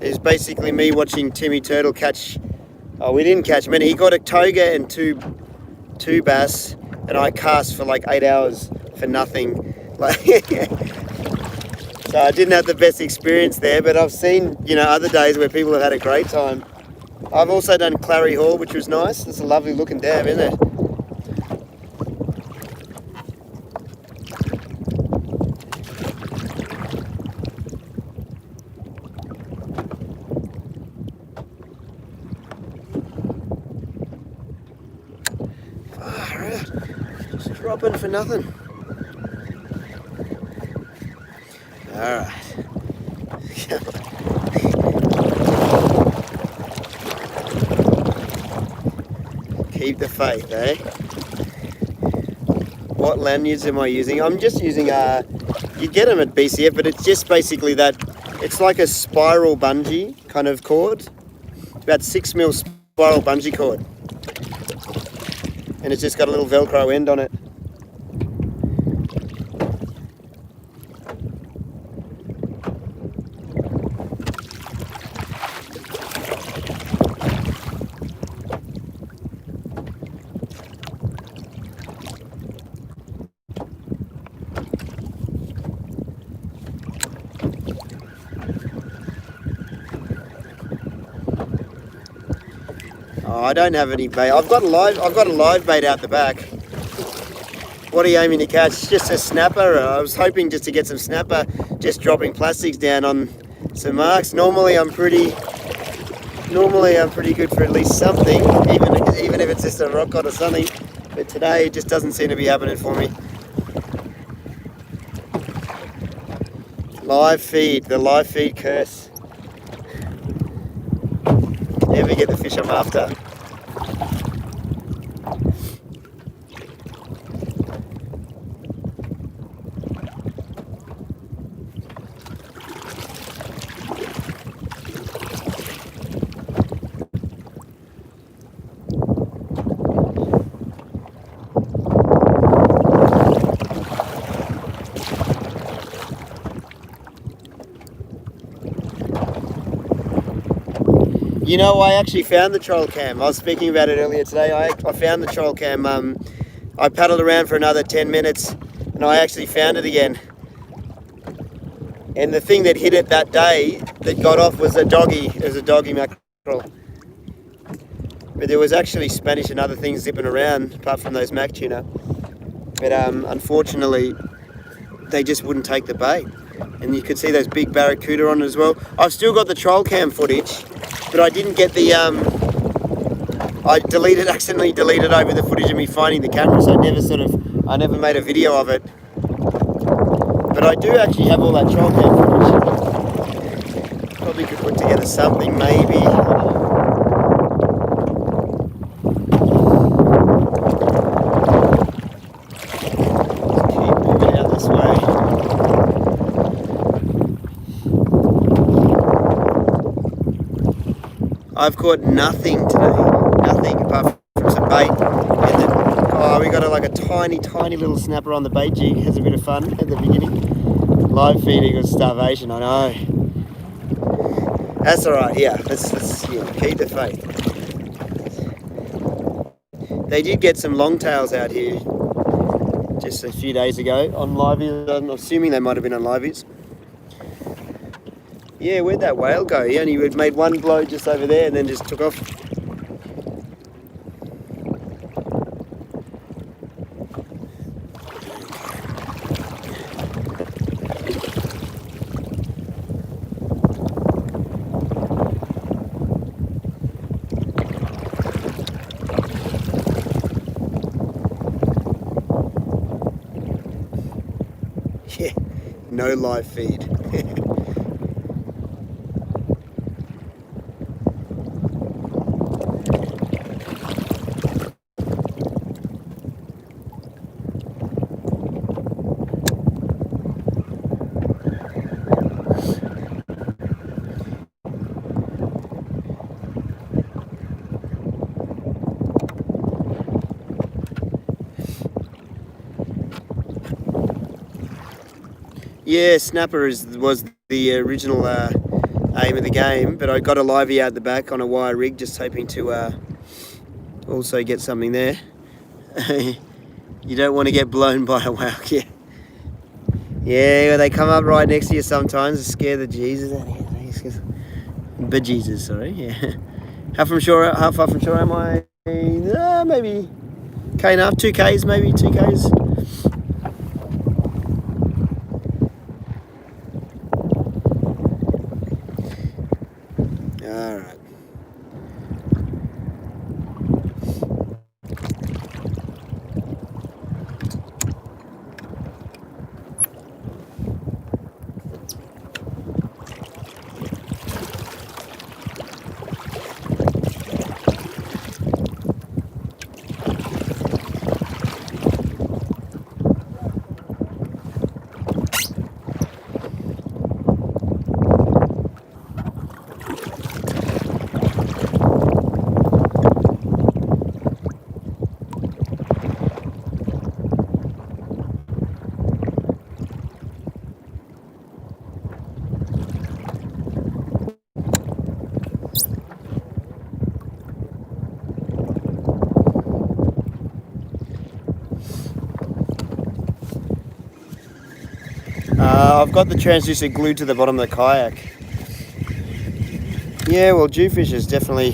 It's basically me watching Timmy Turtle catch. Oh, we didn't catch many. He got a toga and two bass, and I cast for like 8 hours for nothing. Like, so I didn't have the best experience there, but I've seen, other days where people have had a great time. I've also done Clary Hall, which was nice. It's a lovely looking dam, isn't it? Just dropping for nothing. Alright. Keep the faith, eh? What lanyards am I using? I'm just using, you get them at BCF, but it's just basically that, it's like a spiral bungee kind of cord. It's about 6mm spiral bungee cord. And it's just got a little Velcro end on it. Oh, I don't have any bait. I've got a live bait out the back. What are you aiming to catch? Just a snapper. I was hoping just to get some snapper, just dropping plastics down on some marks. Normally I'm pretty good for at least something, even if it's just a rock cod or something. But today it just doesn't seem to be happening for me. Live feed, the live feed curse. Never get the fish I'm after. You know, I actually found the troll cam. I was speaking about it earlier today. I found the troll cam. I paddled around for another 10 minutes and I actually found it again. And the thing that hit it that day that got off was a doggy. It was a doggy mackerel. But there was actually Spanish and other things zipping around apart from those mac tuna. But unfortunately, they just wouldn't take the bait. And you could see those big barracuda on it as well. I've still got the troll cam footage, but I didn't get the, I accidentally deleted over the footage of me finding the camera, so I never made a video of it. But I do actually have all that troll cam footage. Probably could put together something, maybe. Keep moving out this way. I've caught nothing today, nothing apart from some bait. And then, we got like a tiny little snapper on the bait jig. Has a bit of fun at the beginning. Live feeding with starvation, I know. That's all right. Yeah, let's keep the faith. They did get some longtails out here just a few days ago on liveys. I'm assuming they might have been on liveys. Yeah, where'd that whale go? He only made one blow just over there and then just took off. Yeah, no live feed. Yeah, snapper was the original aim of the game, but I got a livey out the back on a wire rig, just hoping to also get something there. You don't want to get blown by a whale, yeah. Yeah, they come up right next to you sometimes and scare the Jesus out of you. Bejesus, sorry, yeah. How far from shore am I? Maybe K and a half, 2 Ks, maybe 2 Ks. All right. I've got the transducer glued to the bottom of the kayak. Yeah, well, jewfish is definitely,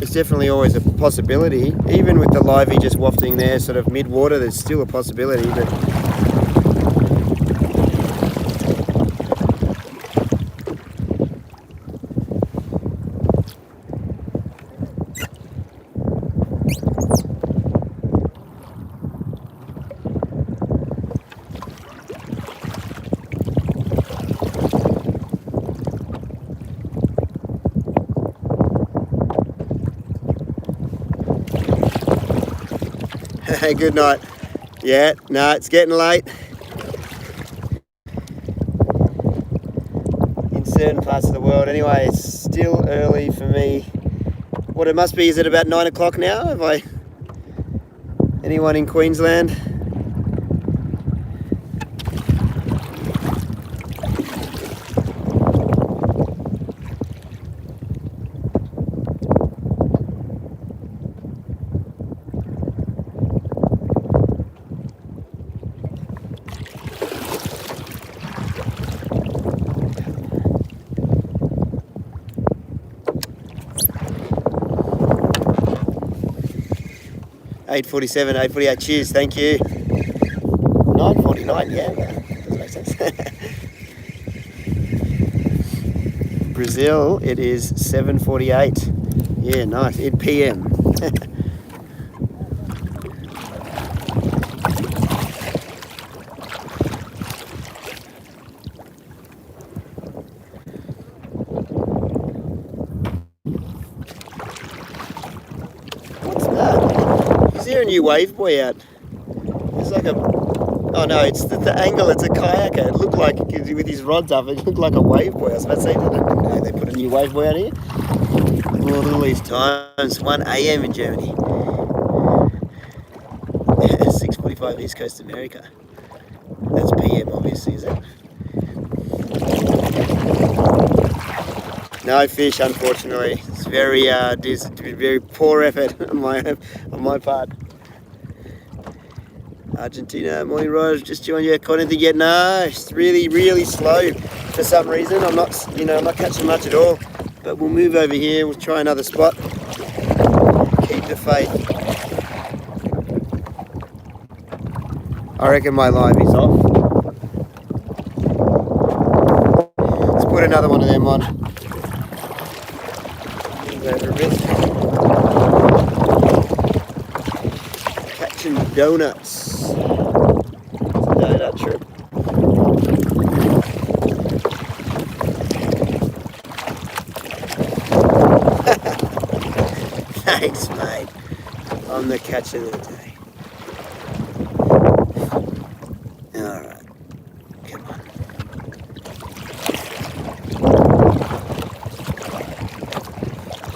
there's definitely always a possibility. Even with the livey just wafting there, sort of mid-water, there's still a possibility. But good night. Yeah, no, it's getting late. In certain parts of the world anyway, it's still early for me. What it must be, is it about 9 o'clock now? Anyone in Queensland? $8.47, $8.48, cheers, thank you. $9.49, yeah, doesn't make sense. Brazil, it is 7:48. Yeah, nice, in PM. What's that? Is there a new wave buoy out? It's like a... Oh no, it's the angle, it's a kayaker. It looked like, with his rods up, it looked like a wave buoy. I was about to say, no, they put a new wave buoy out here. Oh, look at all these times, 1 AM in Germany. 6:45 East Coast America. That's PM obviously, is it? No fish, unfortunately. It's very very poor effort on my part. Argentina, morning Raj, just joined you. Caught anything yet? No, it's really slow for some reason. I'm not catching much at all. But we'll move over here. We'll try another spot. Keep the faith. I reckon my live is off. Let's put another one of them on. Move over a bit. Catching donuts. Donut trip. Thanks, mate. I'm the catcher of the day. Alright. Come on.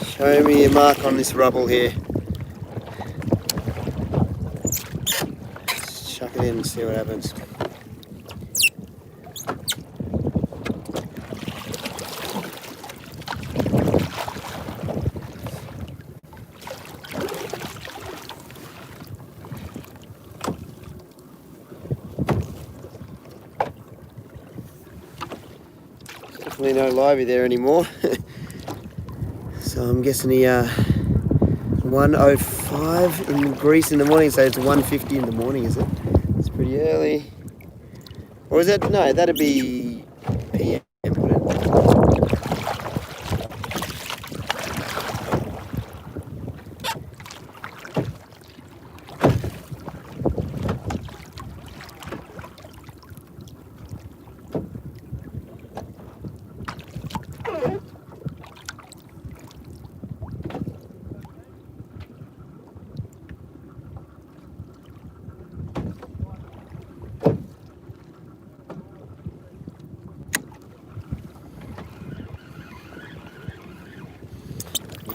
Show me a mark on this rubble here. Let's chuck it in and see what happens. Definitely no livey there anymore. So I'm guessing he 1:05 in Greece in the morning, so it's 1:50 in the morning, is it? It's pretty early. Or is it? No, that'd be PM, wouldn't it?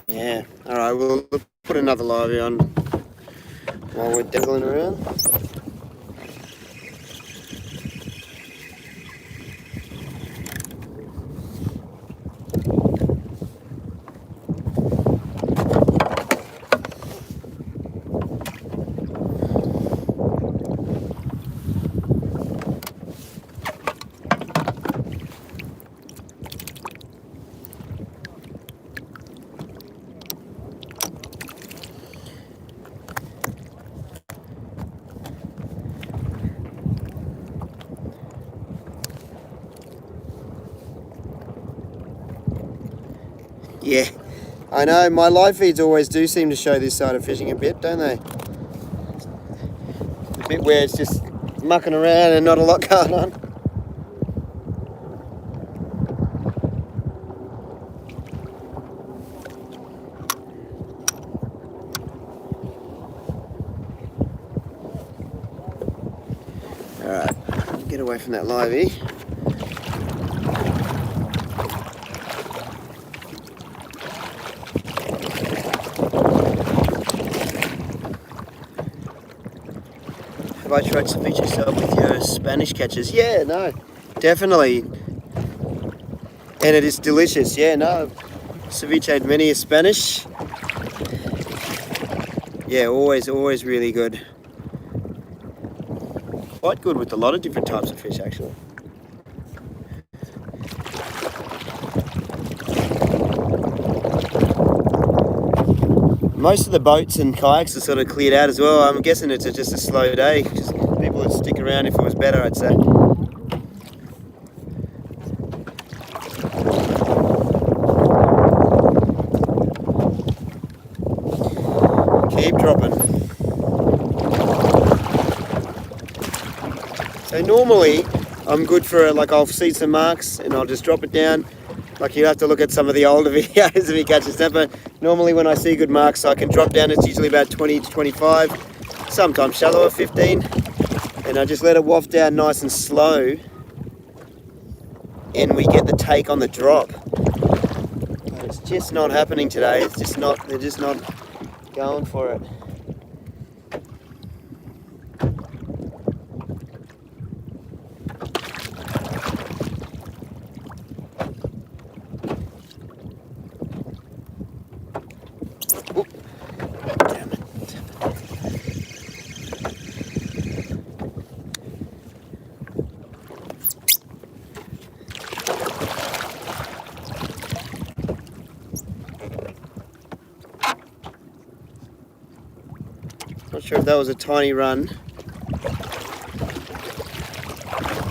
Yeah, alright, we'll put another livey on while we're diddling around. Yeah, I know. My live feeds always do seem to show this side of fishing a bit, don't they? A bit where it's just mucking around and not a lot going on. Alright, get away from that livey. Have I tried to feed yourself with your Spanish catches? Yeah, no, definitely. And it is delicious, yeah, no. Ceviche many is Spanish. Yeah, always really good. Quite good with a lot of different types of fish, actually. Most of the boats and kayaks are sort of cleared out as well. I'm guessing it's just a slow day. Just people would stick around if it was better, I'd say. Keep dropping. So normally I'm good for like I'll see some marks and I'll just drop it down. Like you have to look at some of the older videos if you catch a snapper. Normally when I see good marks I can drop down. It's usually about 20 to 25, sometimes shallower, 15. And I just let it waft down nice and slow. And we get the take on the drop. But it's just not happening today. It's just not, they're just not going for it. Not sure if that was a tiny run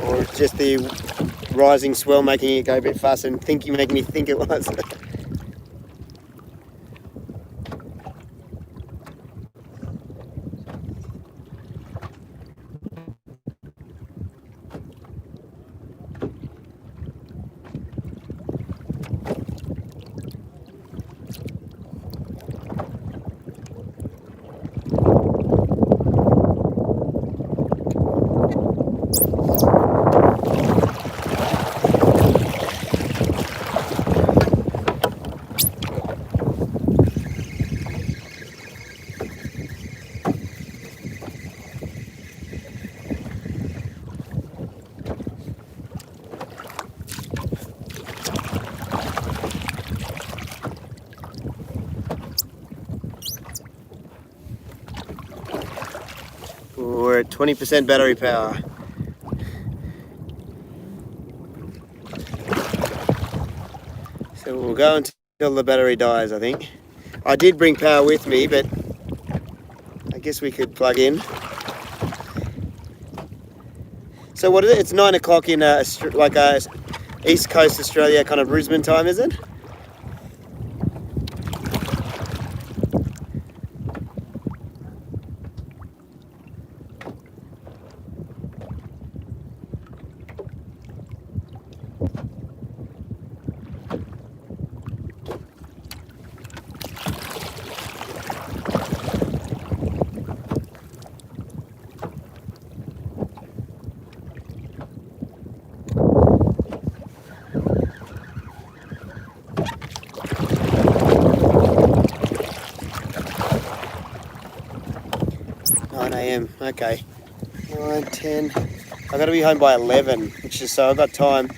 or just the rising swell making it go a bit faster and making me think it was. We're at 20% battery power. So we'll go until the battery dies, I think. I did bring power with me, but I guess we could plug in. So what is it? It's 9 o'clock in East Coast Australia, kind of Brisbane time, is it? Okay, 9, 10. I've got to be home by 11, which is so I've got time.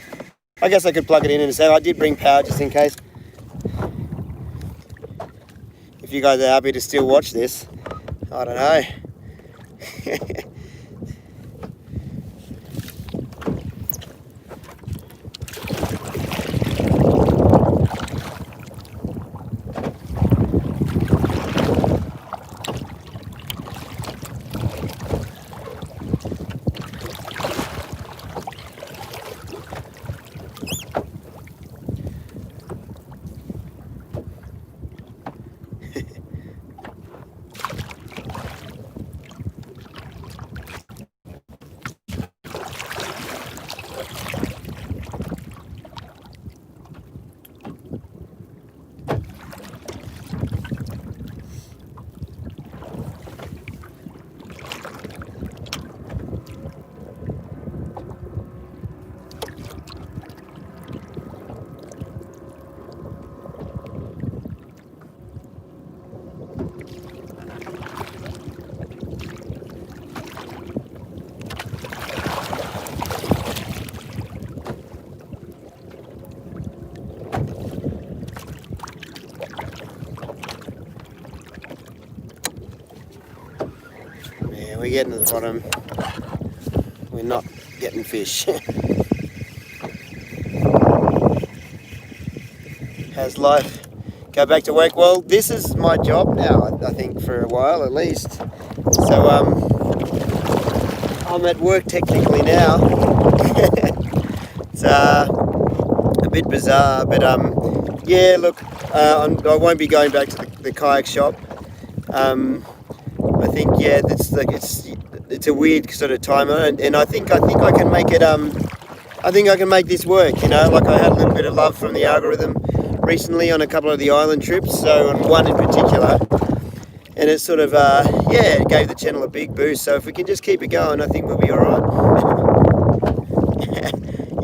I guess I could plug it in and say I did bring power just in case. If you guys are happy to still watch this, I don't know. Yeah, we're getting to the bottom. We're not getting fish. How's life? Go back to work? Well, this is my job now, I think, for a while at least. So I'm at work technically now. It's a bit bizarre, but yeah, look, I won't be going back to the kayak shop. I think, yeah, it's a weird sort of time, and I think I can make it. I think I can make this work. You know, like I had a little bit of love from the algorithm recently on a couple of the island trips. So on one in particular, and it sort of yeah, it gave the channel a big boost. So if we can just keep it going, I think we'll be all right.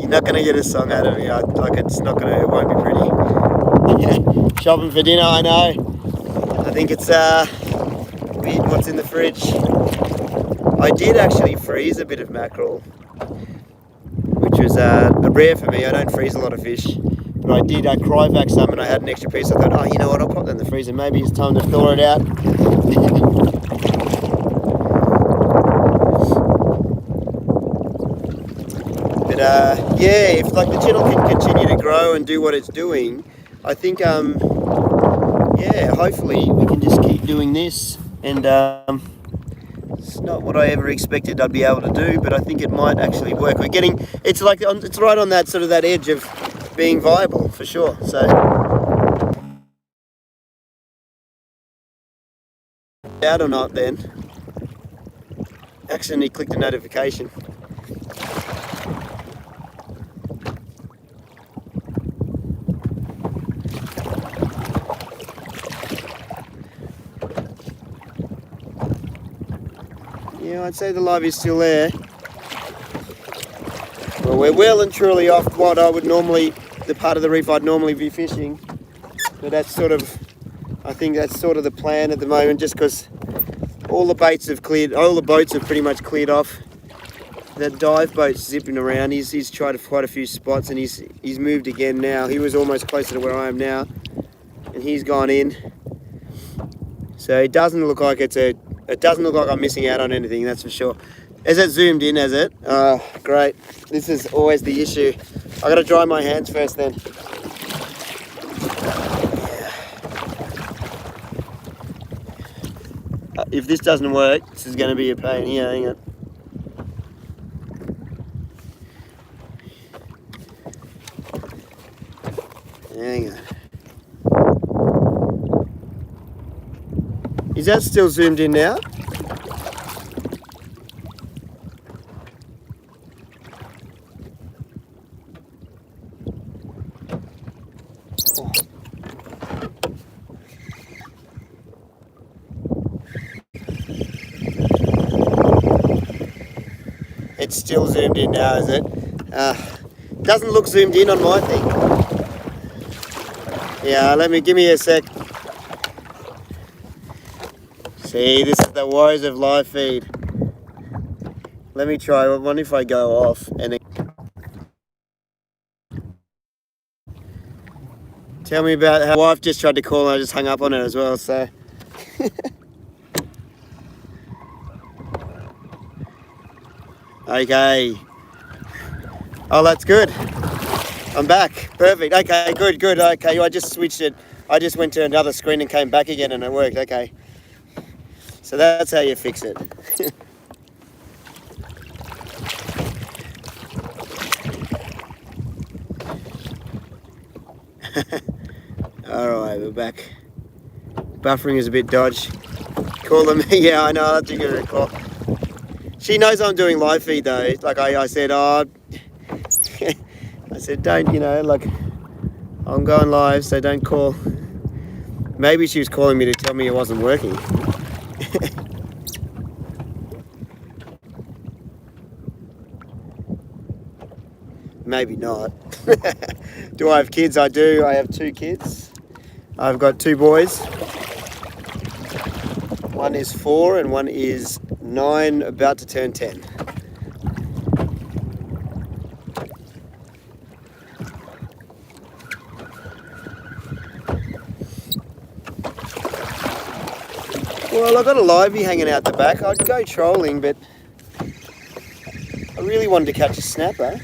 You're not going to get a song out of me. Like it's not going to. It won't be pretty. Shopping for dinner. I know. I think it's eating what's in the fridge. I did actually freeze a bit of mackerel, which was rare for me. I don't freeze a lot of fish, but I did cryovac some, and I had an extra piece. I thought, oh, you know what? I'll pop that in the freezer. Maybe it's time to thaw it out. But yeah, if like the channel can continue to grow and do what it's doing, I think yeah, hopefully we can just keep doing this. And it's not what I ever expected I'd be able to do, but I think it might actually work. We're getting, it's like, it's right on that sort of that edge of being viable for sure. So, out or not then? Accidentally clicked a notification. Yeah, I'd say the live is still there. Well, we're well and truly off what I would normally, the part of the reef I'd normally be fishing. But that's sort of, I think that's sort of the plan at the moment, just because all the baits have cleared, all the boats have pretty much cleared off. That dive boat's zipping around. He's tried quite a few spots, and he's moved again now. He was almost closer to where I am now, and he's gone in. So it doesn't look like it doesn't look like I'm missing out on anything, that's for sure. Is it zoomed in, has it? Oh, great. This is always the issue. I gotta dry my hands first then. Yeah. If this doesn't work, this is gonna be a pain. Here, hang on. Hang on. Is that still zoomed in now? Oh. It's still zoomed in now, is it? Doesn't look zoomed in on my thing. Yeah, give me a sec. See, this is the woes of live feed. Let me try. I wonder if I go off and tell me about how my wife just tried to call and I just hung up on it as well, so. Okay. Oh, that's good. I'm back. Perfect. Okay, good. Okay, I just switched it. I just went to another screen and came back again and it worked. Okay. So that's how you fix it. Alright, we're back. Buffering is a bit dodgy. Call them. Yeah, I know. That's a good call. She knows I'm doing live feed though. Like I said, oh, I said, don't, you know, like, I'm going live, so don't call. Maybe she was calling me to tell me it wasn't working. Maybe not. Do I have kids? I do. I have 2 kids. I've got 2 boys. One is 4 and one is 9, about to turn 10. Well, I've got a livey hanging out the back. I'd go trolling, but I really wanted to catch a snapper.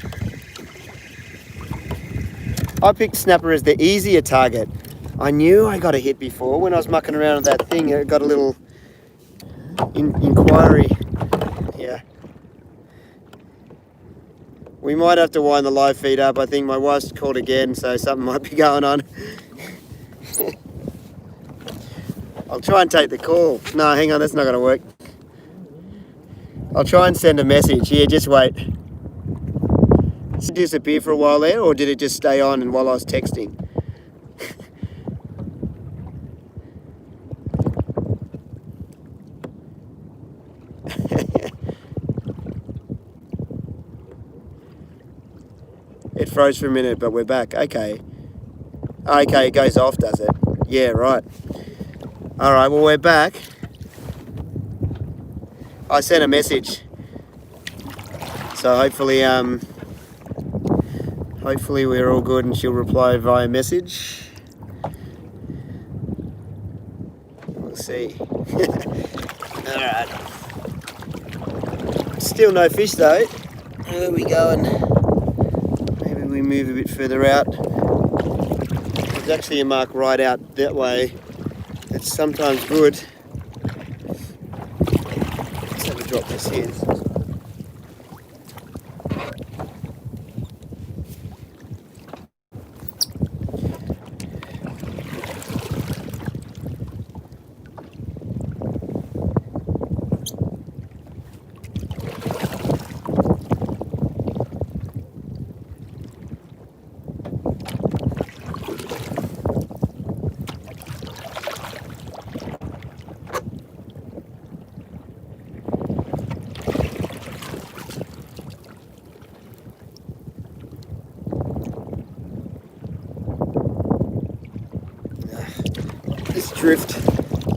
I picked snapper as the easier target. I knew I got a hit before. When I was mucking around with that thing, it got a little inquiry. Yeah. We might have to wind the live feed up. I think my wife's called again, so something might be going on. I'll try and take the call. No, hang on, that's not going to work. I'll try and send a message. Here, just wait. Did it disappear for a while there, or did it just stay on and while I was texting? It froze for a minute, but we're back. Okay. Okay, it goes off, does it? Yeah, right. All right, well, we're back. I sent a message. So hopefully we're all good and she'll reply via message. We'll see. All right. Still no fish though. Where are we going? Maybe we move a bit further out. There's actually a mark right out that way. It's sometimes good. Let's have a drop this in.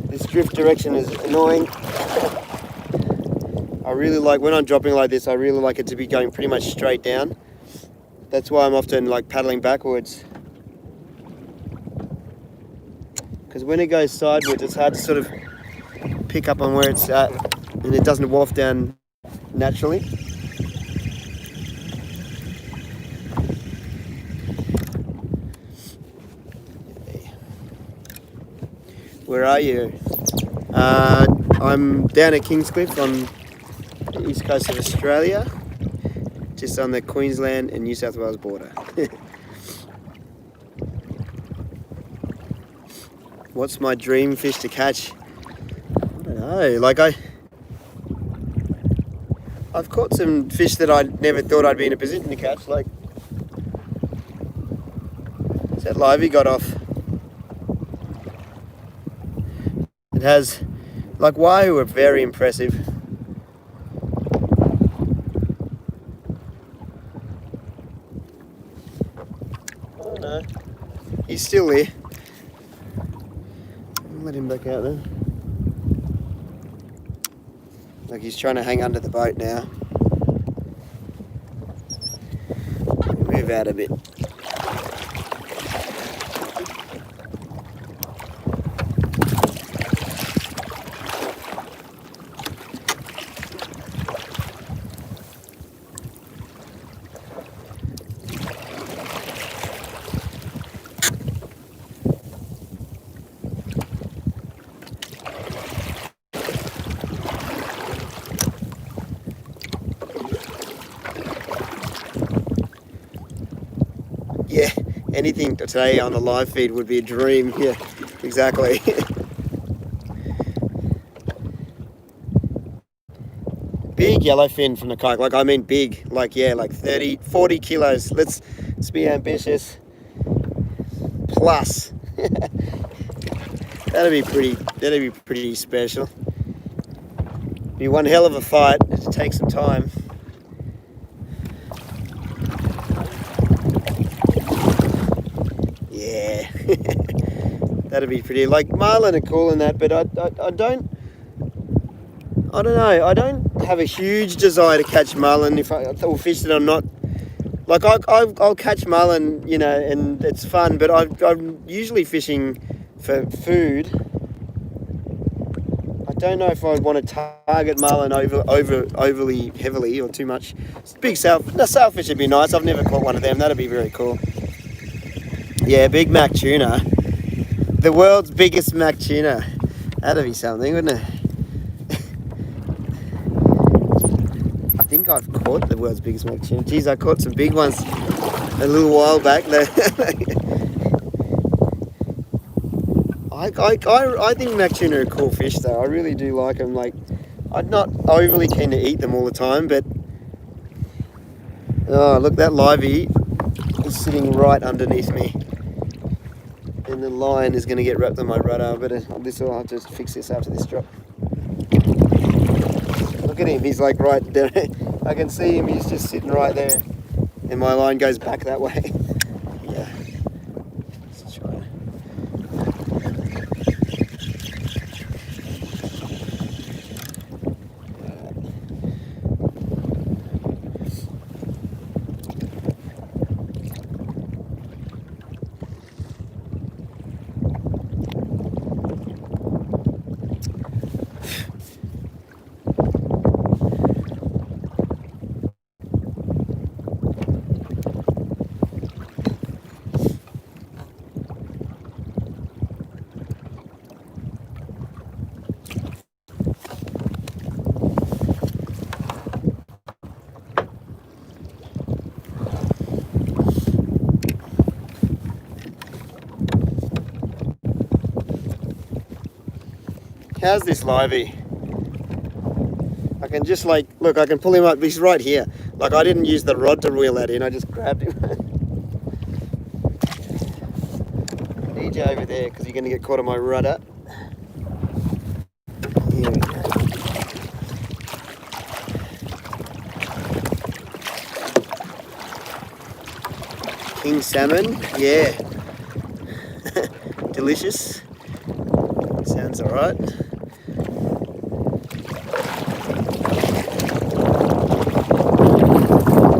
This drift direction is annoying. I really like, when I'm dropping like this, I really like it to be going pretty much straight down. That's why I'm often like paddling backwards. Because when it goes sideways, it's hard to sort of pick up on where it's at and it doesn't waft down naturally. Where are you? I'm down at Kingscliff on the east coast of Australia, just on the Queensland and New South Wales border. What's my dream fish to catch? I don't know, like I've caught some fish that I never thought I'd be in a position to catch, like that livey got off. It has, like wahoo are very impressive. Oh no, he's still there. I'll let him back out there. Like he's trying to hang under the boat now. Move out a bit. Yeah, anything today on the live feed would be a dream. Yeah, exactly. Big yellowfin from the kayak, like I mean big, like yeah, like 30, 40 kilos. Let's be ambitious. Plus. That'd be pretty special. Be one hell of a fight. It'd take some time. Yeah, that'd be pretty. Like marlin are cool in that, but I don't know. I don't have a huge desire to catch marlin or fish that I'm not. Like I'll catch marlin, you know, and it's fun. But I'm usually fishing for food. I don't know if I want to target marlin overly heavily or too much. Big sailfish would be nice. I've never caught one of them. That'd be very cool. Yeah, Big Mac tuna. The world's biggest Mac tuna. That'd be something, wouldn't it? I think I've caught the world's biggest Mac tuna. Geez, I caught some big ones a little while back. I think Mac tuna are cool fish though. I really do like them. Like, I'm not overly keen to eat them all the time, but oh, look, that livey is sitting right underneath me. And the line is going to get wrapped on my rudder, but I'll have to fix this after this drop. Look at him, he's like right there. I can see him, he's just sitting right there. And my line goes back that way. Yeah. Let's try it. How's this livey? I can just like, look, I can pull him up, he's right here. Like, I didn't use the rod to reel that in, I just grabbed him. I need you over there because you're going to get caught on my rudder. Here we go. King salmon, yeah. Delicious. Sounds alright.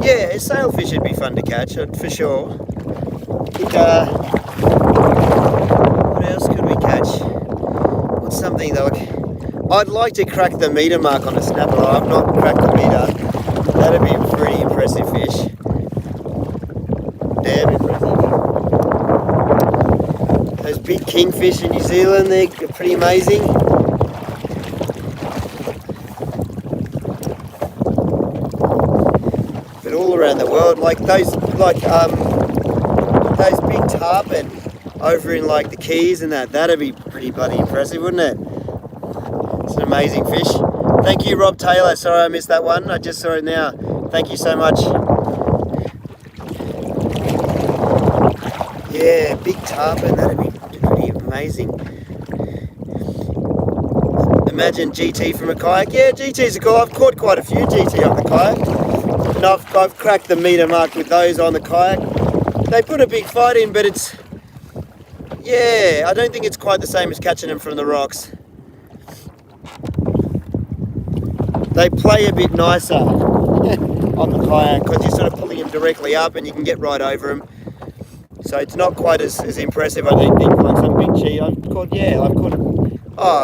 Yeah, sailfish would be fun to catch, for sure. What else could we catch? What's something that I'd like to crack the meter mark on a snapper. I've not cracked the meter. That'd be a pretty impressive fish. Damn impressive. Those big kingfish in New Zealand, they're pretty amazing. All around the world, like those big tarpon over in like the Keys and that'd be pretty bloody impressive, wouldn't it? It's an amazing fish. Thank you, Rob Taylor. Sorry I missed that one. I just saw it now. Thank you so much. Yeah, big tarpon, that'd be pretty amazing. Imagine GT from a kayak. Yeah, GTs are cool. I've caught quite a few GT off the kayak. And I've cracked the meter mark with those on the kayak. They put a big fight in, but it's, yeah, I don't think it's quite the same as catching them from the rocks. They play a bit nicer on the kayak because you're sort of pulling them directly up and you can get right over them. So it's not quite as impressive, I don't think, like some big cheat. I've caught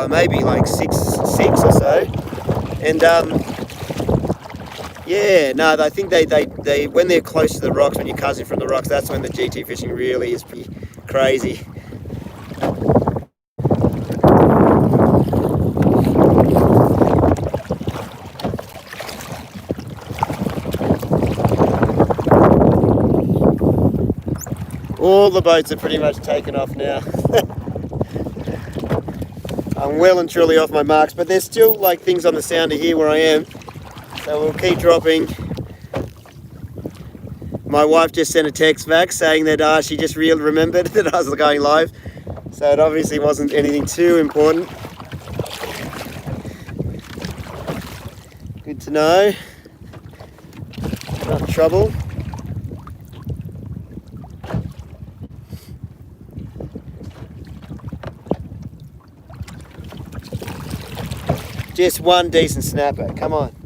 maybe like six or so. And yeah, no, I think they when they're close to the rocks, when you're casting from the rocks, that's when the GT fishing really is pretty crazy. All the boats are pretty much taken off now. I'm well and truly off my marks, but there's still like things on the sounder here where I am. So we'll keep dropping. My wife just sent a text back saying that she just remembered that I was going live. So it obviously wasn't anything too important. Good to know. Not trouble. Just one decent snapper, come on.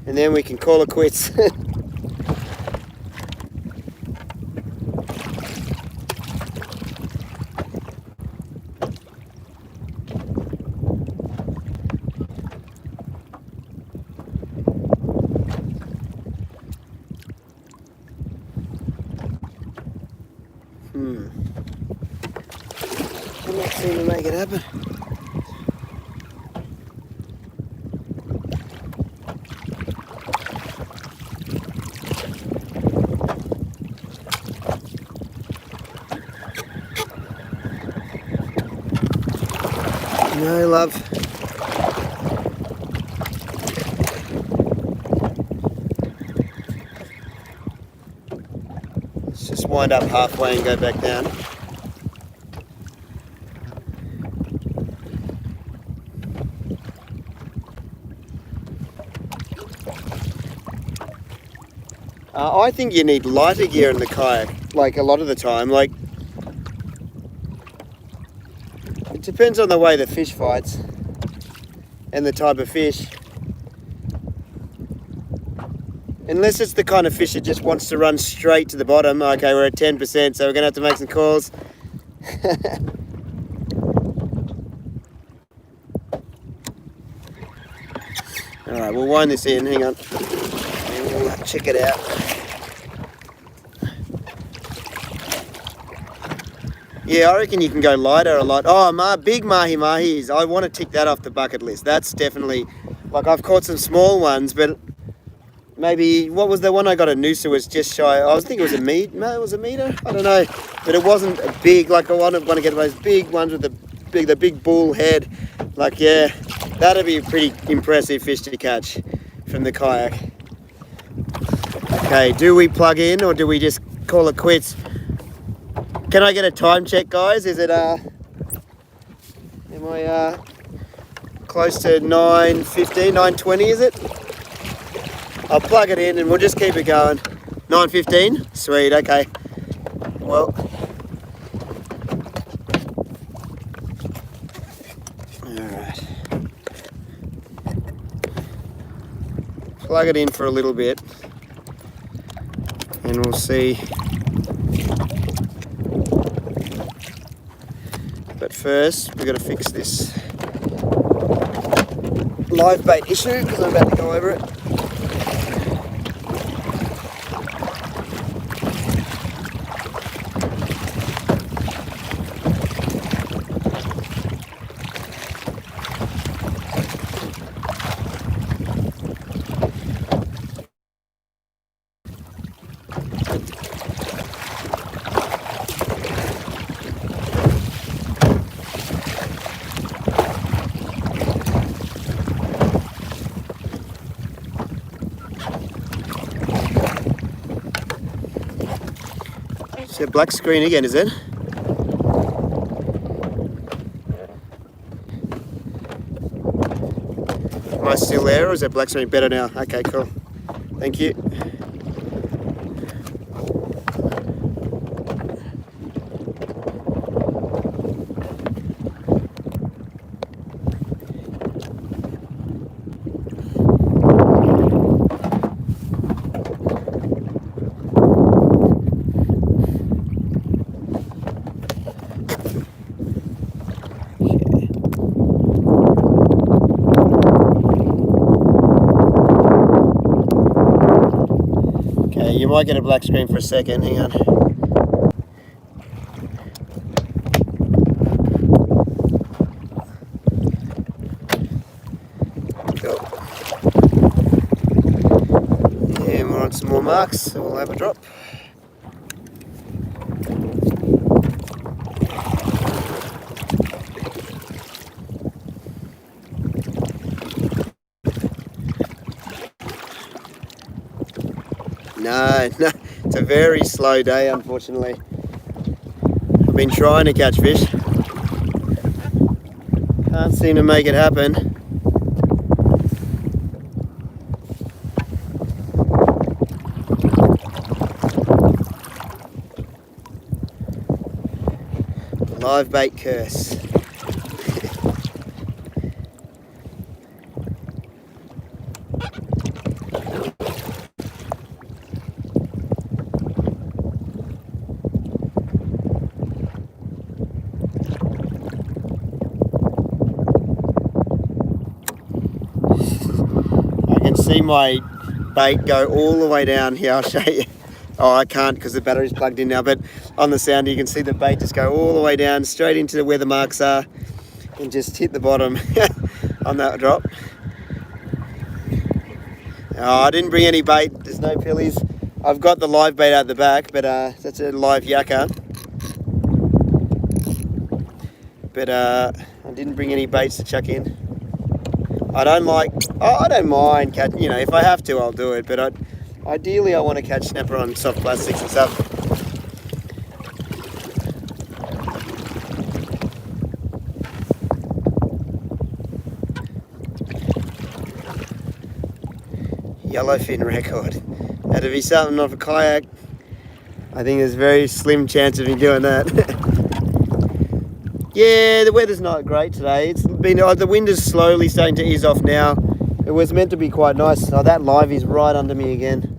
And then we can call it quits. it happen. No, love. Let's just wind up halfway and go back down. I think you need lighter gear in the kayak, like a lot of the time. Like, it depends on the way the fish fights and the type of fish. Unless it's the kind of fish that just wants to run straight to the bottom. Okay, we're at 10%, so we're gonna have to make some calls. All right, we'll wind this in, hang on. And we'll check it out. Yeah, I reckon you can go lighter a lot. Oh, big mahi-mahis. I want to tick that off the bucket list. That's definitely, like, I've caught some small ones, but maybe, what was the one I got at Noosa was just shy. I was thinking it was a meter. No, it was a meter? I don't know. But it wasn't a big, like, I want to get those big ones with the big bull head. Like, yeah, that'd be a pretty impressive fish to catch from the kayak. Okay, do we plug in or do we just call it quits? Can I get a time check, guys? Is it, am I close to 9:15, 9:20, is it? I'll plug it in and we'll just keep it going. 9:15? Sweet, okay. Well. Alright. Plug it in for a little bit. And we'll see. But first, we've got to fix this live bait issue because I'm about to go over it. It's a black screen again, is it? Am I still there or is that black screen better now? Okay, cool. Thank you. You might get a black screen for a second, hang on. Cool. And we're on some more marks, so we'll have a drop. No, it's a very slow day, unfortunately. I've been trying to catch fish. Can't seem to make it happen. The live bait curse. See my bait go all the way down here. I'll show you. Oh, I can't because the battery's plugged in now, but on the sounder you can see the bait just go all the way down straight into where the marks are. and just hit the bottom on that drop. Oh, I didn't bring any bait. There's no pillies. I've got the live bait out the back, but that's a live yakka. But I didn't bring any baits to chuck in. I don't mind catch. You know, if I have to, I'll do it. But ideally, I want to catch snapper on soft plastics and stuff. Yellowfin record. That'd be something off a kayak. I think there's a very slim chance of me doing that. Yeah, the weather's not great today. It's been the wind is slowly starting to ease off now. It was meant to be quite nice. Oh, that livey's right under me again.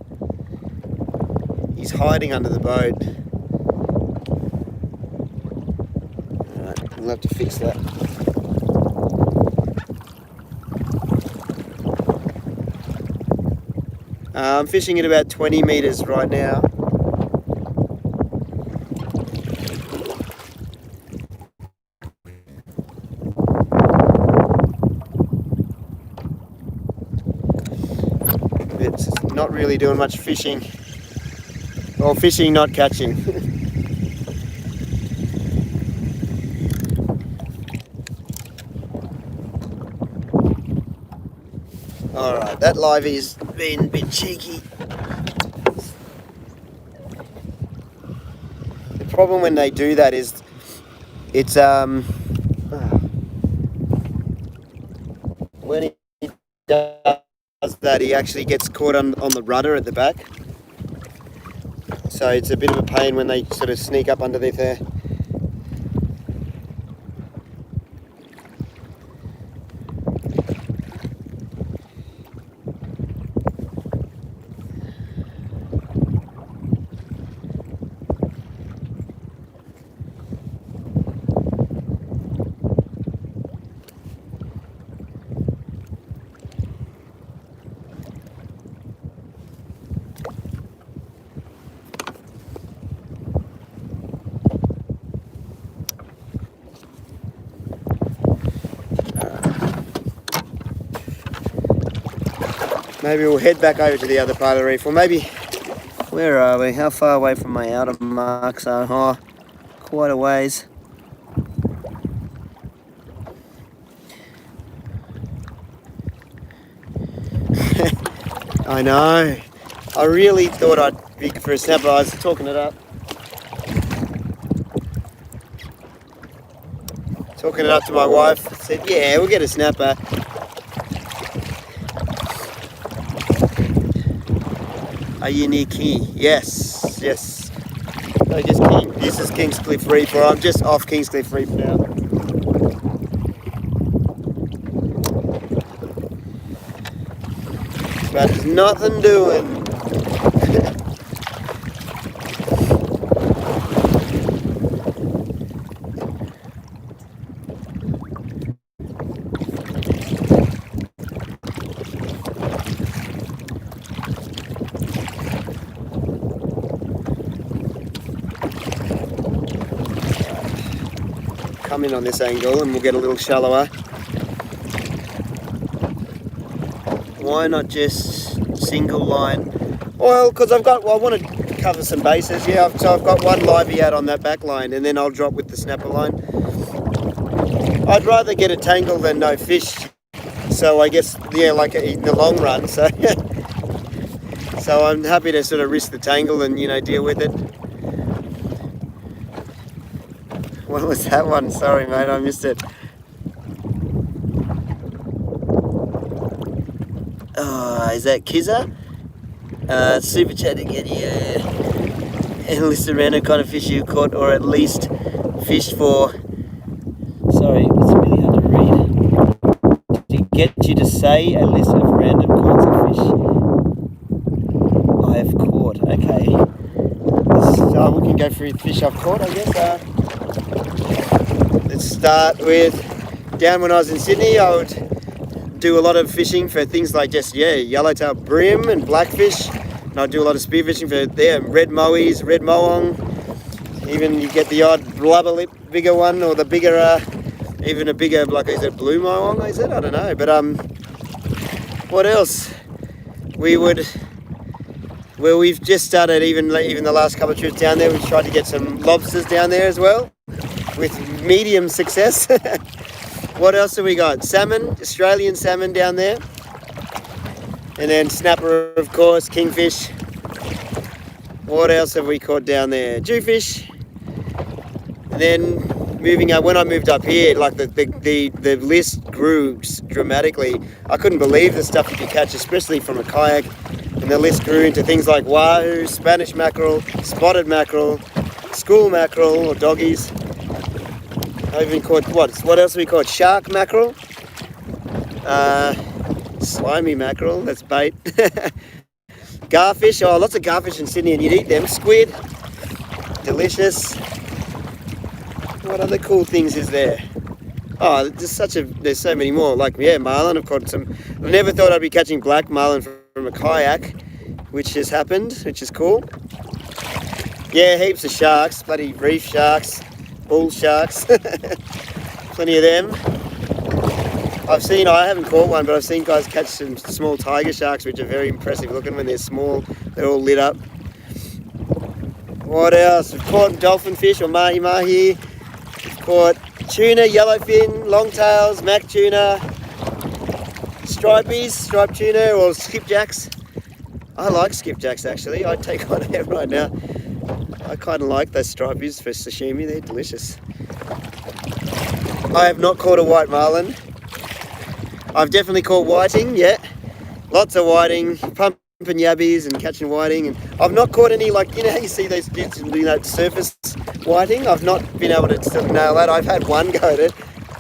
He's hiding under the boat. Alright, we'll have to fix that. I'm fishing at about 20 meters right now. It's not really doing much fishing. Or fishing, not catching. Alright, that livey's been a bit cheeky. The problem when they do that is it's when he does that, he actually gets caught on the rudder at the back. So it's a bit of a pain when they sort of sneak up underneath there. Maybe we'll head back over to the other part of the reef, or maybe, where are we? How far away from my outer marks are? Oh, quite a ways. I know. I really thought I'd be for a snapper. I was talking it up. Talking it up to my wife. I said, yeah, we'll get a snapper. Are you near King? Yes, yes. No, just King. This is Kingscliff Reef, or I'm just off Kingscliff Reef now. But there's nothing doing. Come in on this angle and we'll get a little shallower. Why not just single line? Well, because I want to cover some bases. Yeah, so I've got one livey out on that back line, and then I'll drop with the snapper line. I'd rather get a tangle than no fish. So I guess, yeah, like in the long run. So, so I'm happy to sort of risk the tangle and, you know, deal with it. What was that one? Sorry, mate, I missed it. Oh, is that Kizza? Super chat again, yeah. And list of random kind of fish you caught, or at least fished for. Sorry, it's really hard to read. To get you to say a list of random kinds of fish I have caught. Okay. So we can go through fish I've caught, I guess. Let's start with, down when I was in Sydney, I would do a lot of fishing for things like just, yeah, yellowtail bream and blackfish. And I'd do a lot of spearfishing for red mowies, red moong. Even you get the odd blubber lip, bigger one, or the bigger even a bigger, like, is it blue myong, is it? I don't know. But what else? We've just started, even the last couple of trips down there, we've tried to get some lobsters down there as well, with medium success. What else have we got? Salmon, Australian salmon down there. And then snapper, of course, kingfish. What else have we caught down there? Jewfish. And then moving up, when I moved up here, like the list grew dramatically. I couldn't believe the stuff you could catch, especially from a kayak. And the list grew into things like wahoo, Spanish mackerel, spotted mackerel, school mackerel or doggies. I even caught, what else have we caught? Shark mackerel. Slimy mackerel, that's bait. Garfish, oh, lots of garfish in Sydney, and you'd eat them. Squid, delicious. What other cool things is there? Oh, there's so many more. Like, yeah, marlin, I've caught some. I never thought I'd be catching black marlin from a kayak, which has happened, which is cool. Yeah, heaps of sharks, bloody reef sharks, bull sharks, plenty of them. I haven't caught one, but I've seen guys catch some small tiger sharks, which are very impressive looking when they're small. They're all lit up. What else? We've caught dolphin fish or mahi-mahi. We've caught tuna, yellowfin, longtails, mac tuna, stripies, striped tuna or skipjacks. I like skipjacks actually. I'd take one out right now. I kind of like those stripies for sashimi. They're delicious. I have not caught a white marlin. I've definitely caught whiting, yeah. Lots of whiting, pumping yabbies and catching whiting. And I've not caught any, like, you know how you see those surface whiting? I've not been able to still nail that. I've had one go at it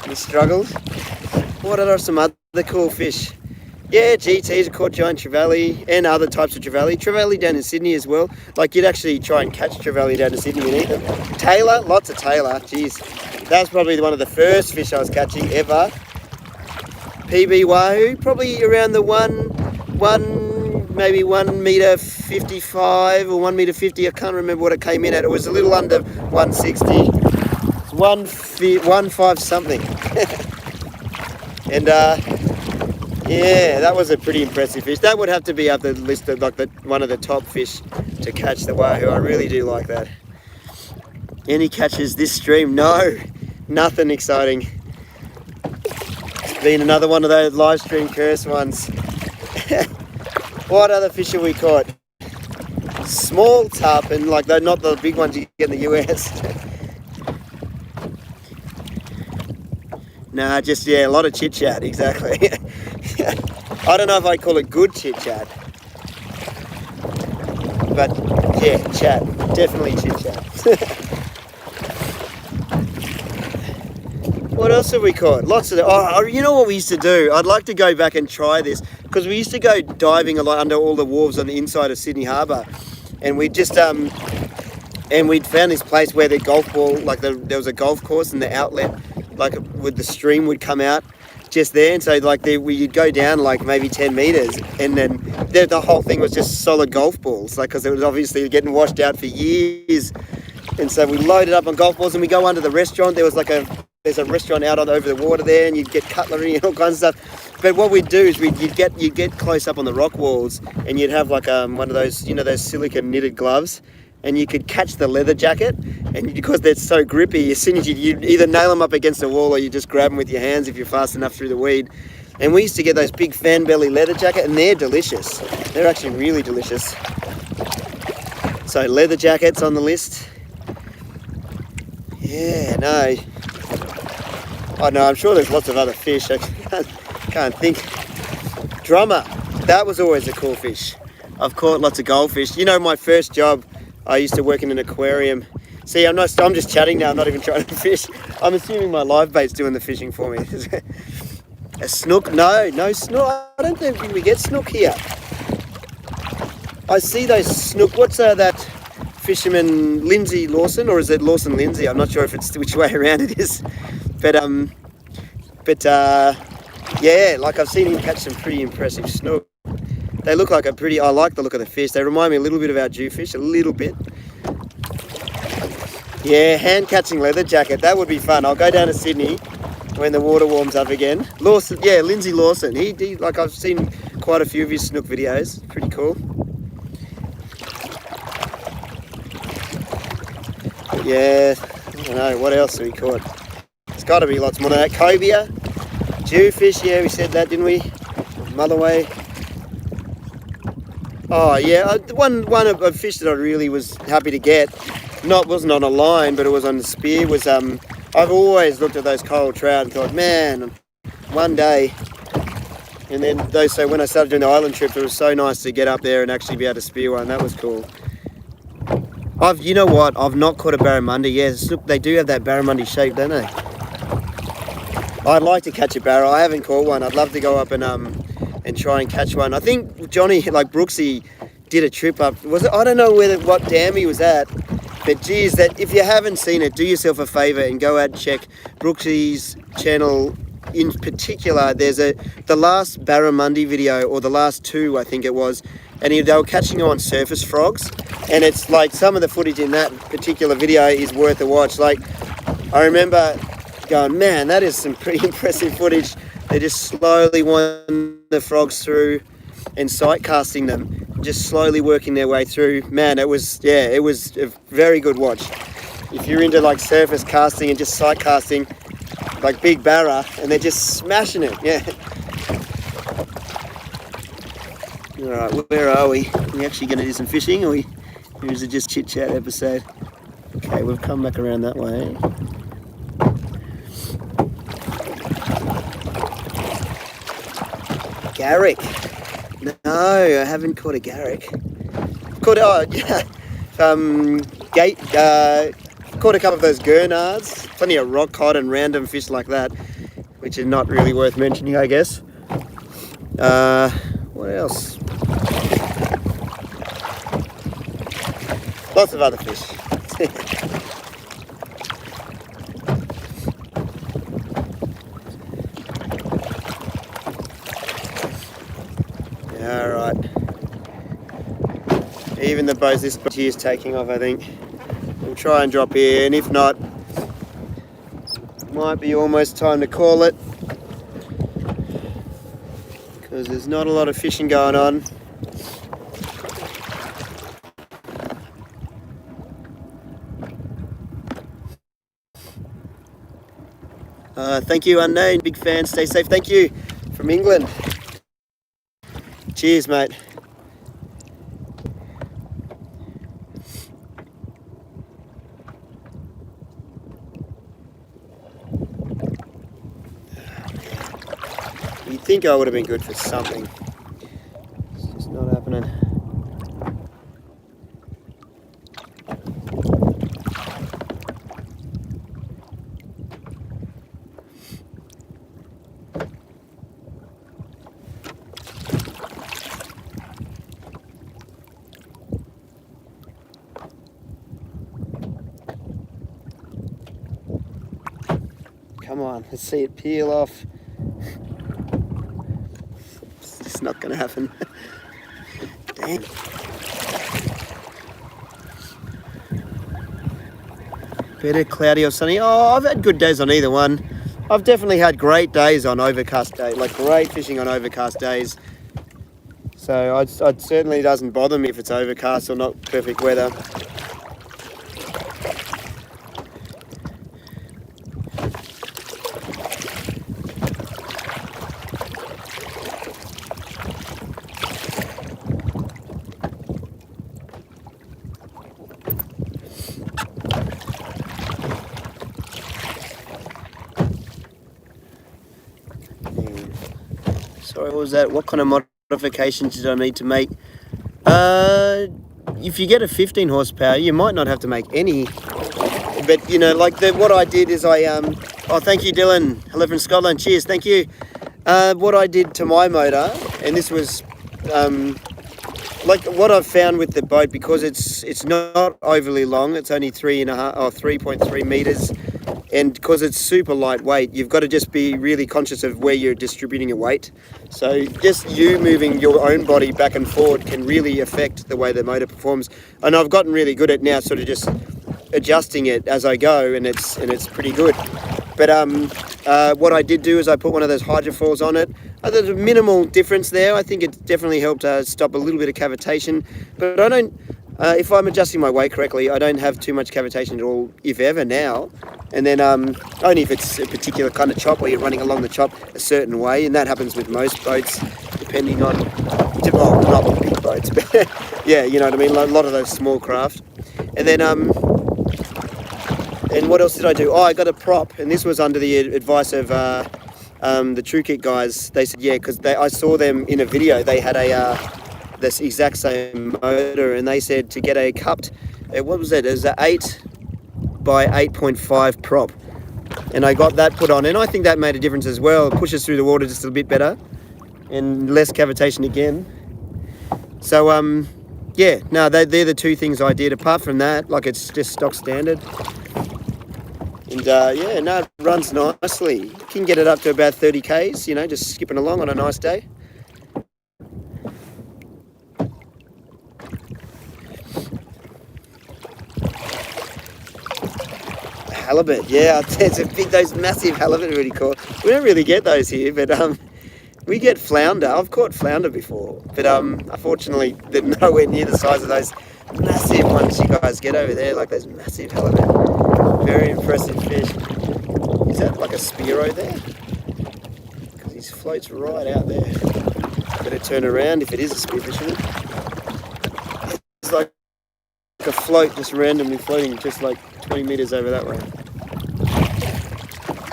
and struggled. What are some other cool fish? Yeah, GTs, I've caught giant trevally and other types of trevally. Trevally down in Sydney as well. Like, you'd actually try and catch trevally down in Sydney and eat them. Tailor, lots of tailor, jeez. That was probably one of the first fish I was catching ever. PB wahoo, probably around the maybe 1 meter 55 or 1 meter 50. I can't remember what it came in at. It was a little under 160. It's 1.5 something. And yeah, that was a pretty impressive fish. That would have to be up the list of like one of the top fish to catch the wahoo. I really do like that. Any catches this stream? No, nothing exciting. Been another one of those live stream curse ones. What other fish have we caught? Small tarpon, like they're not the big ones you get in the US. Nah, just, yeah, a lot of chit-chat, exactly. I don't know if I call it good chit-chat. But, yeah, chat. Definitely chit-chat. What else have we caught? Lots of you know what we used to do? I'd like to go back and try this, because we used to go diving a lot under all the wharves on the inside of Sydney Harbour, and we just and we'd found this place where the golf ball, like there was a golf course and the outlet, like with the stream would come out just there, and so like you'd go down like maybe 10 meters, and then the whole thing was just solid golf balls, like, because it was obviously getting washed out for years, and so we loaded up on golf balls and we go under the restaurant. There's a restaurant out over the water there, and you'd get cutlery and all kinds of stuff. But what we'd do is you'd get close up on the rock walls, and you'd have like one of those, you know, those silicone knitted gloves, and you could catch the leather jacket, and because they're so grippy, as soon as you'd either nail them up against a wall or you just grab them with your hands if you're fast enough through the weed. And we used to get those big fan belly leather jacket, and they're delicious. They're actually really delicious. So leather jackets on the list. Yeah, no. Oh no, I'm sure there's lots of other fish. I can't think. Drummer, that was always a cool fish. I've caught lots of goldfish. You know, my first job, I used to work in an aquarium. See, I'm just chatting now. I'm not even trying to fish. I'm assuming my live bait's doing the fishing for me. A snook? No snook. I don't think we get snook here. I see those snook. What's that fisherman, Lindsay Lawson, or is it Lawson Lindsay? I'm not sure if it's which way around it is. But yeah, like I've seen him catch some pretty impressive snook. They look like I like the look of the fish. They remind me a little bit of our jewfish, a little bit. Yeah, hand catching leather jacket, that would be fun. I'll go down to Sydney when the water warms up again. Lawson, yeah, Lindsay Lawson. He like I've seen quite a few of his snook videos. Pretty cool. But yeah, I don't know what else have we caught. It's got to be lots more than that. Cobia, jewfish. Yeah, we said that, didn't we? Motherway. Oh yeah, one of a fish that I really was happy to get. Wasn't on a line, but it was on the spear. Was I've always looked at those coral trout and thought, man, one day. And then so when I started doing the island trips, it was so nice to get up there and actually be able to spear one. That was cool. You know what? I've not caught a barramundi. Yes, look, they do have that barramundi shape, don't they? I'd like to catch a barra. I haven't caught one. I'd love to go up and try and catch one. I think Johnny, like Brooksy, did a trip up. I don't know what dam he was at. But geez, that if you haven't seen it, do yourself a favour and go out and check Brooksy's channel. In particular, there's the last barramundi video, or the last two, I think it was, and they were catching on surface frogs. And it's like some of the footage in that particular video is worth a watch. Like, I remember going, man, that is some pretty impressive footage. They're just slowly winding the frogs through and sight casting them, just slowly working their way through. Man, it was a very good watch. If you're into like surface casting and just sight casting, like big barra, and they're just smashing it, yeah. All right, where are we? Are we actually going to do some fishing, or is it just chit chat episode? Okay, we've come back around that way. Garrick. No, I haven't caught a garrick. Caught caught a couple of those gurnards. Plenty of rock cod and random fish like that, which are not really worth mentioning, I guess. What else? Lots of other fish. Alright. Even the boat, this boat here is taking off, I think. We'll try and drop here, and if not, might be almost time to call it, because there's not a lot of fishing going on. Thank you, Unknown, big fan, stay safe. Thank you from England. Cheers, mate. You'd think I would have been good for something. It's just not happening. Come on, let's see it peel off. It's just not going to happen. Dang. Better cloudy or sunny. Oh, I've had good days on either one. I've definitely had great days on overcast days, like great fishing on overcast days. So it certainly doesn't bother me if it's overcast or not perfect weather. Sorry, what was that? What kind of modifications did I need to make? If you get a 15 horsepower, you might not have to make any. But, you know, like what I did is oh, thank you, Dylan. Hello from Scotland. Cheers, thank you. What I did to my motor, and this was like what I've found with the boat, because it's not overly long. It's only 3.3 meters. And because it's super lightweight, you've got to just be really conscious of where you're distributing your weight. So just you moving your own body back and forward can really affect the way the motor performs. And I've gotten really good at now sort of just adjusting it as I go, and it's pretty good. But what I did do is I put one of those hydrofoils on it. There's a minimal difference there. I think it definitely helped stop a little bit of cavitation. But I don't, if I'm adjusting my weight correctly, I don't have too much cavitation at all, if ever, now. And then only if it's a particular kind of chop where you're running along the chop a certain way. And that happens with most boats, depending on, well, not big boats, but yeah, you know what I mean? A lot of those small craft. And then, and what else did I do? Oh, I got a prop, and this was under the advice of the True Kick guys. They said, yeah, because I saw them in a video. They had this exact same motor, and they said to get a cupped, what was it? It was an 8 by 8.5 prop, and I got that put on, and I think that made a difference as well. It pushes through the water just a bit better, and less cavitation again. So yeah, no, they're the two things I did. Apart from that, like, it's just stock standard. And yeah, no, it runs nicely. You can get it up to about 30 Ks, you know, just skipping along on a nice day. Halibut, yeah, it's a big, those massive halibut are really cool. We don't really get those here, but we get flounder. I've caught flounder before, but unfortunately they're nowhere near the size of those massive ones you guys get over there, like those massive halibut. Very impressive fish. Is that like a Spiro there? Because he floats right out there. Better turn around if it is a spear fisherman. It's like a float just randomly floating just like 20 metres over that way.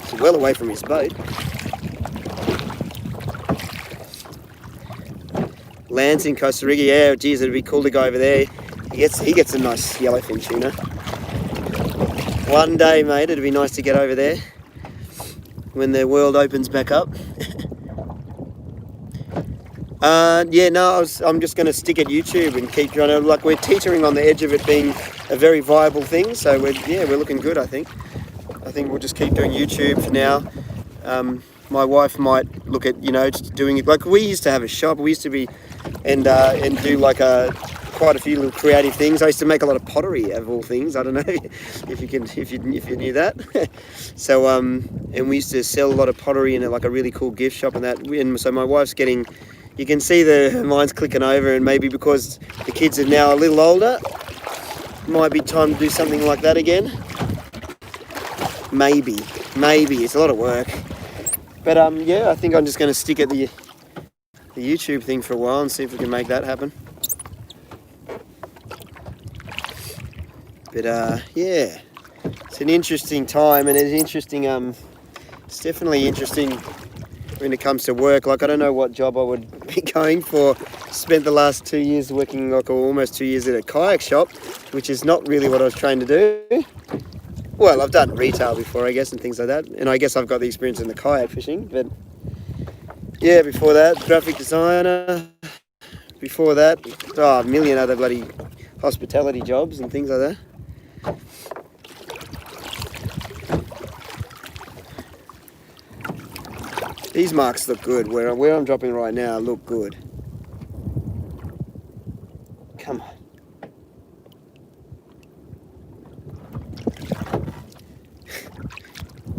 It's well away from his boat. Lands in Costa Rica, yeah, geez, it'd be cool to go over there. He gets a nice yellowfin tuna. One day, mate, it'd be nice to get over there when the world opens back up. Yeah, no, I'm just going to stick at YouTube and keep trying to, like, we're teetering on the edge of it being a very viable thing, so we're looking good, I think. I think we'll just keep doing YouTube for now. My wife might look at, you know, just doing it, like, we used to have a shop, we used to be, and do like quite a few little creative things. I used to make a lot of pottery, of all things. I don't know if you knew that. So and we used to sell a lot of pottery in like a really cool gift shop and that. And so my wife's getting, you can see her mind's clicking over, and maybe because the kids are now a little older, might be time to do something like that again. Maybe it's a lot of work. But yeah, I think I'm just going to stick at the YouTube thing for a while and see if we can make that happen. But yeah, it's an interesting time, and it's interesting. It's definitely interesting when it comes to work. Like, I don't know what job I would be going for. Spent the last 2 years working, like, almost 2 years at a kayak shop, which is not really what I was trained to do. Well, I've done retail before, I guess, and things like that, and I guess I've got the experience in the kayak fishing. But yeah, before that, graphic designer. Before that, a million other bloody hospitality jobs and things like that. These marks look good. Where I'm dropping right now look good. Come on.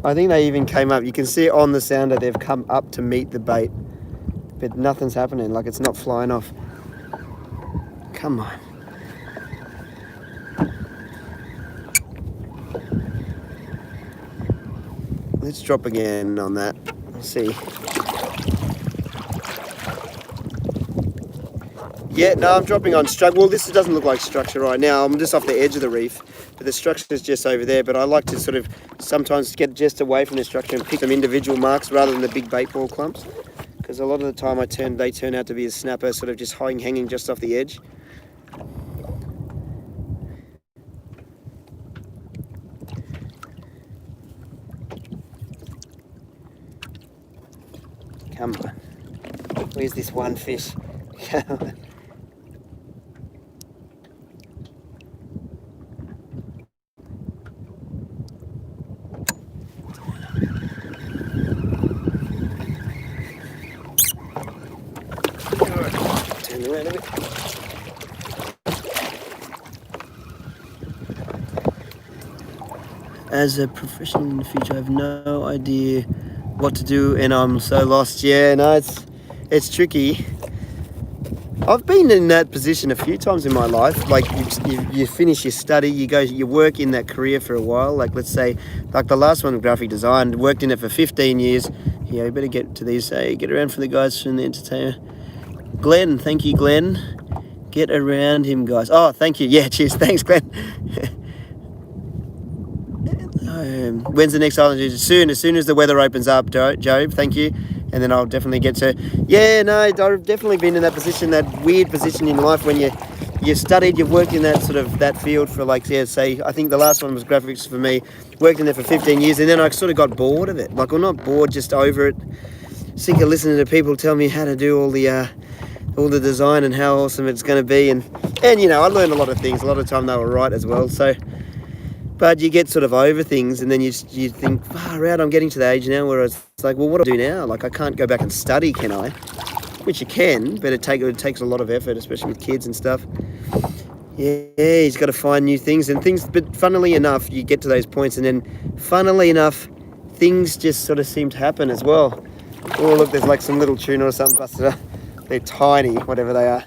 I think they even came up. You can see it on the sounder. They've come up to meet the bait, but nothing's happening. Like, it's not flying off. Come on. Let's drop again on that. Let's see. Yeah, no, I'm dropping on structure. Well, this doesn't look like structure right now. I'm just off the edge of the reef, but the structure is just over there. But I like to sort of sometimes get just away from the structure and pick some individual marks rather than the big bait ball clumps. Because a lot of the time they turn out to be a snapper, sort of just hanging just off the edge. Come on. Where's this one fish? Come on. Turn around a bit. as a professional in the future, I have no idea what to do and I'm so lost. Yeah, no, it's tricky. I've been in that position a few times in my life. Like you finish your study, you work in that career for a while. Like let's say, like the last one, graphic design, worked in it for 15 years. Yeah, you better get to these. Hey, get around for the guys from the entertainer. Glenn, thank you, Glenn. Get around him, guys. Oh, thank you. Yeah, cheers. Thanks, Glenn. When's the next island? Soon, as soon as the weather opens up, Job. Thank you. And then I'll definitely get to. Yeah, no, I've definitely been in that position, that weird position in life when you studied, you've worked in that field for like, yeah, say, I think the last one was graphics for me. Worked in there for 15 years, and then I sort of got bored of it. Like, I'm not bored, just over it. Sick of listening to people tell me how to do all the design and how awesome it's going to be, and you know, I learned a lot of things. A lot of time they were right as well. So. But you get sort of over things, and then you think, far out, I'm getting to the age now where it's like, well, what do I do now? Like, I can't go back and study, can I? Which you can, but it takes a lot of effort, especially with kids and stuff. Yeah, he's got to find new things and things. But funnily enough, you get to those points, and then funnily enough, things just sort of seem to happen as well. Oh, look, there's like some little tuna or something busted up. They're tiny, whatever they are.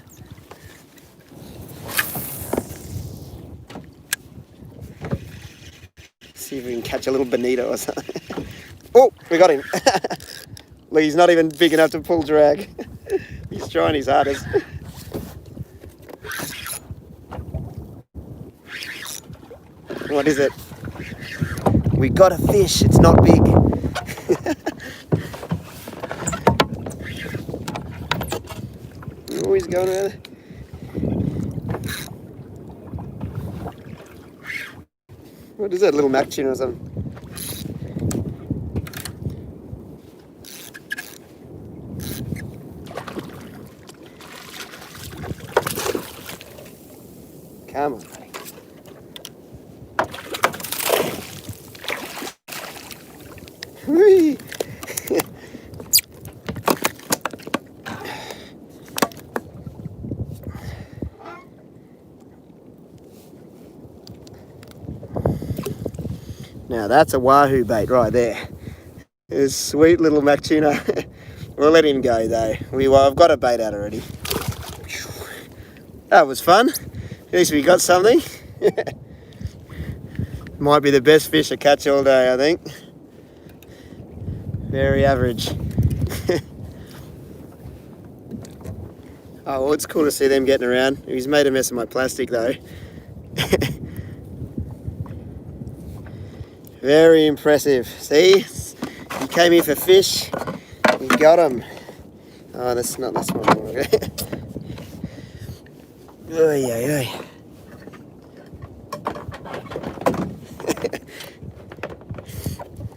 See if we can catch a little bonito or something. Oh, we got him. Look, he's not even big enough to pull drag. He's trying his hardest. What is it? We got a fish. It's not big. Oh, he's going around. What is that, little mac tuna or something? Come on, buddy. Whee! Now that's a wahoo bait right there. This sweet little mac tuna. We'll let him go though. I've got a bait out already. That was fun. At least we got something. Might be the best fish I catch all day, I think. Very average. Oh, well, it's cool to see them getting around. He's made a mess of my plastic though. Very impressive. See, he came here for fish. We got him. Oh, that's not this one. Oy, oy, oy.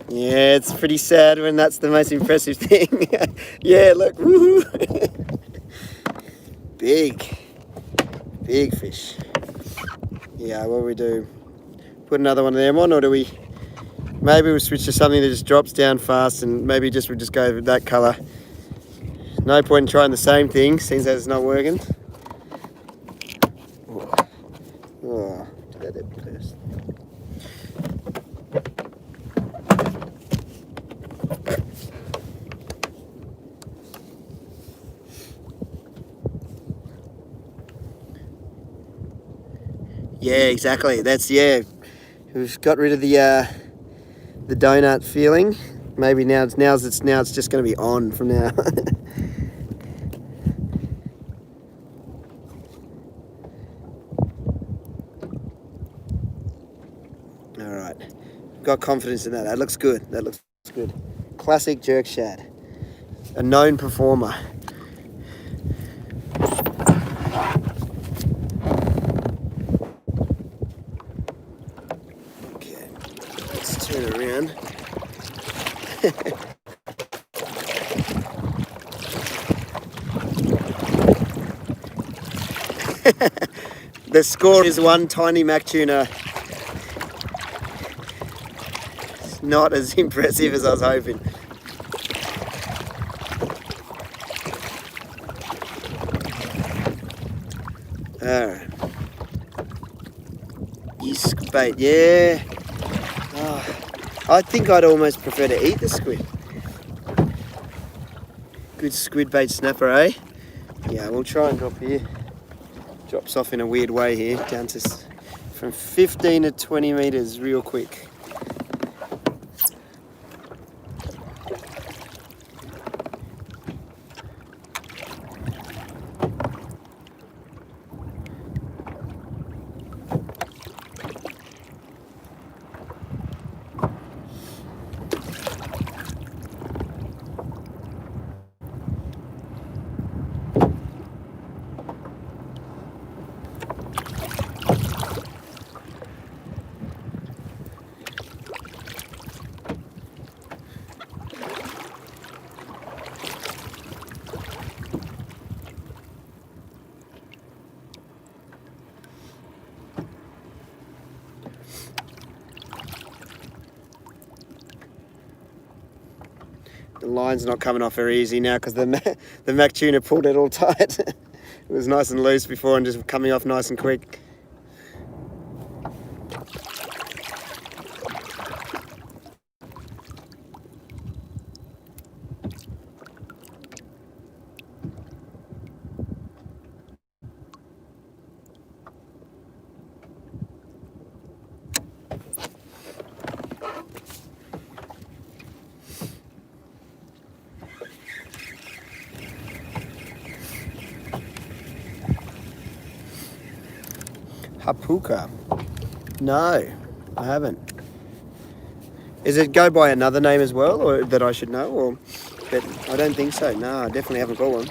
Yeah, it's pretty sad when that's the most impressive thing. Yeah, look. Woo-hoo. Big fish. Yeah, what do we do? Put another one of them on, or do we? Maybe we'll switch to something that just drops down fast, and maybe we'll just go with that colour. No point in trying the same thing, since that it's not working. Oh, do that first. Yeah, exactly. Yeah. We've got rid of the donut feeling. Maybe now it's just going to be on from now. All right, got confidence in that. That looks good. Classic jerk shad, a known performer. Okay, let's turn around. The score is one tiny mac tuna. It's not as impressive as I was hoping. Alright. Yes, bait, yeah. Oh. I think I'd almost prefer to eat the squid. Good squid bait snapper, eh? Yeah, we'll try and drop here. Drops off in a weird way here, down to from 15 to 20 meters real quick. The line's not coming off very easy now because the Mac tuna pulled it all tight. It was nice and loose before and just coming off nice and quick. Hapuka? No, I haven't. Is it go by another name as well, or that I should know? Or, but I don't think so. No, I definitely haven't caught one.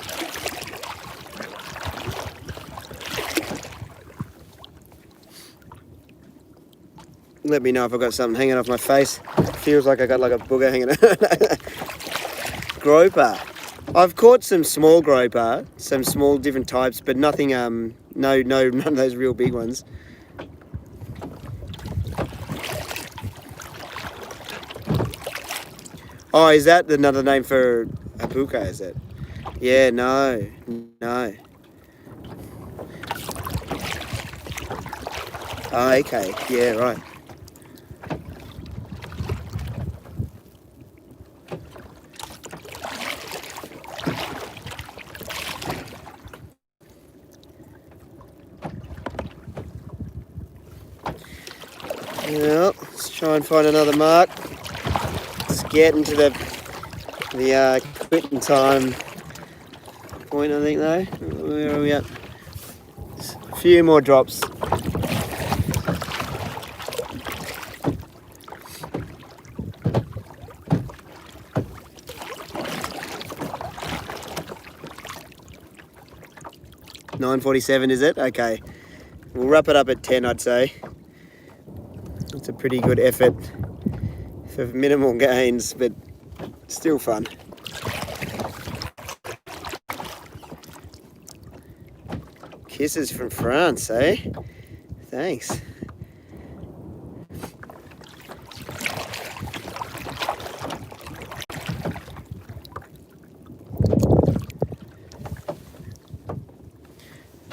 Let me know if I've got something hanging off my face. Feels like I got like a booger hanging out. Groper. I've caught some small groper, some small different types, but nothing, none of those real big ones. Oh, is that another name for hapuka, is it? Yeah, no. Oh, okay, yeah, right. Well, let's try and find another mark. Let's get into the quitting time point, I think, though. Where are we at? A few more drops. $9.47, is it? Okay. We'll wrap it up at 10, I'd say. It's a pretty good effort for minimal gains, but still fun. Kisses from France, eh? Thanks.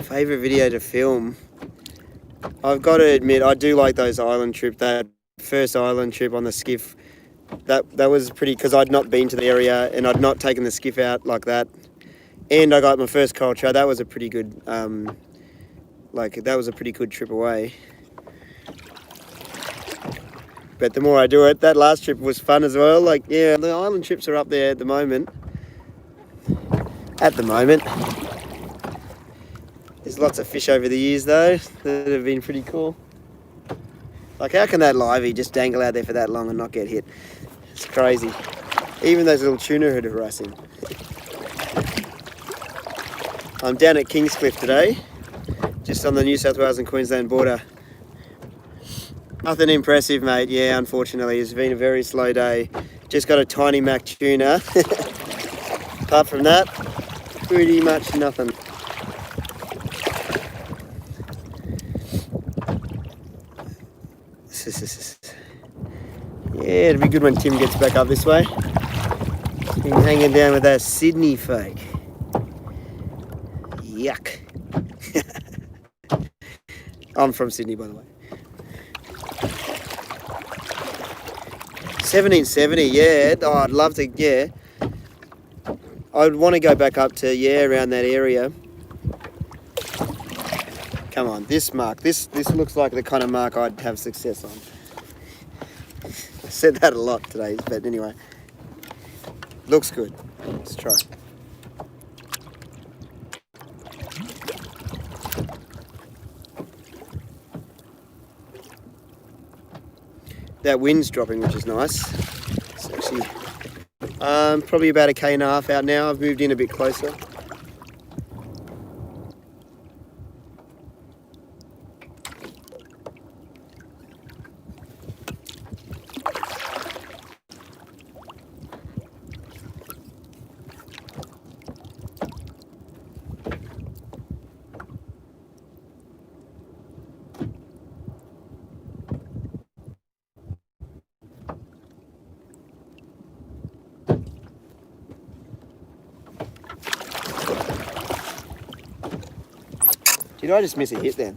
Favorite video to film? I've got to admit, I do like those island trip. That first island trip on the skiff, that was pretty, because I'd not been to the area and I'd not taken the skiff out like that. And I got my first coral trout. That was a pretty good, that was a pretty good trip away. But the more I do it, that last trip was fun as well. Like, yeah, the island trips are up there at the moment. There's lots of fish over the years though that have been pretty cool. Like, how can that livey just dangle out there for that long and not get hit? It's crazy. Even those little tuna are harassing. I'm down at Kingscliff today, just on the New South Wales and Queensland border. Nothing impressive, mate. Yeah, unfortunately, it's been a very slow day. Just got a tiny Mac tuna. Apart from that, pretty much nothing. Yeah, it'll be good when Tim gets back up this way. He's been hanging down with that Sydney fake. Yuck. I'm from Sydney, by the way. 1770, yeah. Oh, I'd love to, yeah. I'd want to go back up to, yeah, around that area. Come on, this mark. This looks like the kind of mark I'd have success on. I said that a lot today, but anyway. Looks good. Let's try. That wind's dropping, which is nice. It's actually probably about 1.5 k's out now. I've moved in a bit closer. Did I just miss a hit then?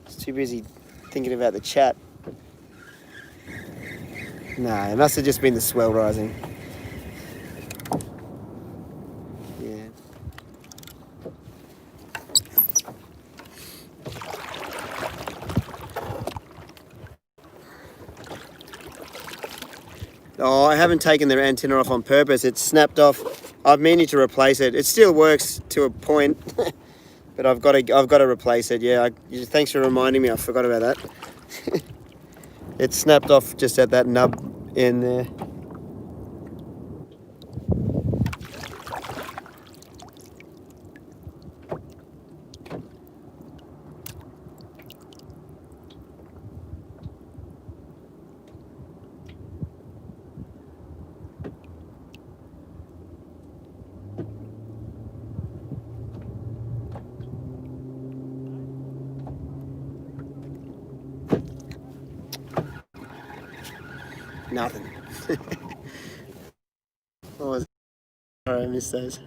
It's too busy thinking about the chat. No, it must have just been the swell rising. Yeah. Oh, I haven't taken the antenna off on purpose. It's snapped off. I've meaning to replace it. It still works to a point, but I've got to replace it. Yeah, thanks for reminding me. I forgot about that. It snapped off just at that nub end there. Nothing. Oh, sorry, I missed those.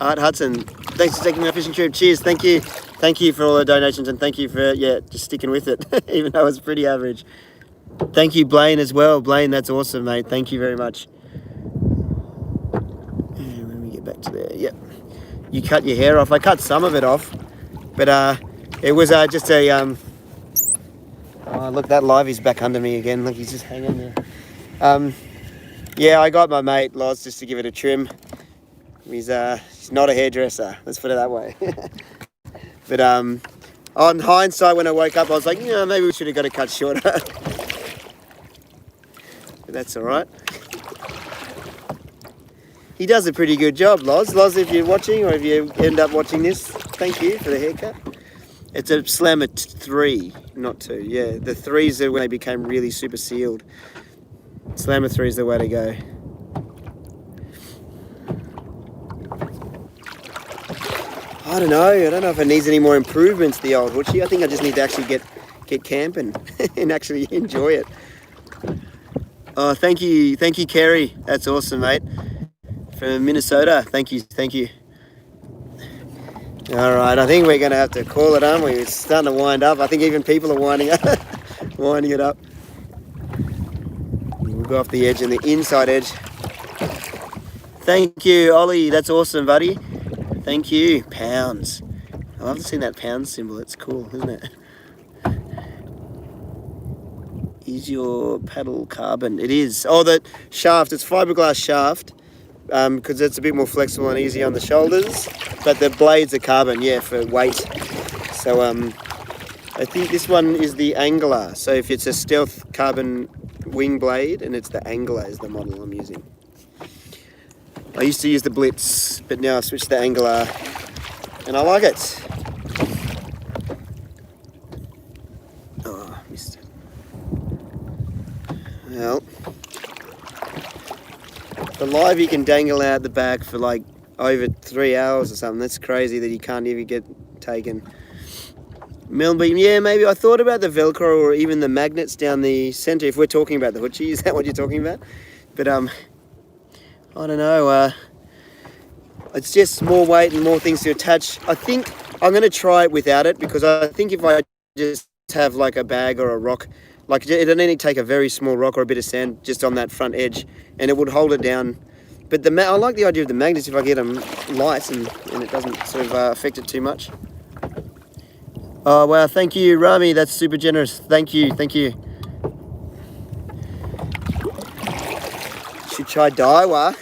Art Hudson, thanks for taking my fishing trip. Cheers, thank you. Thank you for all the donations and thank you for, yeah, just sticking with it, even though it's pretty average. Thank you, Blaine, as well. Blaine, that's awesome, mate. Thank you very much. And when we get back to there, yep. You cut your hair off. I cut some of it off, but it was just a... Oh, look, that livey's back under me again. Look, he's just hanging there. Yeah, I got my mate, Loz, just to give it a trim. He's not a hairdresser, let's put it that way. But on hindsight, when I woke up, I was like, you know, maybe we should have got it cut shorter. But that's all right. He does a pretty good job, Loz. Loz, if you're watching or if you end up watching this, thank you for the haircut. It's a slammer 3, not 2. Yeah, the 3s are when they became really super sealed. Slammer 3 is the way to go. I don't know if it needs any more improvements, the old hoochie. I think I just need to actually get camping and actually enjoy it. Oh, thank you, Kerry. That's awesome, mate. From Minnesota. Thank you. All right, I think we're going to have to call it, aren't we? It's starting to wind up. I think even people are winding it up. We'll go off the edge and the inside edge. Thank you, Ollie. That's awesome, buddy. Thank you. Pounds. I love seeing that pound symbol. It's cool, isn't it? Is your paddle carbon? It is. Oh, that shaft. It's fiberglass shaft. Because it's a bit more flexible and easy on the shoulders, but the blades are carbon, yeah, for weight. So I think this one is the Angler. So if it's a stealth carbon wing blade, and it's the Angler is the model I'm using. I used to use the Blitz, but now I've switched to the Angler, and I like it. Oh, I missed it. Well. The live you can dangle out the back for like over 3 hours or something. That's crazy that you can't even get taken. Melbourne, yeah, maybe I thought about the Velcro or even the magnets down the centre. If we're talking about the hoochie, is that what you're talking about? But I don't know. It's just more weight and more things to attach. I think I'm going to try it without it because I think if I just have like a bag or a rock. Like it only take a very small rock or a bit of sand just on that front edge, and it would hold it down. But I like the idea of the magnets if I get them light and it doesn't sort of affect it too much. Oh wow, thank you, Rami. That's super generous. Thank you, thank you. Should try Daiwa.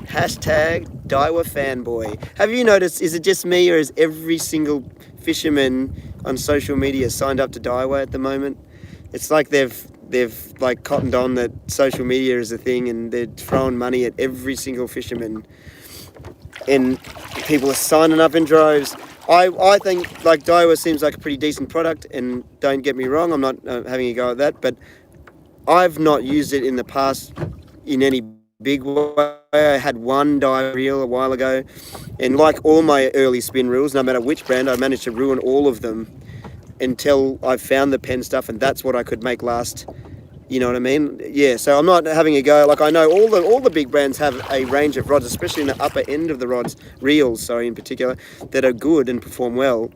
Hashtag Daiwa fanboy. Have you noticed? Is it just me, or is every single fisherman on social media signed up to Daiwa at the moment? It's like they've like cottoned on that social media is a thing, and they're throwing money at every single fisherman, and people are signing up in droves. I think like Daiwa seems like a pretty decent product, and don't get me wrong, I'm not having a go at that, but I've not used it in the past in any big way. I had one Daiwa reel a while ago, and like all my early spin reels, no matter which brand, I managed to ruin all of them until I found the pen stuff, and that's what I could make last. You know what I mean? Yeah, so I'm not having a go. Like, I know all the big brands have a range of rods, especially in the upper end of the rods, reels, sorry, in particular, that are good and perform well.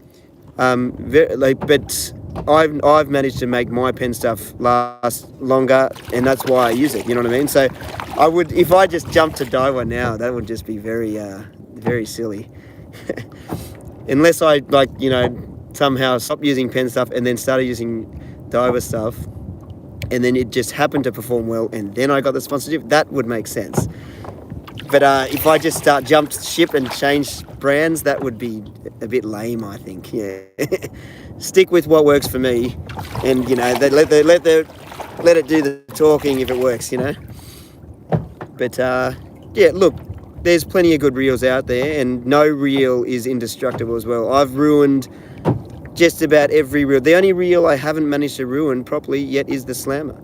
But I've managed to make my pen stuff last longer, and that's why I use it. You know what I mean? So I would, if I just jumped to Daiwa now, that would just be very, very silly. Unless I somehow stopped using pen stuff and then started using Daiwa stuff, and then it just happened to perform well, and then I got the sponsorship, that would make sense. But if I just jumped ship and changed brands, that would be a bit lame, I think. Yeah, stick with what works for me, and they let it do the talking if it works, But yeah, look, there's plenty of good reels out there, and no reel is indestructible as well. I've ruined just about every reel. The only reel I haven't managed to ruin properly yet is the slammer.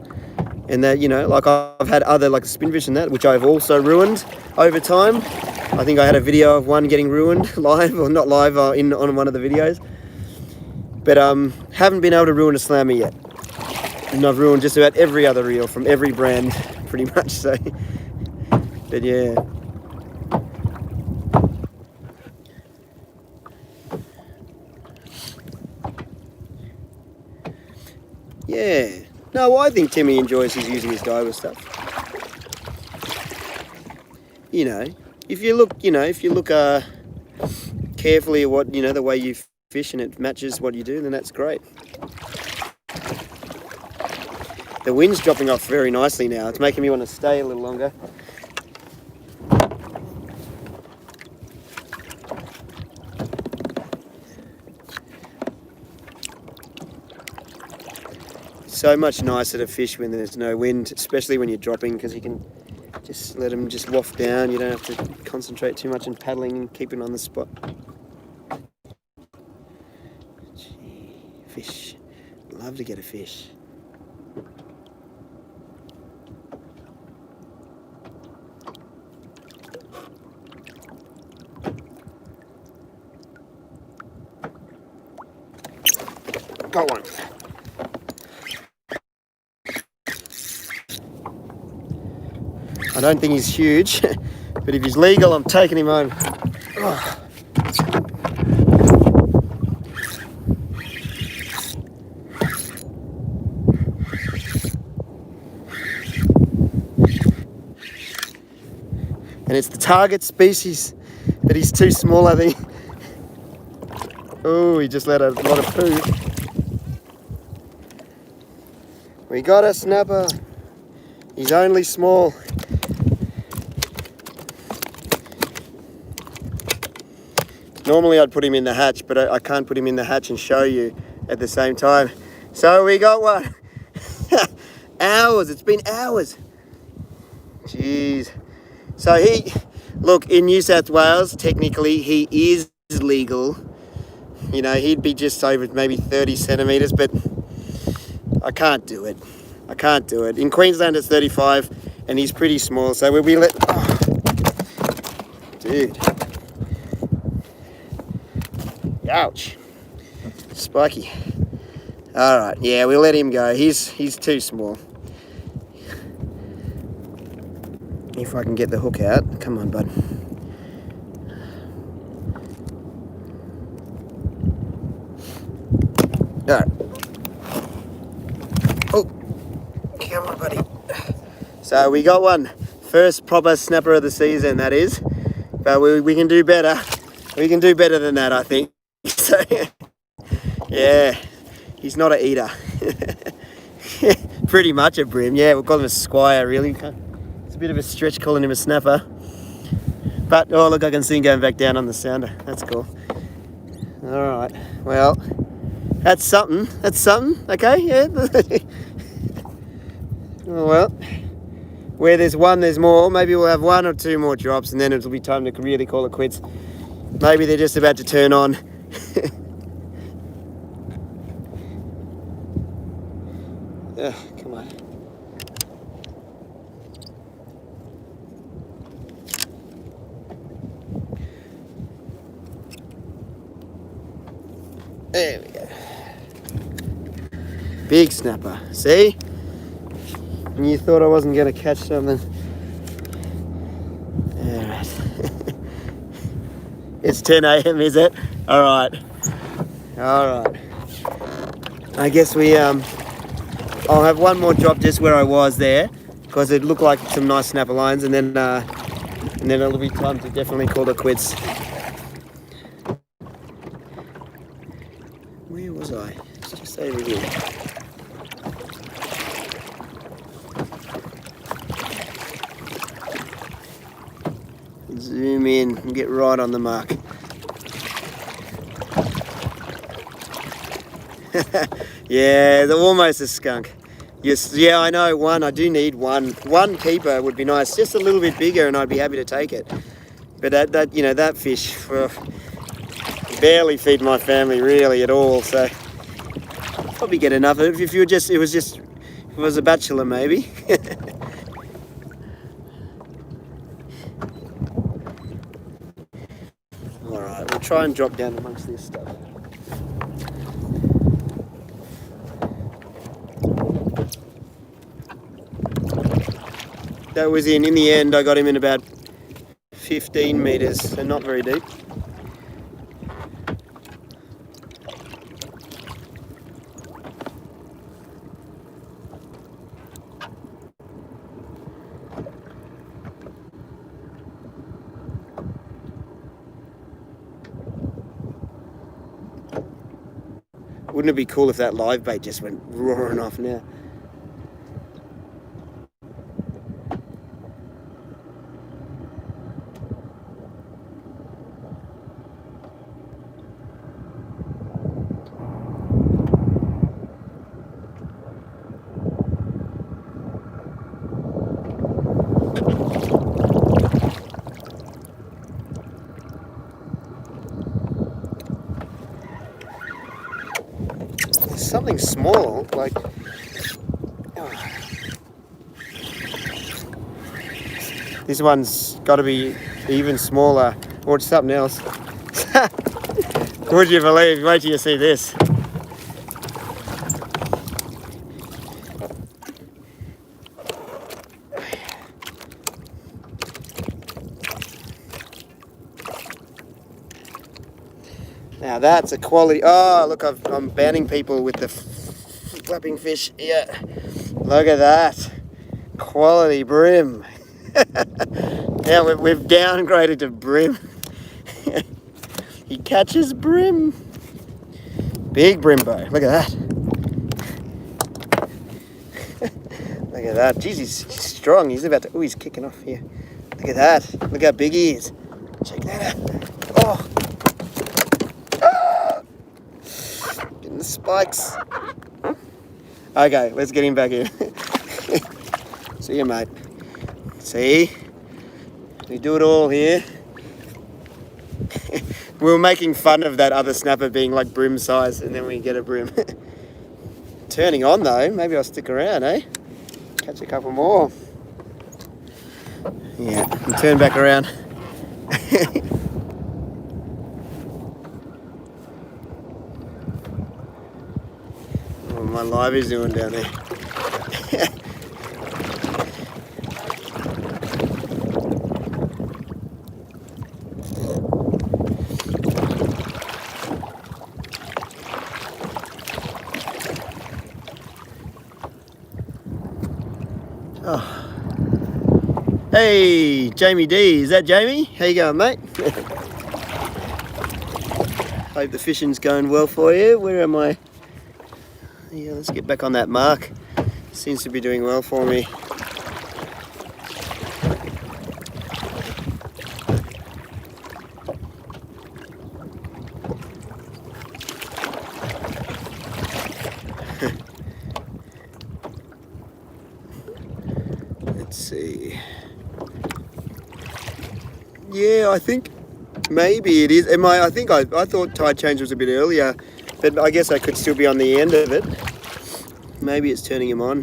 And that, like I've had other, like the spinfish and that, which I've also ruined over time. I think I had a video of one getting ruined live, or not live, on one of the videos. But haven't been able to ruin a slammer yet. And I've ruined just about every other reel from every brand, pretty much, so. But yeah. Yeah. No, I think Timmy enjoys using his Daiwa stuff. If you look carefully at what, the way you fish and it matches what you do, then that's great. The wind's dropping off very nicely now. It's making me want to stay a little longer. So much nicer to fish when there's no wind, especially when you're dropping, because you can just let them just waft down. You don't have to concentrate too much on paddling and keeping on the spot. Gee, fish. Love to get a fish. Got one. I don't think he's huge, but if he's legal, I'm taking him home. Oh. And it's the target species, but he's too small, I think. Oh, he just let a lot of poo. We got a snapper. He's only small. Normally I'd put him in the hatch, but I can't put him in the hatch and show you at the same time. So we got one. Hours, it's been hours. Jeez. So look, in New South Wales, technically he is legal. He'd be just over maybe 30 centimetres, but I can't do it. I can't do it. In Queensland it's 35, and he's pretty small, so we'll be dude. Ouch. Spiky. Alright, yeah, we'll let him go. He's too small. If I can get the hook out. Come on, bud. Alright. So we got one. First proper snapper of the season, that is. But we can do better. We can do better than that, I think. So, yeah, he's not an eater. Pretty much a bream. Yeah, we'll call him a squire, really. It's a bit of a stretch calling him a snapper. But, oh, look, I can see him going back down on the sounder. That's cool. All right. Well, that's something. That's something. Okay, yeah. Oh, well, where there's one, there's more. Maybe we'll have one or two more drops, and then it'll be time to really call it quits. Maybe they're just about to turn on. Come on. There we go. Big snapper. See? And you thought I wasn't going to catch something. Alright. It's 10 a.m, is it? Alright. Alright. I guess I'll have one more drop just where I was there, because it looked like some nice snapper lines, and then it'll be time to definitely call it quits. Where was I? It's just over here. Zoom in and get right on the mark. Yeah, they're almost a skunk. Yes, yeah, I know, one. I do need one. One keeper would be nice, just a little bit bigger, and I'd be happy to take it. But that fish, well, barely feed my family really at all. So probably get enough. If it was a bachelor maybe. All right, we'll try and drop down amongst this stuff. That was in the end, I got him in about 15 metres, so not very deep. Wouldn't it be cool if that live bait just went roaring off now? Something small, like this one's got to be even smaller, or it's something else. Would you believe? Wait till you see this. Now that's a quality. Oh, look, I'm banning people with the flapping fish. Yeah, look at that. Quality bream. Now we've downgraded to bream. He catches bream. Big brimbo. Look at that. Look at that. Jeez, he's strong. He's about to. Oh, he's kicking off here. Look at that. Look how big he is. Check that out. Oh. Getting the spikes. Okay, let's get him back in. See you, mate. See? We do it all here. We were making fun of that other snapper being like bream size, and then we get a bream. Turning on though, maybe I'll stick around, eh? Catch a couple more. Yeah, and turn back around. What my live is doing down there. Oh. Hey, Jamie D. Is that Jamie? How you going, mate? Hope the fishing's going well for you. Where am I? Yeah, let's get back on that mark. Seems to be doing well for me. Let's see. Yeah, I think maybe it is. I think I thought tide change was a bit earlier, but I guess I could still be on the end of it. Maybe it's turning him on.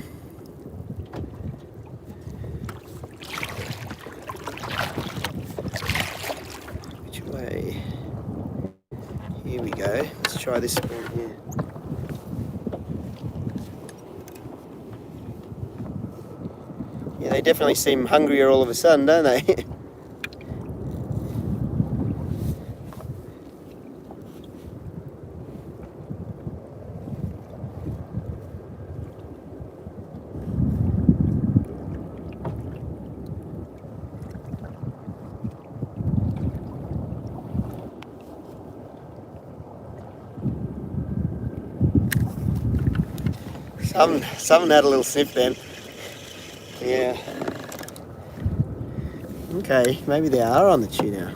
Which way? Here we go. Let's try this one here. Yeah, they definitely seem hungrier all of a sudden, don't they? Someone had a little sniff then. Yeah. Okay, maybe they are on the tuna.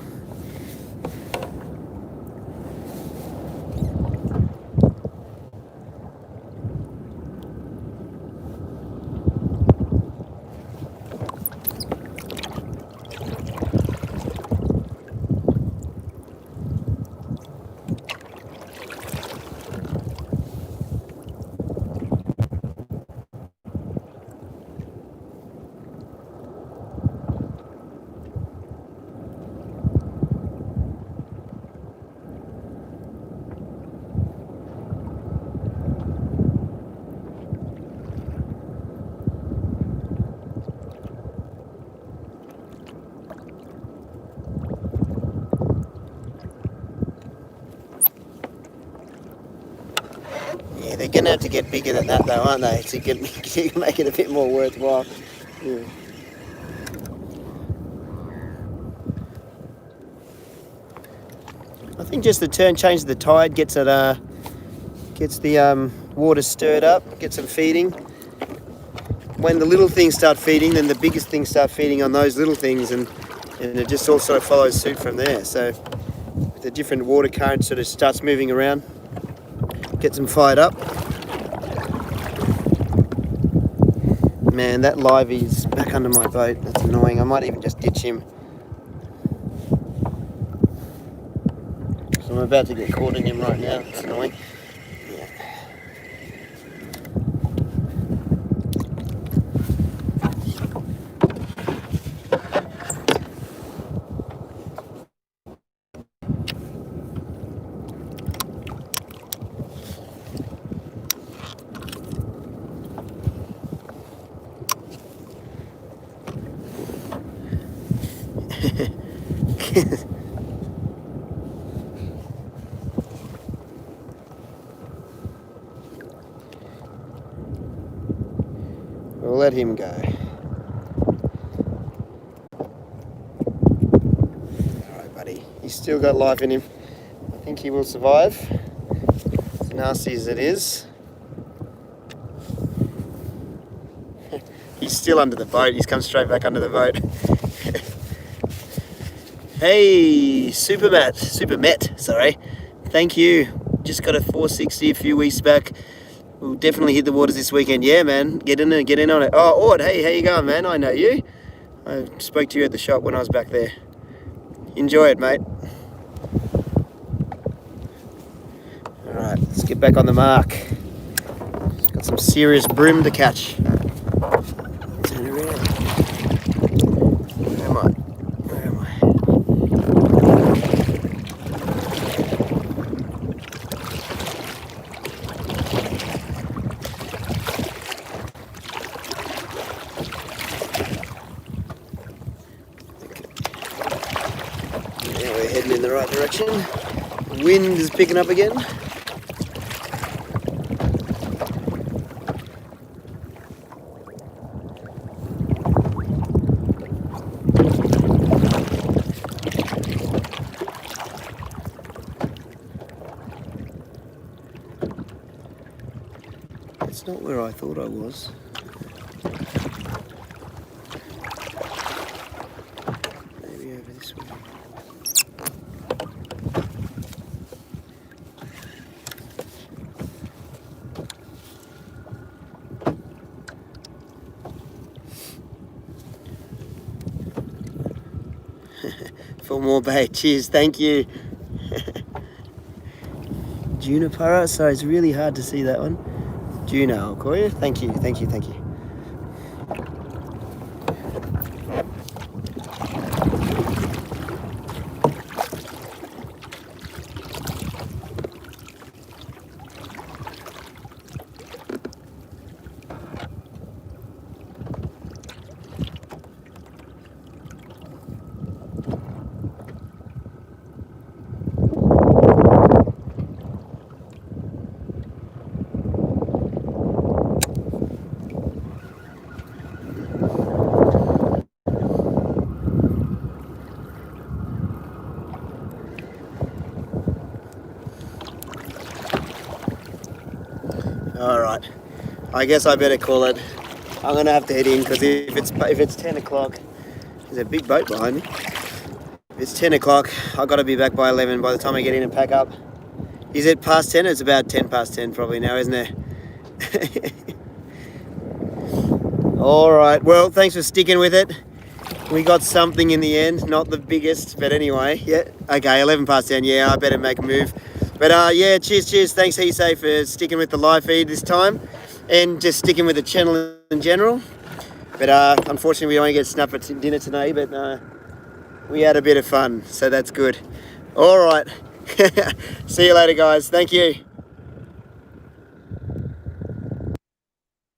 Yeah, they're going to have to get bigger than that though, aren't they? To make it a bit more worthwhile. Yeah. I think just the change of the tide gets the water stirred up, gets them feeding. When the little things start feeding, then the biggest things start feeding on those little things, and it just all sort of follows suit from there. So the different water current sort of starts moving around, gets them fired up. Man, that livey's back under my boat. That's annoying. I might even just ditch him. So I'm about to get caught in him right now. It's annoying. We'll let him go. Alright, buddy. He's still got life in him. I think he will survive. As nasty as it is. He's still under the boat. He's come straight back under the boat. Hey, Super Met, sorry. Thank you. Just got a 460 a few weeks back. We'll definitely hit the waters this weekend. Yeah, man. Get in on it. Oh, Ord, hey, how you going, man? I know you. I spoke to you at the shop when I was back there. Enjoy it, mate. Alright, let's get back on the mark. Got some serious bream to catch. Turn around. Where am I? Yeah, we're heading in the right direction. The wind is picking up again. That's not where I thought I was. Maybe over this way. For more bait, cheers, thank you. Juniper, sorry, it's really hard to see that one. Juno, I'll call you. Thank you, thank you, thank you. All right, I guess I better call it. I'm gonna have to head in because if it's 10 o'clock, there's a big boat behind me. If it's 10 o'clock, I've got to be back by 11 by the time I get in and pack up. Is it past 10? It's about 10 past 10 probably now, isn't it? All right, well, thanks for sticking with it. We got something in the end, not the biggest, but anyway, yeah. Okay, 11 past 10, yeah, I better make a move. But yeah, cheers. Thanks, Heisei, for sticking with the live feed this time and just sticking with the channel in general. But unfortunately, we don't get snapper dinner today, but we had a bit of fun, so that's good. All right. See you later, guys. Thank you.